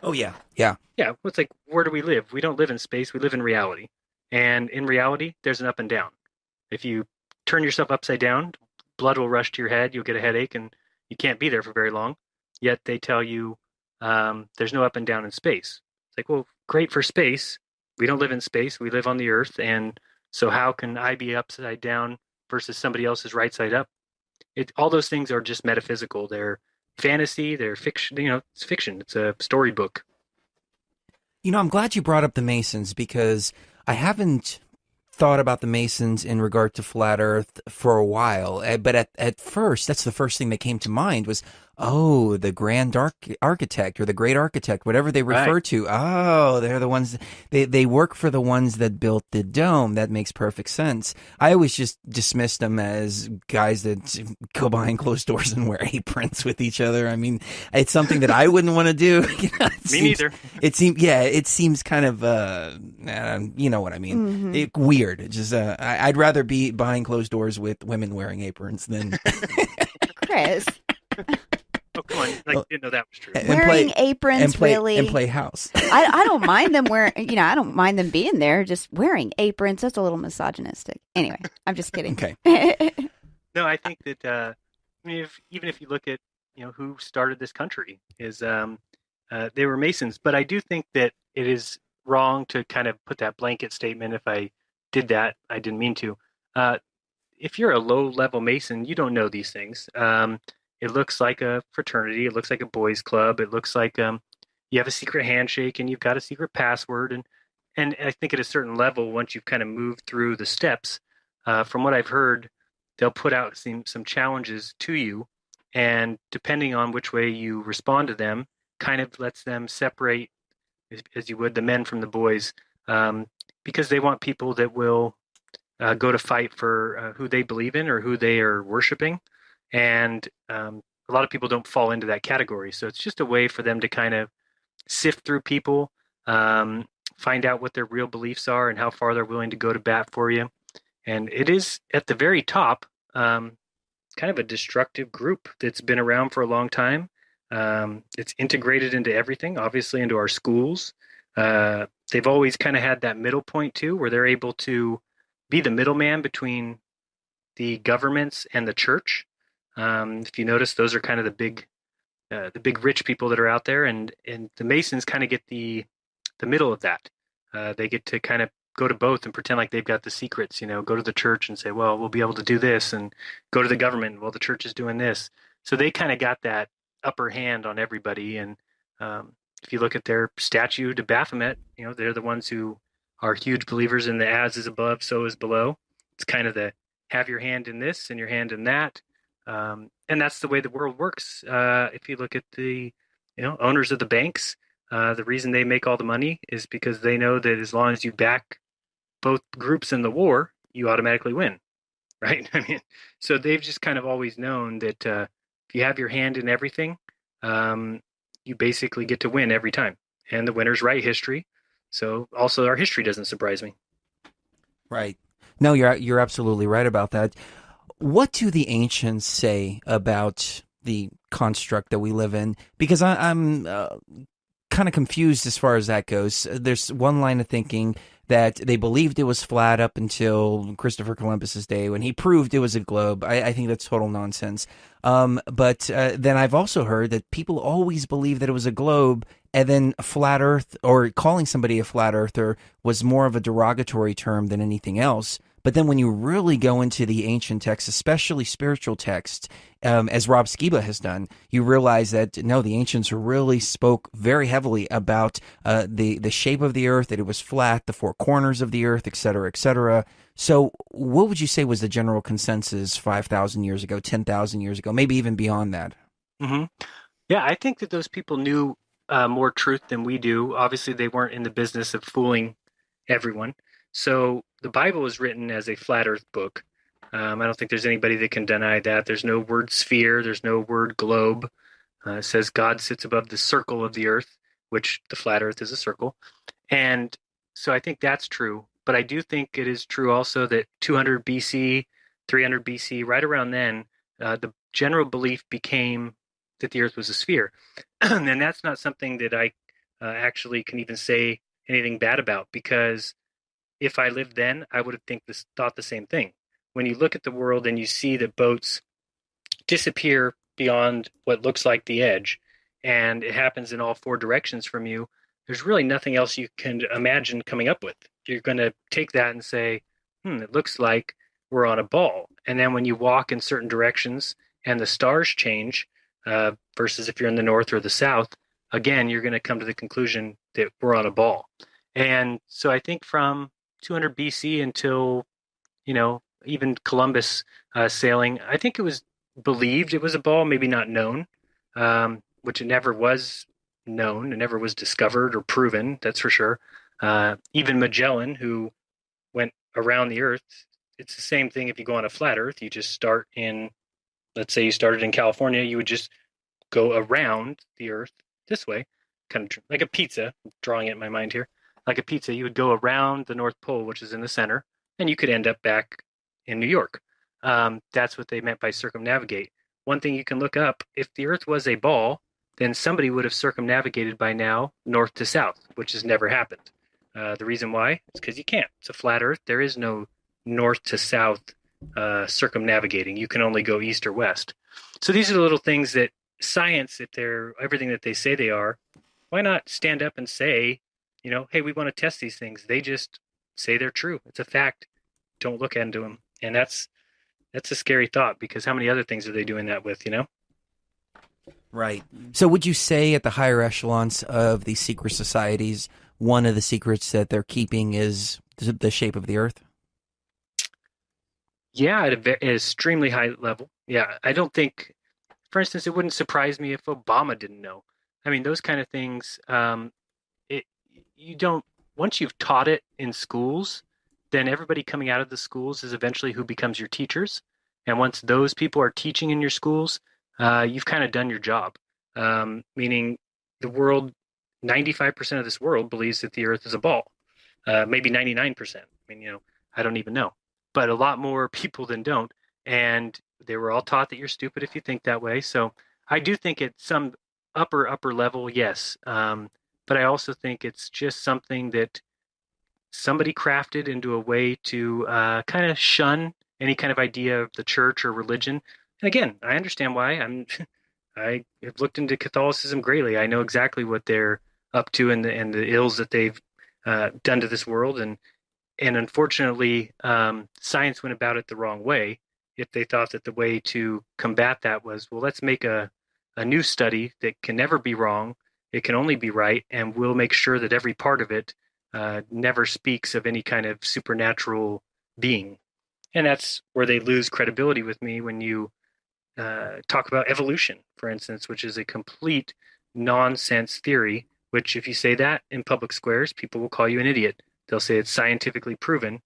Oh, yeah. Yeah. Yeah. Well, it's like, where do we live? We don't live in space. We live in reality. And in reality, there's an up and down. If you turn yourself upside down, blood will rush to your head. You'll get a headache and you can't be there for very long. Yet they tell you there's no up and down in space. It's like, well, great for space. We don't live in space. We live on the Earth. And so how can I be upside down versus somebody else's right side up? All those things are just metaphysical. They're fantasy. They're fiction. It's fiction. It's a storybook. I'm glad you brought up the Masons because I haven't thought about the Masons in regard to flat Earth for a while. But at first, that's the first thing that came to mind was, oh, the grand architect or the great architect, whatever they refer Right. to. Oh, they're the ones, they work for the ones that built the dome. That makes perfect sense. I always just dismissed them as guys that go behind closed doors and wear aprons with each other. I mean, it's something that I wouldn't want to do. Me neither. It seems kind of, you know what I mean? Mm-hmm. Weird. It just, I'd rather be behind closed doors with women wearing aprons than Chris, Oh, come on. Like, you didn't know that was true. And wearing aprons really. and play house. I don't mind them wearing. I don't mind them being there. Just wearing aprons. That's a little misogynistic. Anyway, I'm just kidding. Okay. No, I think that I mean, even if you look at who started this country, is they were Masons. But I do think that it is wrong to kind of put that blanket statement. If I did that, I didn't mean to. If you're a low-level Mason, you don't know these things. It looks like a fraternity. It looks like a boys' club. It looks like you have a secret handshake and you've got a secret password. And I think at a certain level, once you've kind of moved through the steps, from what I've heard, they'll put out some challenges to you. And depending on which way you respond to them, kind of lets them separate, as you would, the men from the boys, because they want people that will go to fight for who they believe in or who they are worshiping. And a lot of people don't fall into that category. So it's just a way for them to kind of sift through people, find out what their real beliefs are and how far they're willing to go to bat for you. And it is at the very top, kind of a destructive group that's been around for a long time. It's integrated into everything, obviously into our schools. They've always kind of had that middle point too, where they're able to be the middleman between the governments and the church. If you notice, those are kind of the big rich people that are out there, and the Masons kind of get the middle of that. They get to kind of go to both and pretend like they've got the secrets. Go to the church and say, "Well, we'll be able to do this," and go to the government. Well, the church is doing this, so they kind of got that upper hand on everybody. And if you look at their statue to Baphomet, they're the ones who are huge believers in the "as is above, so is below." It's kind of the have your hand in this and your hand in that. And that's the way the world works. If you look at the owners of the banks, the reason they make all the money is because they know that as long as you back both groups in the war, you automatically win, right? I mean, so they've just kind of always known that if you have your hand in everything, you basically get to win every time. And the winners write history. So also our history doesn't surprise me. Right. No, you're absolutely right about that. What do the ancients say about the construct that we live in? Because I'm kind of confused as far as that goes. There's one line of thinking that they believed it was flat up until Christopher Columbus's day when he proved it was a globe. I think that's total nonsense. But then I've also heard that people always believe that it was a globe And then flat earth, or calling somebody a flat earther, was more of a derogatory term than anything else. But then when you really go into the ancient texts, especially spiritual texts, as Rob Skiba has done, you realize that no, the ancients really spoke very heavily about the shape of the earth, that it was flat, the four corners of the earth, et cetera, et cetera. So what would you say was the general consensus 5,000 years ago, 10,000 years ago, maybe even beyond that? Hmm. Yeah, I think that those people knew more truth than we do. Obviously, they weren't in the business of fooling everyone. So the Bible was written as a flat earth book. I don't think there's anybody that can deny that. There's no word sphere, there's no word globe. It says God sits above the circle of the earth, which the flat earth is a circle. And so I think that's true. But I do think it is true also that 200 BC, 300 BC, right around then, the general belief became that the earth was a sphere. And that's not something that I actually can even say anything bad about, because if I lived then, I would have thought the same thing. When you look at the world and you see that boats disappear beyond what looks like the edge, and it happens in all four directions from you, there's really nothing else you can imagine coming up with. You're going to take that and say, it looks like we're on a ball. And then when you walk in certain directions and the stars change, versus if you're in the north or the south, again, you're going to come to the conclusion that we're on a ball. And so I think from 200 BC until, even Columbus sailing, I think it was believed it was a ball, maybe not known, which it never was known. It never was discovered or proven, that's for sure. Even Magellan, who went around the Earth, it's the same thing if you go on a flat Earth. You just start in, let's say you started in California, you would just go around the Earth this way, kind of like a pizza, drawing it in my mind here. Like a pizza, you would go around the North Pole, which is in the center, and you could end up back in New York. That's what they meant by circumnavigate. One thing you can look up, if the Earth was a ball, then somebody would have circumnavigated by now north to south, which has never happened. The reason why is because you can't. It's a flat Earth. There is no north to south circumnavigating. You can only go east or west. So these are the little things that science, if they're everything that they say they are, why not stand up and say, hey, we want to test these things. They just say they're true. It's a fact. Don't look into them. And that's a scary thought, because how many other things are they doing that with? Right. So would you say at the higher echelons of these secret societies, one of the secrets that they're keeping is the shape of the earth? Yeah, at an extremely high level. Yeah, I don't think, for instance, it wouldn't surprise me if Obama didn't know. I mean, those kind of things, it you don't, once you've taught it in schools, then everybody coming out of the schools is eventually who becomes your teachers. And once those people are teaching in your schools, you've kind of done your job. Meaning the world, 95% of this world believes that the earth is a ball. Maybe 99%. I mean, I don't even know. But a lot more people than don't. And they were all taught that you're stupid if you think that way. So I do think at some upper level, yes. But I also think it's just something that somebody crafted into a way to kind of shun any kind of idea of the church or religion. And again, I understand why. I have looked into Catholicism greatly. I know exactly what they're up to, and the ills that they've done to this world. And unfortunately, science went about it the wrong way. If they thought that the way to combat that was, well, let's make a new study that can never be wrong. It can only be right, and we'll make sure that every part of it never speaks of any kind of supernatural being. And that's where they lose credibility with me when you talk about evolution, for instance, which is a complete nonsense theory, which if you say that in public squares, people will call you an idiot. They'll say it's scientifically proven,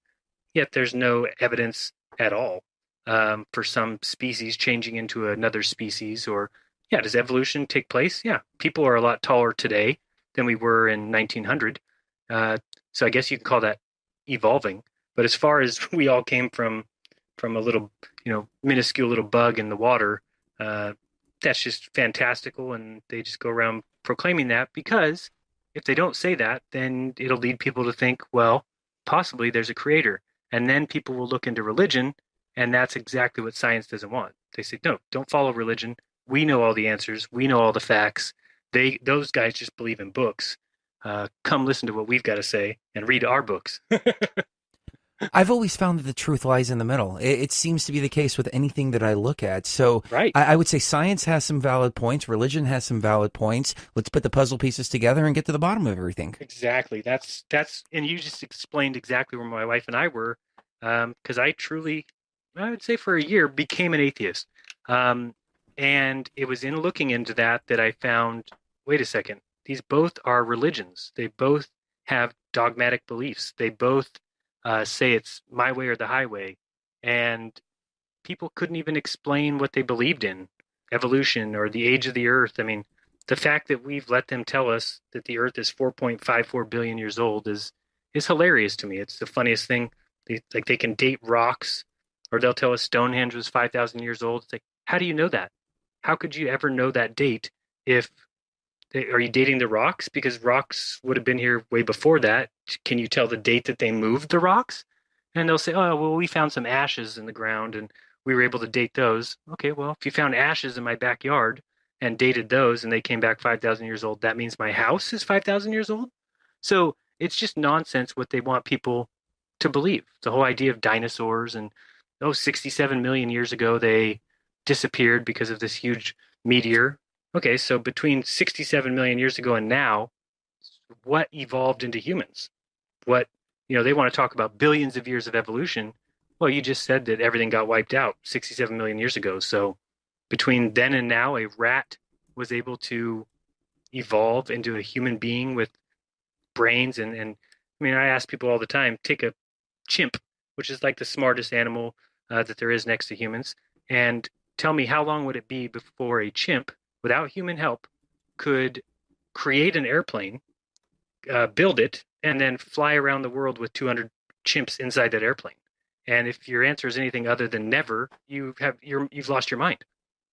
yet there's no evidence at all for some species changing into another species. Or, yeah, does evolution take place? Yeah, people are a lot taller today than we were in 1900. So I guess you can call that evolving. But as far as we all came from a little, minuscule little bug in the water, that's just fantastical. And they just go around proclaiming that, because if they don't say that, then it'll lead people to think, well, possibly there's a creator. And then people will look into religion, and that's exactly what science doesn't want. They say, no, don't follow religion. We know all the answers. We know all the facts. those guys just believe in books. Come listen to what we've got to say and read our books. I've always found that the truth lies in the middle. It seems to be the case with anything that I look at. So Right. I would say science has some valid points. Religion has some valid points. Let's put the puzzle pieces together and get to the bottom of everything. Exactly. And you just explained exactly where my wife and I were, because I would say for a year, became an atheist. Um, and it was in looking into that I found, wait a second, these both are religions. They both have dogmatic beliefs. They both say it's my way or the highway. And people couldn't even explain what they believed in, evolution or the age of the earth. I mean, the fact that we've let them tell us that the earth is 4.54 billion years old is hilarious to me. It's the funniest thing. They can date rocks, or they'll tell us Stonehenge was 5,000 years old. It's like, how do you know that? How could you ever know that date if are you dating the rocks? Because rocks would have been here way before that. Can you tell the date that they moved the rocks? And they'll say, oh, well, we found some ashes in the ground and we were able to date those. Okay, well, if you found ashes in my backyard and dated those and they came back 5,000 years old, that means my house is 5,000 years old? So it's just nonsense what they want people to believe. The whole idea of dinosaurs and, 67 million years ago they disappeared because of this huge meteor. Okay, so between 67 million years ago and now, what evolved into humans? What, they want to talk about billions of years of evolution. Well, you just said that everything got wiped out 67 million years ago. So between then and now, a rat was able to evolve into a human being with brains. And I mean, I ask people all the time, take a chimp, which is like the smartest animal that there is next to humans, and tell me how long would it be before a chimp, without human help, could create an airplane, build it, and then fly around the world with 200 chimps inside that airplane. And if your answer is anything other than never, you've lost your mind.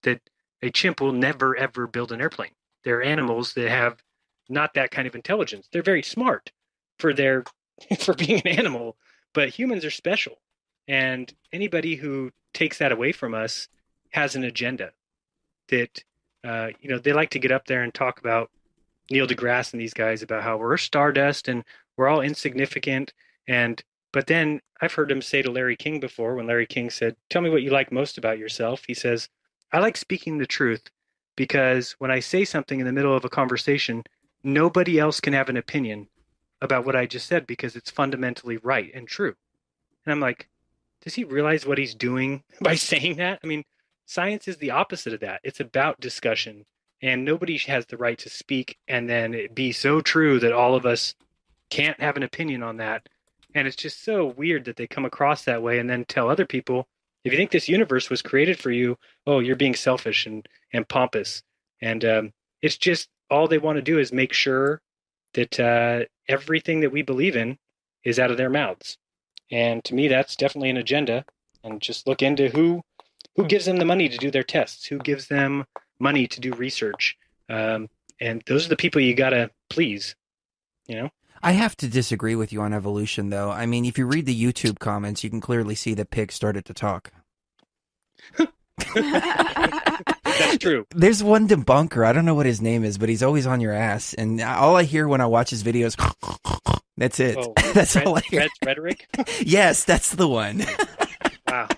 That a chimp will never ever build an airplane. They're animals that have not that kind of intelligence. They're very smart for their for being an animal, but humans are special. And anybody who takes that away from us has an agenda. That they like to get up there and talk about Neil deGrasse and these guys about how we're stardust and we're all insignificant. But then I've heard him say to Larry King before, when Larry King said, "Tell me what you like most about yourself." He says, "I like speaking the truth because when I say something in the middle of a conversation, nobody else can have an opinion about what I just said because it's fundamentally right and true." And I'm like, does he realize what he's doing by saying that? I mean, science is the opposite of that. It's about discussion, and nobody has the right to speak and then it be so true that all of us can't have an opinion on that. And it's just so weird that they come across that way and then tell other people, if you think this universe was created for you, oh, you're being selfish and pompous. And it's just all they want to do is make sure that everything that we believe in is out of their mouths. And to me, that's definitely an agenda. And just look into who gives them the money to do their tests, who gives them money to do research. And those are the people you got to please, I have to disagree with you on evolution, though. I mean, if you read the YouTube comments, you can clearly see that pigs started to talk. That's true. There's one debunker. I don't know what his name is, but he's always on your ass. And all I hear when I watch his videos, that's it. Oh, That's all I hear. Rhetoric? Yes, that's the one. Wow.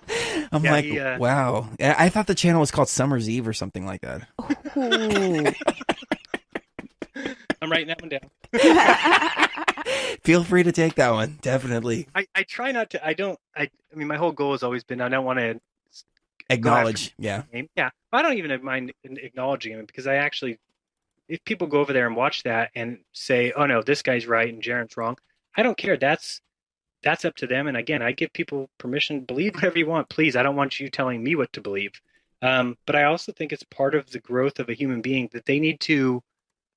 I'm Yeah, like, wow. I thought the channel was called Summer's Eve or something like that. Ooh. I'm writing that one down. Feel free to take that one. Definitely. I try not to. I mean, my whole goal has always been I don't want to Acknowledge. Yeah. name. Yeah. I don't even mind acknowledging him because I actually, if people go over there and watch that and say, oh no, this guy's right and Jaren's wrong, I don't care. That's up to them. And again, I give people permission to believe whatever you want. Please, I don't want you telling me what to believe. But I also think it's part of the growth of a human being that they need to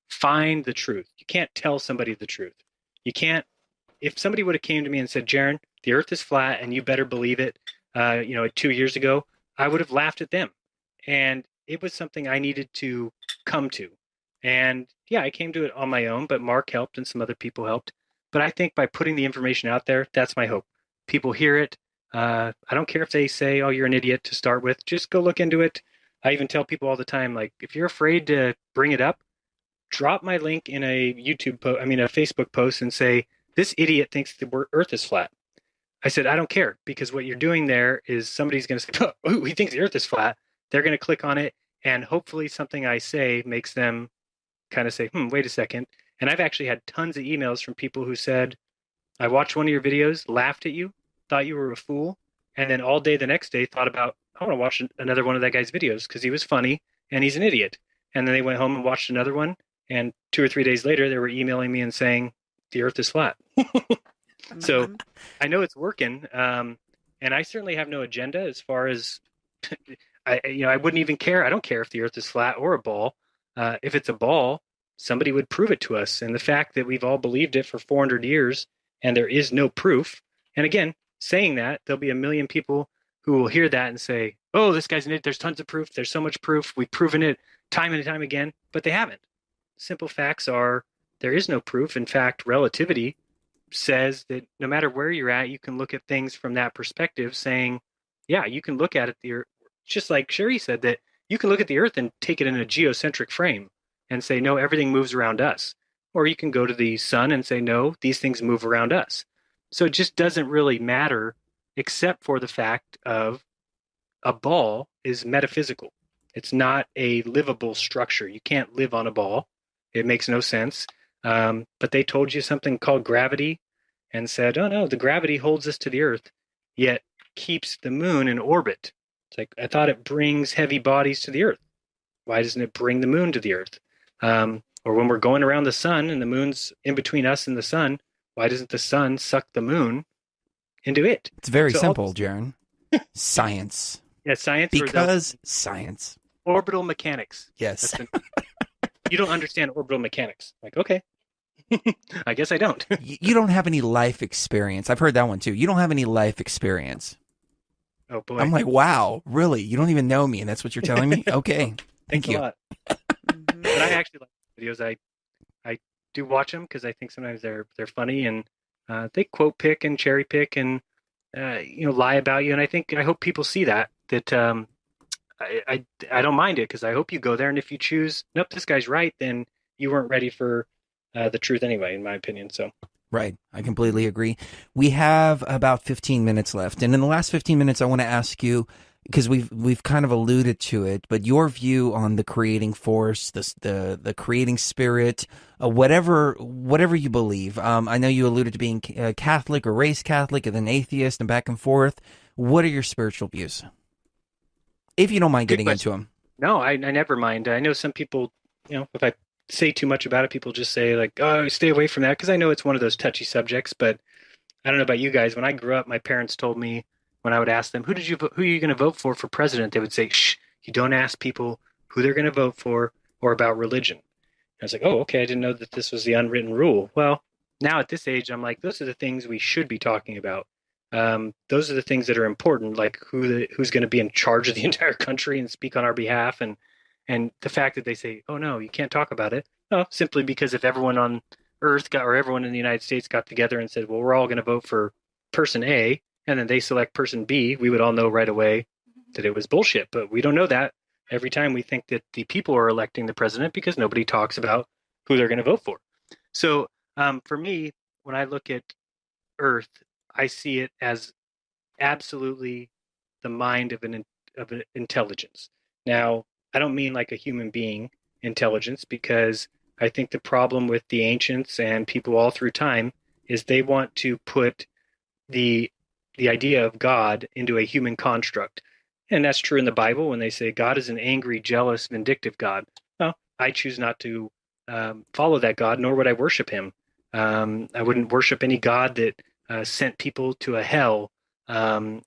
find the truth. You can't tell somebody the truth. You can't. If somebody would have came to me and said, Jaren, the earth is flat and you better believe it, 2 years ago, I would have laughed at them. And it was something I needed to come to. And yeah, I came to it on my own, but Mark helped and some other people helped. But I think by putting the information out there, that's my hope. People hear it. I don't care if they say, oh, you're an idiot to start with. Just go look into it. I even tell people all the time, like, if you're afraid to bring it up, drop my link in a a Facebook post and say, this idiot thinks the earth is flat. I said, I don't care, because what you're doing there is somebody's going to say, oh, he thinks the earth is flat. They're going to click on it, and hopefully something I say makes them kind of say, wait a second. And I've actually had tons of emails from people who said, I watched one of your videos, laughed at you, thought you were a fool, and then all day the next day thought about, I want to watch another one of that guy's videos because he was funny and he's an idiot. And then they went home and watched another one, and 2 or 3 days later, they were emailing me and saying, the earth is flat. So I know it's working, and I certainly have no agenda as far as I wouldn't even care. I don't care if the earth is flat or a ball. If it's a ball, somebody would prove it to us. And the fact that we've all believed it for 400 years and there is no proof. And again, saying that, there'll be a million people who will hear that and say, oh, this guy's an idiot. There's tons of proof. There's so much proof. We've proven it time and time again, but they haven't. Simple facts are there is no proof. In fact, relativity says that no matter where you're at, you can look at things from that perspective, saying, yeah, you can look at it, just like Sharee said, that you can look at the earth and take it in a geocentric frame and say, no, everything moves around us. Or you can go to the sun and say, no, these things move around us. So it just doesn't really matter, except for the fact of a ball is metaphysical. It's not a livable structure. You can't live on a ball. It makes no sense. But they told you something called gravity and said, oh, no, the gravity holds us to the earth, yet keeps the moon in orbit. It's like, I thought it brings heavy bodies to the earth. Why doesn't it bring the moon to the earth? Or when we're going around the sun and the moon's in between us and the sun, why doesn't the sun suck the moon into it? It's very simple, Jaron. Science. Yeah, science. Because science. Orbital mechanics. Yes. You don't understand orbital mechanics. Like, okay. I guess I don't. You don't have any life experience. I've heard that one too. You don't have any life experience. Oh, boy. I'm like, wow, really? You don't even know me, and that's what you're telling me? Okay. Thank you. A lot. But I actually like videos. I do watch them because I think sometimes they're funny, and they quote pick and cherry pick and lie about you. And I hope people see that I don't mind it, because I hope you go there, and if you choose, nope, this guy's right, then you weren't ready for the truth anyway, in my opinion. So. Right. I completely agree. We have about 15 minutes left. And in the last 15 minutes, I want to ask you, because we've kind of alluded to it, but your view on the creating force, the creating spirit, whatever you believe. I know you alluded to being Catholic or raised Catholic and then atheist and back and forth. What are your spiritual views? If you don't mind getting into them. No, I never mind. I know some people, if I say too much about it, people just say like, oh, stay away from that, because I know it's one of those touchy subjects. But I don't know about you guys. When I grew up, my parents told me, when I would ask them, who are you going to vote for president, they would say, shh, you don't ask people who they're going to vote for or about religion. I was like, oh, okay, I didn't know that this was the unwritten rule. Well, now at this age, I'm like, those are the things we should be talking about. Those are the things that are important, like who's going to be in charge of the entire country and speak on our behalf. And the fact that they say, oh, no, you can't talk about it. No, simply because if everyone on Earth or everyone in the United States got together and said, well, we're all going to vote for person A, and then they select person B, we would all know right away that it was bullshit. But we don't know that. Every time we think that the people are electing the president, because nobody talks about who they're going to vote for. So for me, when I look at Earth, I see it as absolutely the mind of an intelligence. Now, I don't mean like a human being intelligence, because I think the problem with the ancients and people all through time is they want to put the idea of God into a human construct. And that's true in the Bible when they say God is an angry, jealous, vindictive God. Well, I choose not to follow that God, nor would I worship him. I wouldn't worship any God that sent people to a hell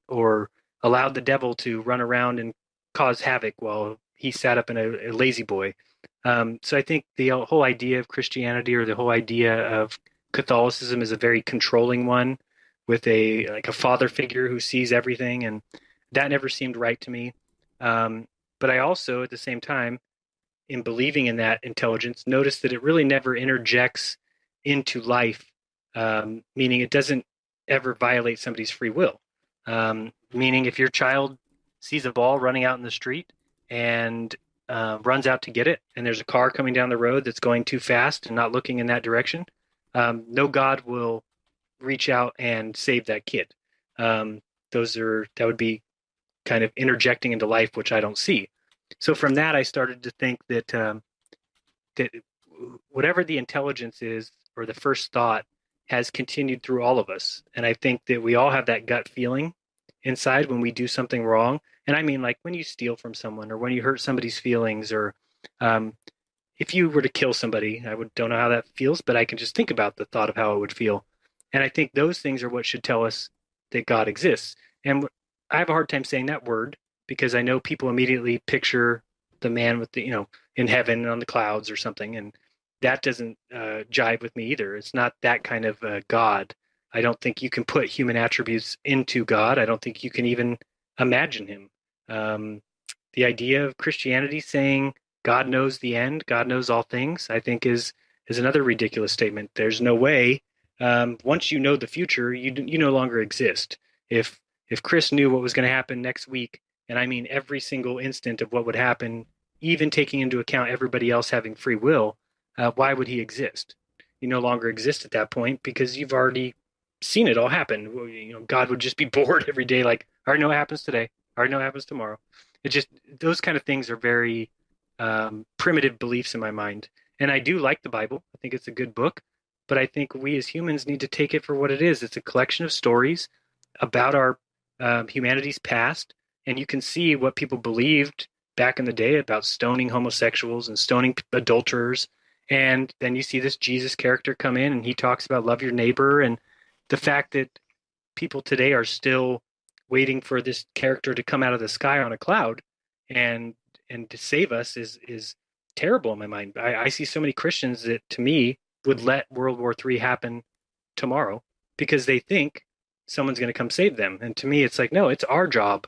or allowed the devil to run around and cause havoc while he sat up in a lazy boy. So I think the whole idea of Christianity, or the whole idea of Catholicism, is a very controlling one, with a father figure who sees everything, and that never seemed right to me. But I also, at the same time, in believing in that intelligence, noticed that it really never interjects into life, meaning it doesn't ever violate somebody's free will. Meaning if your child sees a ball running out in the street and runs out to get it, and there's a car coming down the road that's going too fast and not looking in that direction, no God will reach out and save that kid. Um, that would be kind of interjecting into life, which I don't see. So from that, I started to think that whatever the intelligence is or the first thought has continued through all of us. And I think that we all have that gut feeling inside when we do something wrong. And I mean, like when you steal from someone or when you hurt somebody's feelings, or um, if you were to kill somebody, don't know how that feels, but I can just think about the thought of how it would feel. And I think those things are what should tell us that God exists. And I have a hard time saying that word because I know people immediately picture the man with in heaven on the clouds or something. And that doesn't jive with me either. It's not that kind of God. I don't think you can put human attributes into God. I don't think you can even imagine him. The idea of Christianity saying God knows the end, God knows all things, I think is another ridiculous statement. There's no way. Once you know the future, you no longer exist. If Chris knew what was going to happen next week, and I mean every single instant of what would happen, even taking into account everybody else having free will, why would he exist? You no longer exist at that point because you've already seen it all happen. God would just be bored every day, like, I already know what happens today. I already know what happens tomorrow. It just, those kind of things are very primitive beliefs in my mind. And I do like the Bible. I think it's a good book, but I think we as humans need to take it for what it is. It's a collection of stories about our humanity's past, and you can see what people believed back in the day about stoning homosexuals and stoning adulterers. And then you see this Jesus character come in, and he talks about love your neighbor, and the fact that people today are still waiting for this character to come out of the sky on a cloud and to save us is terrible in my mind. I see so many Christians that, to me, would let World War III happen tomorrow because they think someone's going to come save them. And to me, it's like, no, it's our job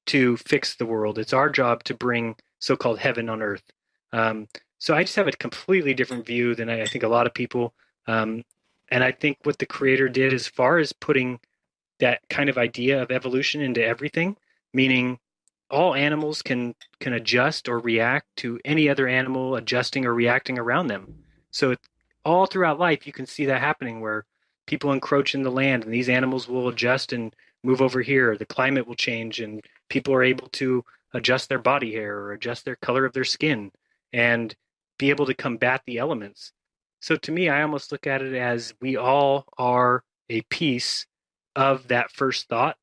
to fix the world. It's our job to bring so-called heaven on earth. So I just have a completely different view than I think a lot of people. And I think what the Creator did as far as putting that kind of idea of evolution into everything, meaning all animals can adjust or react to any other animal adjusting or reacting around them. So all throughout life, you can see that happening where people encroach in the land and these animals will adjust and move over here. The climate will change and people are able to adjust their body hair or adjust their color of their skin and be able to combat the elements. So to me, I almost look at it as we all are a piece of that first thought.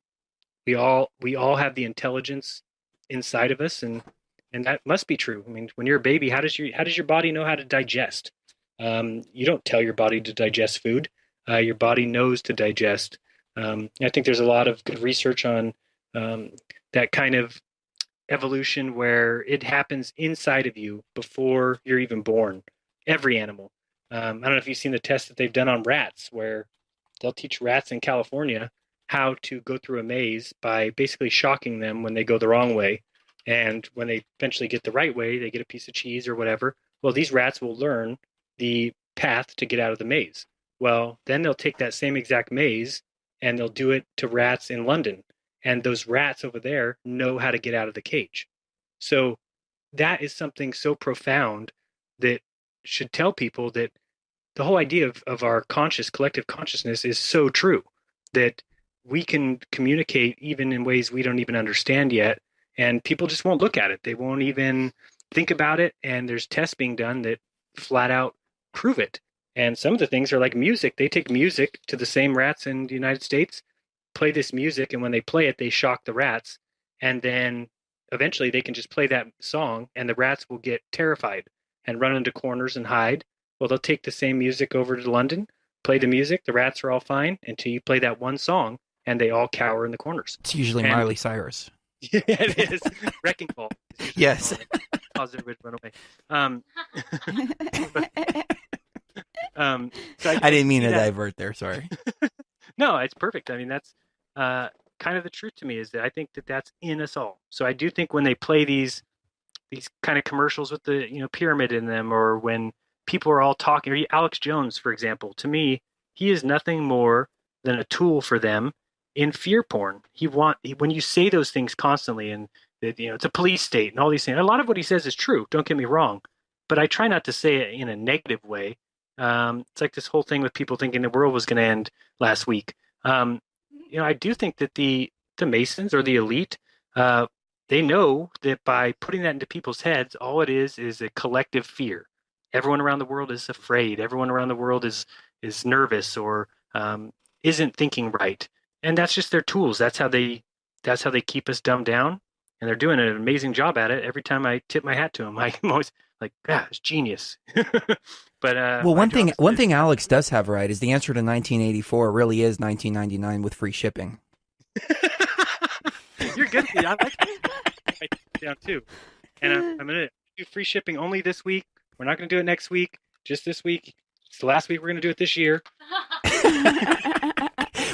We all have the intelligence inside of us, and that must be true. I mean, when you're a baby, how does your body know how to digest? You don't tell your body to digest food. Your body knows to digest. I think there's a lot of good research on that kind of evolution where it happens inside of you before you're even born. Every animal. I don't know if you've seen the test that they've done on rats, where they'll teach rats in California how to go through a maze by basically shocking them when they go the wrong way. And when they eventually get the right way, they get a piece of cheese or whatever. Well, these rats will learn the path to get out of the maze. Well, then they'll take that same exact maze and they'll do it to rats in London. And those rats over there know how to get out of the cage. So that is something so profound that should tell people that the whole idea of our collective consciousness is so true, that we can communicate even in ways we don't even understand yet, and people just won't look at it. They won't even think about it, and there's tests being done that flat out prove it. And some of the things are like music. They take music to the same rats in the United States, play this music, and when they play it, they shock the rats, and then eventually they can just play that song, and the rats will get terrified and run into corners and hide. Well, they'll take the same music over to London, play the music, the rats are all fine until you play that one song, and they all cower in the corners. It's usually Miley Cyrus. Yeah, it is. Wrecking Ball. Yes. Positive run away. I didn't mean to divert there. Sorry. No, it's perfect. I mean, that's kind of the truth to me, is that I think that that's in us all. So I do think when they play these kind of commercials with the pyramid in them, or when people are all talking, or Alex Jones, for example, to me, he is nothing more than a tool for them in fear porn. When you say those things constantly, and that, it's a police state and all these things. A lot of what he says is true. Don't get me wrong, but I try not to say it in a negative way. It's like this whole thing with people thinking the world was going to end last week. I do think that the Masons or the elite, they know that by putting that into people's heads, all it is a collective fear. Everyone around the world is afraid. Everyone around the world is nervous or isn't thinking right, and that's just their tools. That's how they keep us dumbed down, and they're doing an amazing job at it. Every time I tip my hat to them, I'm always like, it's genius. But well, one thing Alex does have right is the answer to 1984 really is 1999 with free shipping. You're good. I like that. I write it down too. And I'm going to do free shipping only this week. We're not going to do it next week, just this week. It's the last week we're going to do it this year.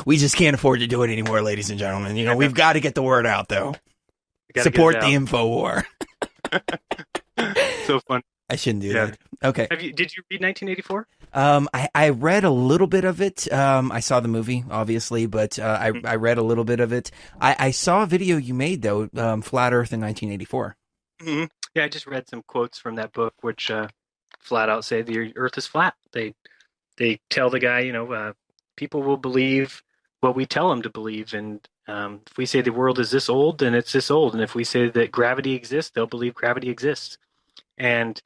We just can't afford to do it anymore, ladies and gentlemen. We've got to get the word out, though. Support the info war. So fun. I shouldn't do that. Okay. Did you read 1984? I read a little bit of it. I saw the movie, obviously, but I read a little bit of it. I saw a video you made, though, Flat Earth in 1984. Mm-hmm. Yeah, I just read some quotes from that book, which flat out say the Earth is flat. They tell the guy, people will believe what we tell them to believe, and if we say the world is this old, then it's this old, and if we say that gravity exists, they'll believe gravity exists. And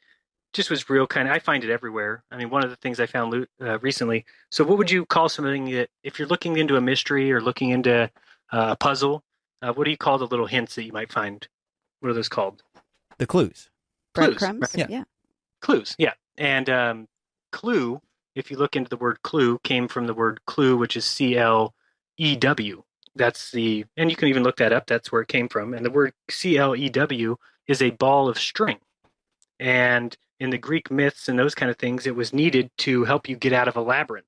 just was real kind of, I find it everywhere. I mean, one of the things I found recently. So what would you call something that, if you're looking into a mystery or looking into a puzzle, what do you call the little hints that you might find? What are those called? The clues. Breadcrumbs. Right? Yeah. Clues. Yeah. And clue, if you look into the word clue, came from the word clue, which is CLEW. And you can even look that up. That's where it came from. And the word CLEW is a ball of string. And in the Greek myths and those kind of things, it was needed to help you get out of a labyrinth.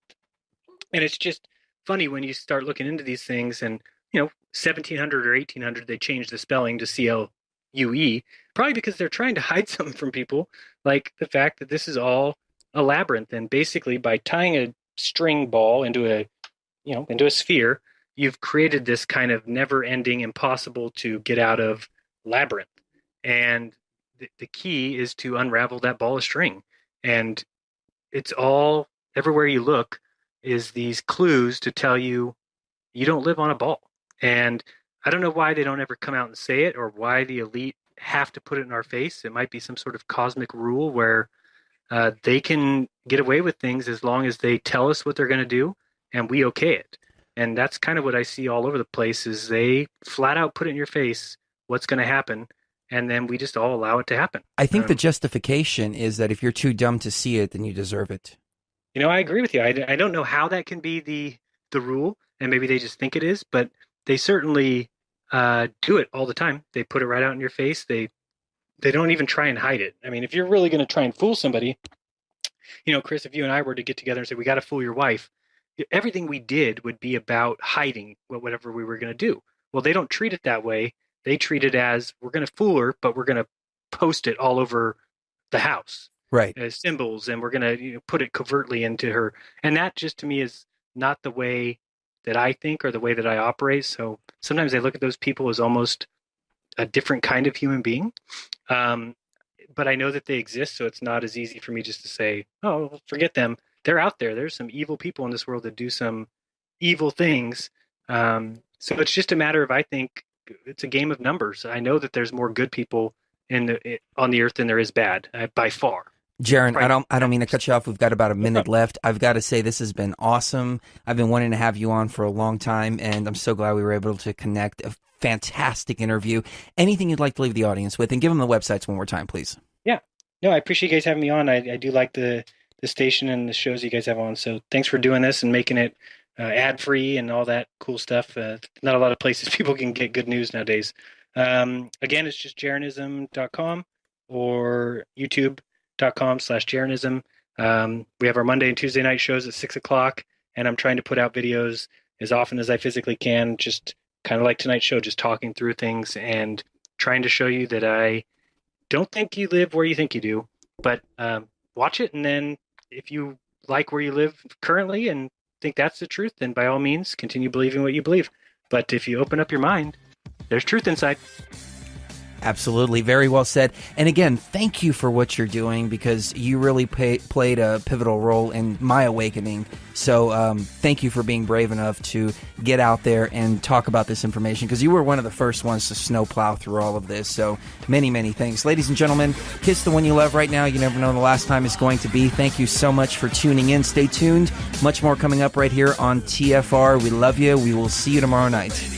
And it's just funny when you start looking into these things, and 1700 or 1800, they changed the spelling to CLUE, probably because they're trying to hide something from people, like the fact that this is all a labyrinth. And basically, by tying a string ball into a sphere, you've created this kind of never-ending, impossible to get out of labyrinth. And the key is to unravel that ball of string. And it's all, everywhere you look, is these clues to tell you don't live on a ball. And I don't know why they don't ever come out and say it, or why the elite have to put it in our face. It might be some sort of cosmic rule where they can get away with things as long as they tell us what they're going to do and we okay it. And that's kind of what I see all over the place, is they flat out put it in your face what's going to happen. And then we just all allow it to happen. I think the justification is that if you're too dumb to see it, then you deserve it. I agree with you. I don't know how that can be the rule, and maybe they just think it is, but they certainly do it all the time. They put it right out in your face. They don't even try and hide it. I mean, if you're really going to try and fool somebody, Chris, if you and I were to get together and say, we got to fool your wife, everything we did would be about hiding whatever we were going to do. Well, they don't treat it that way. They treat it as, we're going to fool her, but we're going to post it all over the house, right? As symbols, and we're going to put it covertly into her. And that just, to me, is not the way that I think or the way that I operate. So sometimes I look at those people as almost a different kind of human being. But I know that they exist, so it's not as easy for me just to say, oh, forget them. They're out there. There's some evil people in this world that do some evil things. So it's just a matter of, I think, it's a game of numbers. I know that there's more good people on the earth than there is bad, by far. Jaron, I don't mean to cut you off. We've got about a minute left. I've got to say, this has been awesome. I've been wanting to have you on for a long time, and I'm so glad we were able to connect. A fantastic interview. Anything you'd like to leave the audience with, and give them the websites one more time, please. Yeah. No, I appreciate you guys having me on. I do like the station and the shows you guys have on. So thanks for doing this and making it ad-free and all that cool stuff. Not a lot of places people can get good news nowadays. Again, it's just jeranism.com or youtube.com/jeranism. We have our Monday and Tuesday night shows at 6:00, and I'm trying to put out videos as often as I physically can, just kind of like tonight's show, just talking through things and trying to show you that I don't think you live where you think you do, but watch it, and then if you like where you live currently and think that's the truth, then by all means continue believing what you believe. But if you open up your mind, there's truth inside. Absolutely. Very well said. And again, thank you for what you're doing, because you really played a pivotal role in my awakening. So thank you for being brave enough to get out there and talk about this information, because you were one of the first ones to snowplow through all of this. So many, many thanks. Ladies and gentlemen, kiss the one you love right now. You never know the last time it's going to be. Thank you so much for tuning in. Stay tuned. Much more coming up right here on TFR. We love you. We will see you tomorrow night.